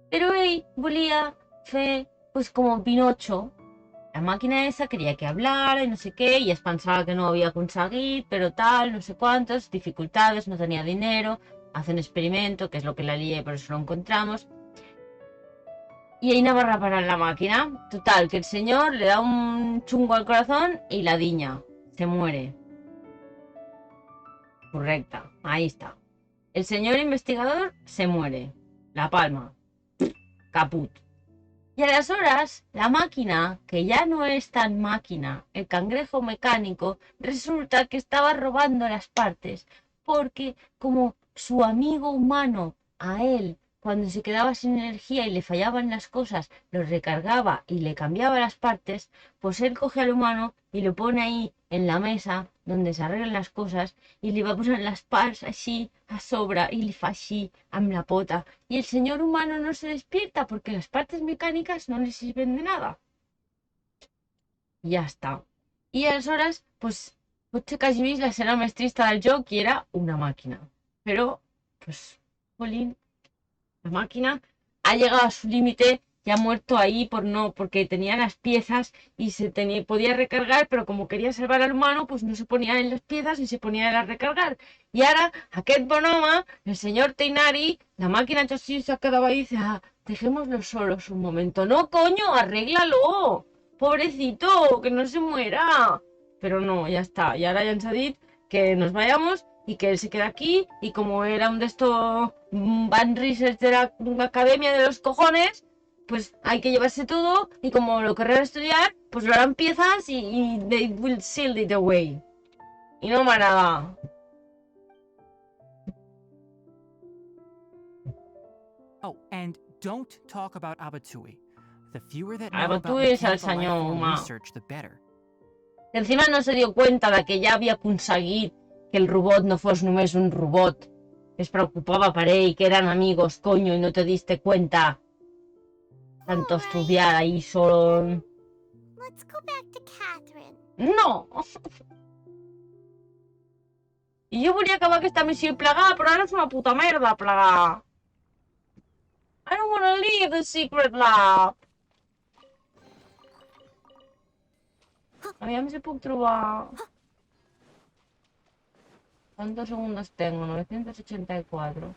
Pero ell volia fer, pues como Pinocho, la máquina esa quería que hablara y no sé qué, y es pensaba que no había conseguido, pero tal, no sé cuántas, dificultades, no tenía dinero, hace un experimento, que es lo que la lié, por eso lo encontramos. Y ahí no va a reparar la máquina. Total, que el señor le da un chungo al corazón y la diña. Se muere. Correcta, ahí está. El señor investigador se muere. La palma. Caput. Y a las horas, la máquina, que ya no es tan máquina, el cangrejo mecánico, resulta que estaba robando las partes, porque como su amigo humano a él, cuando se quedaba sin energía y le fallaban las cosas, lo recargaba y le cambiaba las partes, pues él coge al humano y lo pone ahí en la mesa donde se arreglan las cosas y le va a poner las parts así a sobra y le fa así amb la pota. Y el señor humano no se despierta porque las partes mecánicas no le sirven de nada. Y ya está. Y a las horas, pues, potser que hagi vist la escena més trista del joc i era una máquina. Pero, pues, jolín, la máquina ha llegado a su límite y ha muerto ahí porque tenía las piezas y podía recargar, pero como quería salvar al humano, pues no se ponía en las piezas y se ponía a recargar. Y ahora, aquest bon home, el señor Teinari, la máquina entonces se ha quedado ahí y dice, dejémoslo solos un momento. No, coño, arréglalo. Pobrecito, que no se muera. Pero no, ya está. Y ahora ya ens ha dit que nos vayamos y que él se queda aquí, y como era un de estos Van Research de la academia de los cojones, pues hay que llevarse todo, y como lo querrán estudiar, pues lo harán piezas y they will seal it away. Y no más nada. Oh, and don't talk about Abatui. The fewer that know about Abatui és el mechanical senyor life form humà. research, the better. Encima no se dio cuenta de que ja havia aconseguit que el robot no fos només un robot. Es preocupava per ell, que eran amigos, coño, y no te diste cuenta. Tanto estudiar ahí solo. Let's go back to Catherine. No! I jo volia acabar aquesta missió i plegar, però ara és una puta merda plegar. I don't wanna leave the secret lab. Aviam si puc trobar... ¿Cuántos segundos tengo? 984.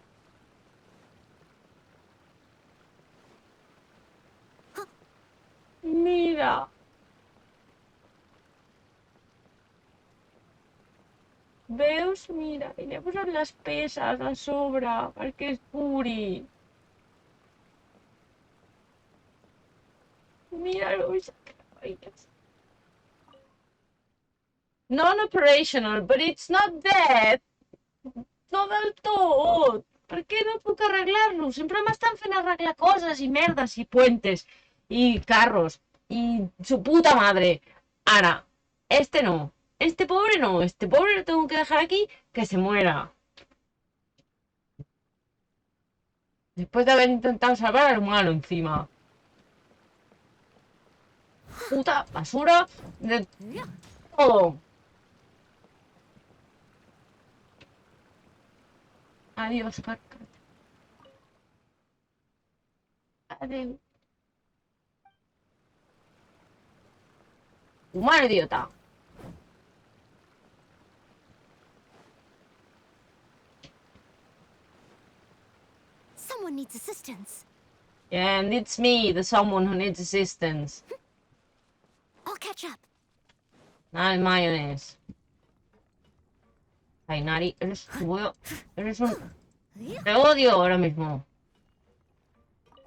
Mira. Veus? Mira, i li he posat les peces a sobre perquè es curi. Mira-lo, non-operational, but it's not dead. No del tot. Per què no puc arreglar-lo? Sempre m'estan fent arreglar coses i merdes i puentes y carros y su puta madre. Ahora, este no. Este pobre no. Este pobre lo tengo que dejar aquí que se muera. Después de haber intentado salvar al humano encima. Puta basura de todo. Adiós, Carca. Adiós. Humano idiota. Someone needs assistance. And it's me, the someone who needs assistance. I'll catch up. Ay, mayonnaise. Tainari, eres un... Te odio ahora mismo.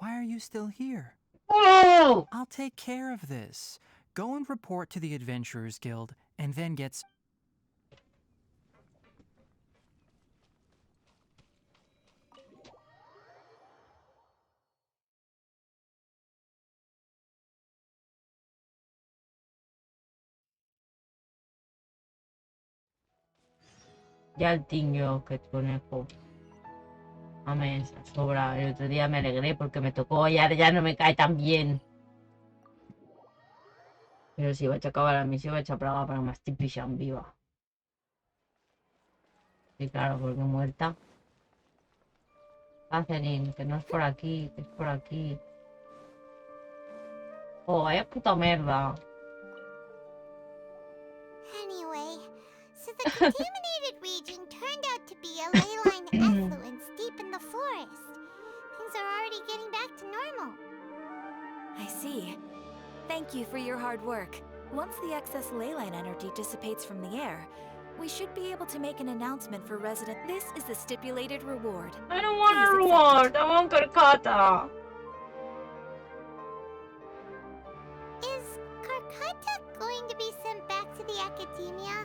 Why are you still here? Oh! I'll take care of this. Go and report to the Adventurers Guild, and then get... Ya el tiño que conejo. Amén, sobra. El otro día me alegré porque me tocó y ahora ya no me cae tan bien. Pero si vaig acabar la missió vaig a plegar perquè m'estic pixant viva. Y claro, porque muerta. Catherine, que no es por aquí, que es por aquí. Oh, vaya puta merda. Anyway, so the contaminated region turned out to be a ley line effluence deep in the forest. Things are already getting back to normal. I see. Thank you for your hard work. Once the excess ley line energy dissipates from the air, we should be able to make an announcement for residents. This is the stipulated reward. I don't want a reward, I want Karkata. Is Karkata going to be sent back to the academia?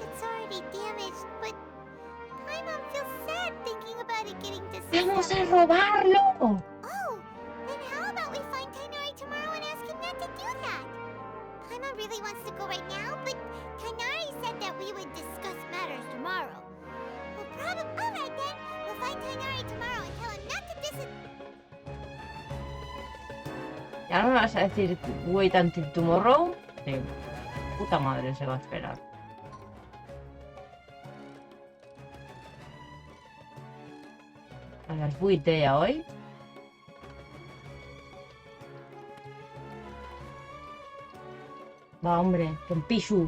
It's already damaged, but Paimon feels sad thinking about it getting ¡Vamos a disassembled. robarlo! Oh, then how about we find Tainari tomorrow and ask him not to do that? Paimon really wants to go right now, but Tainari said that we would discuss matters tomorrow. Well, probably. Alright then, we'll find Tainari tomorrow and tell him not to ¿Ya no me vas a decir wait until tomorrow? Sí. Puta madre se va a esperar. A las 8 ya hoy. Va, hombre, que empisu.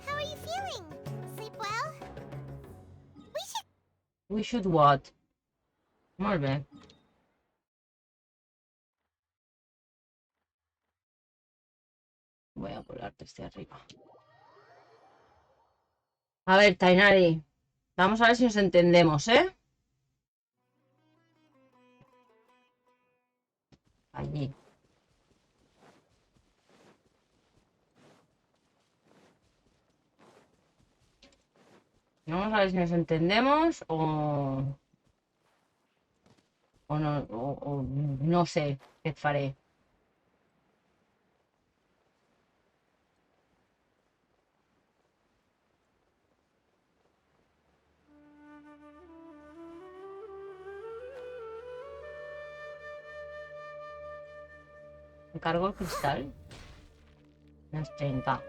How are you feeling? Sleep well? We should what? Molt bé. Voy a colarte este arriba. A ver, Tainari. Vamos a ver si nos entendemos, ¿eh? Allí. Vamos a ver si nos entendemos o no, o no sé qué faré. ¿Me cargo el cristal? Unas 30.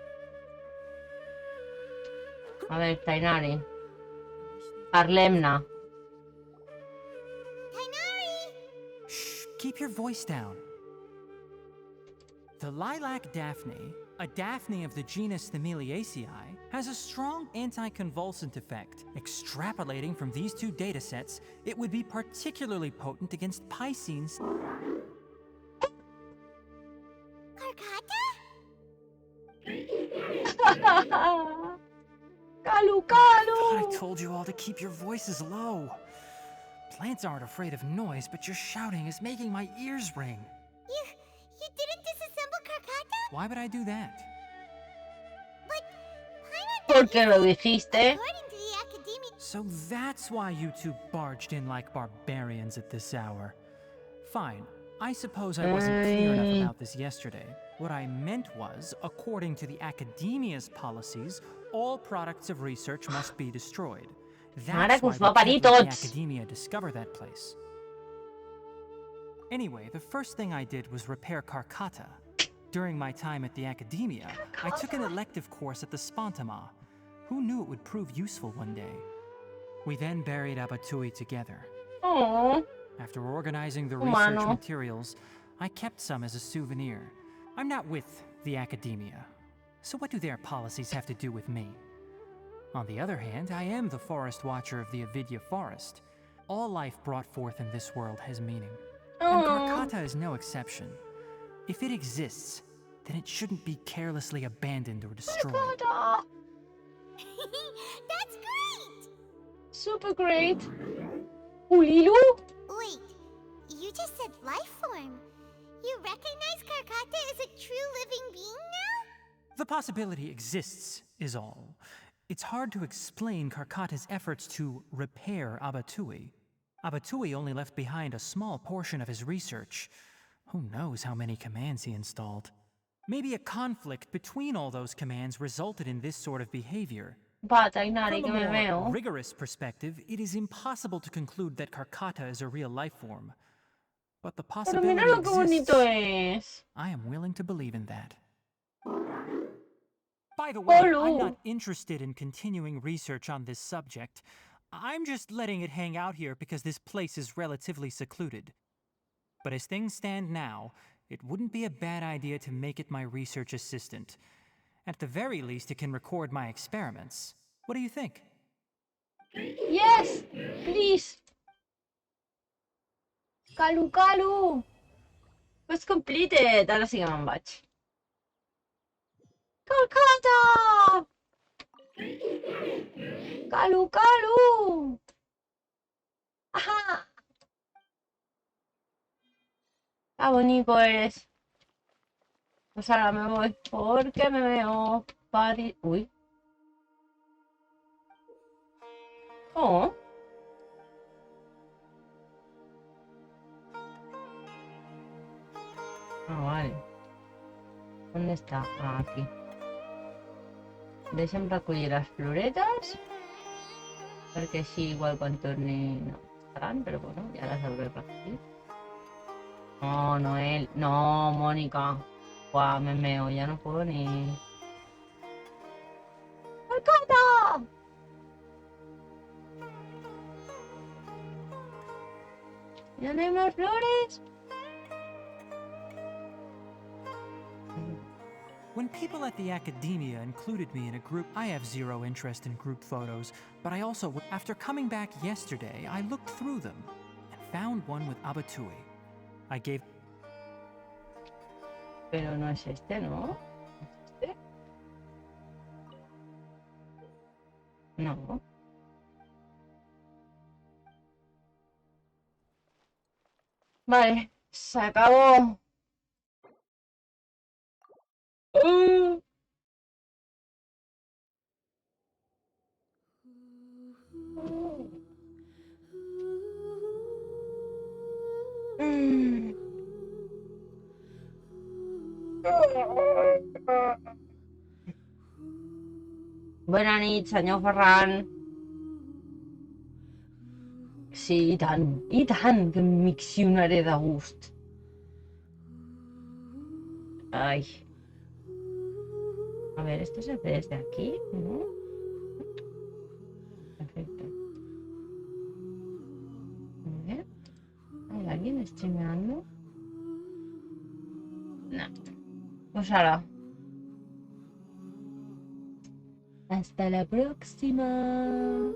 A ver, Tainari. Parlemna. Shh, keep your voice down. The lilac daphne, a daphne of the genus Thameliaceae, has a strong anti-convulsant effect. Extrapolating from these two datasets, it would be particularly potent against Piscenes. Kalu, I thought I told you all to keep your voices low. Plants aren't afraid of noise, but your shouting is making my ears ring. You didn't disassemble Karkata? Why would I do that? But Porque lo dijiste. according to the academia, So that's why you two barged in like barbarians at this hour. Fine. I suppose I wasn't clear enough about this yesterday. What I meant was, according to the academia's policies, all products of research must be destroyed. That's why we can't let the academia discover that place. Anyway, the first thing I did was repair Karkata. During my time at the academia, I took an elective course at the Spontama. Who knew it would prove useful one day? We then buried Abatui together. Oh. After organizing the research materials, I kept some as a souvenir. I'm not with the academia. So what do their policies have to do with me? On the other hand, I am the forest watcher of the Avidya forest. All life brought forth in this world has meaning. And Karkata is no exception. If it exists, then it shouldn't be carelessly abandoned or destroyed. That's great! Super great. Ulilu? Wait, you just said life form. You recognize Karkata as a true living being now? The possibility exists, is all. It's hard to explain Karkata's efforts to repair Abatui. Abatui only left behind a small portion of his research. Who knows how many commands he installed? Maybe a conflict between all those commands resulted in this sort of behavior. From a more rigorous perspective, it is impossible to conclude that Karkata is a real life form. But the possibility exists. I am willing to believe in that. By the way, I'm not interested in continuing research on this subject. I'm just letting it hang out here because this place is relatively secluded. But as things stand now, it wouldn't be a bad idea to make it my research assistant. At the very least, it can record my experiments. What do you think? Yes! Please! Kalu Kalu! Quest completed! Ara sí que me'n vaig. Karkata! Kalu Kalu! ¡Ajá! ¡Qué bonito eres! Pues ahora me voy porque me veo Uy. Oh. Ah, vale. ¿Dónde está? Ah, aquí. Deixa'm recollir les floretes. Perquè així igual quan torni no estaran, però bueno, ja les hauré recollit. No, Noel. No, Mónica. Guau, me meo, ya no puedo ni... ¡Karkata! ¿Ya no hay más flores? When people at the academia included me in a group, I have zero interest in group photos, but I also, after coming back yesterday, I looked through them and found one with Abatui. I gave... Pero no es este, ¿no? ¿Este? No. Vale, se acabó. Bona nit, senyor Ferran. Sí, i tant, que em miccionaré de gust. Ay. A ver, esto se hace desde aquí, ¿no? Perfecto. A ver. ¿Hay alguien streameando? No. Pues ahora. Hasta la próxima.